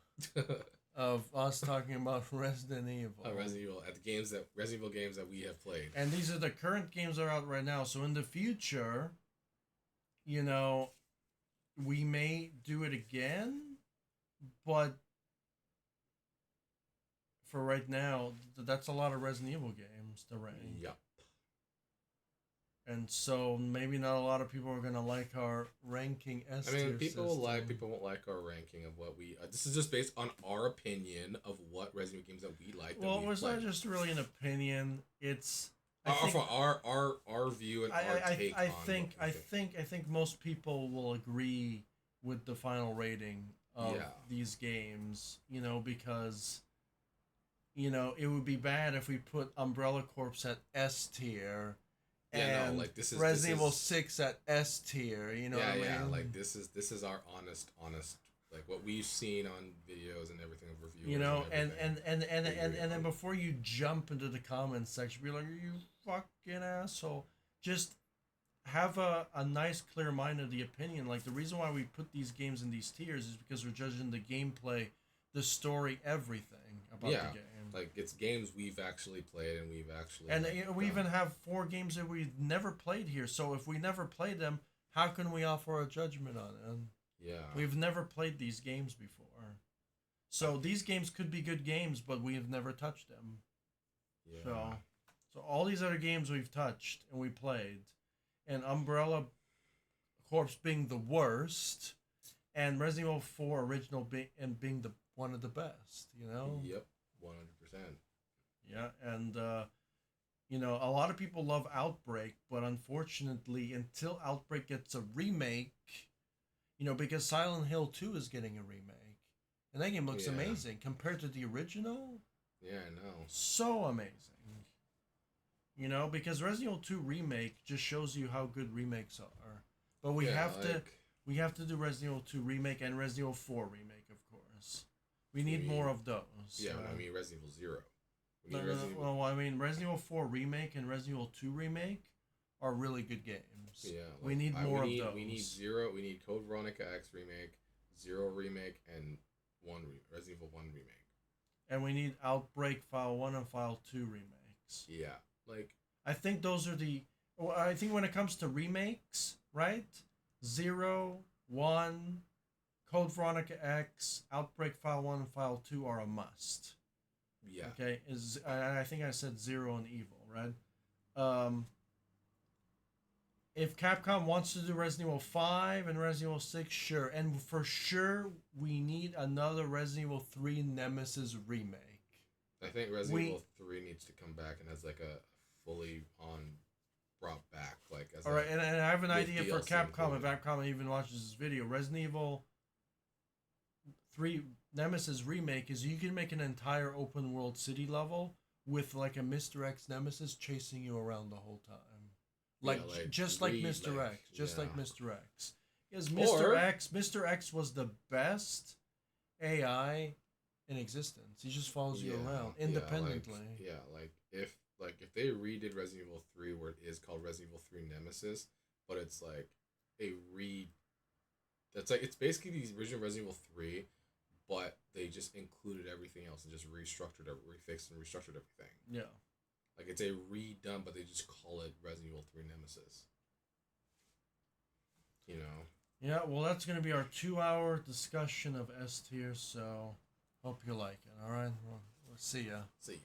of us talking about Resident Evil. Resident Evil games that we have played. And these are the current games that are out right now. So in the future, we may do it again, but for right now, that's a lot of Resident Evil games to rank. Yep. And so maybe not a lot of people are gonna like our ranking S tier. People won't like our ranking of what we. This is just based on our opinion of what Resident Evil games that we like. Well, it's not just really an opinion. It's our view and our take. I think most people will agree with the final rating of these games. Because it would be bad if we put Umbrella Corps at S tier. And this is Resident Evil 6 at S tier, what I mean? Yeah, like this is our honest, like what we've seen on videos and everything of reviewers. And then before you jump into the comments section, be like, you fucking asshole. Just have a nice, clear mind of the opinion. Like, the reason why we put these games in these tiers is because we're judging the gameplay, the story, everything about the game. Like, it's games we've actually played and we've actually... And we even have 4 games that we've never played here. So if we never played them, how can we offer a judgment on them? Yeah. We've never played these games before. So these games could be good games, but we have never touched them. Yeah. So all these other games we've touched and we played, and Umbrella Corps being the worst, and Resident Evil 4 original being one of the best, Yep. 100%. Yeah, and a lot of people love Outbreak, but unfortunately, until Outbreak gets a remake, because Silent Hill 2 is getting a remake, and that game looks amazing compared to the original. Yeah, I know. So amazing. Because Resident Evil 2 remake just shows you how good remakes are. But we have to do Resident Evil 2 remake and Resident Evil 4 remake, of course. We need more of those. Yeah, I mean Resident Evil 0. Resident Evil 4 remake and Resident Evil 2 remake are really good games. Yeah, we need more of those. We need Zero. We need Code Veronica X remake, Zero remake, and Resident Evil 1 remake. And we need Outbreak File 1 and File 2 remakes. Yeah, like I think those are the. Well, I think when it comes to remakes, right? 0, 1, Code Veronica X, Outbreak File 1 and File 2 are a must. Yeah. Okay. I think I said 0 and Evil, right? If Capcom wants to do Resident Evil 5 and Resident Evil 6, sure. And for sure, we need another Resident Evil 3 Nemesis remake. I think Resident Evil 3 needs to come back and has like a fully on brought back. Like as Alright, and I have an idea for DLC Capcom, included. if Capcom even watches this video. Resident Evil 3 Nemesis remake is you can make an entire open world city level with like a Mr. X Nemesis chasing you around the whole time. Like, just like Mr. X. Just like Mr. X. Because Mr. X was the best AI in existence. He just follows you around independently. If they redid Resident Evil 3 where it is called Resident Evil 3 Nemesis, but it's like that's like it's basically the original Resident Evil 3, but they just included everything else and just refixed and restructured everything. Yeah. Like, it's a redone, but they just call it Resident Evil 3 Nemesis. You know? Yeah, well, that's going to be our 2-hour discussion of S tier, so hope you like it, alright? We'll see ya. See ya.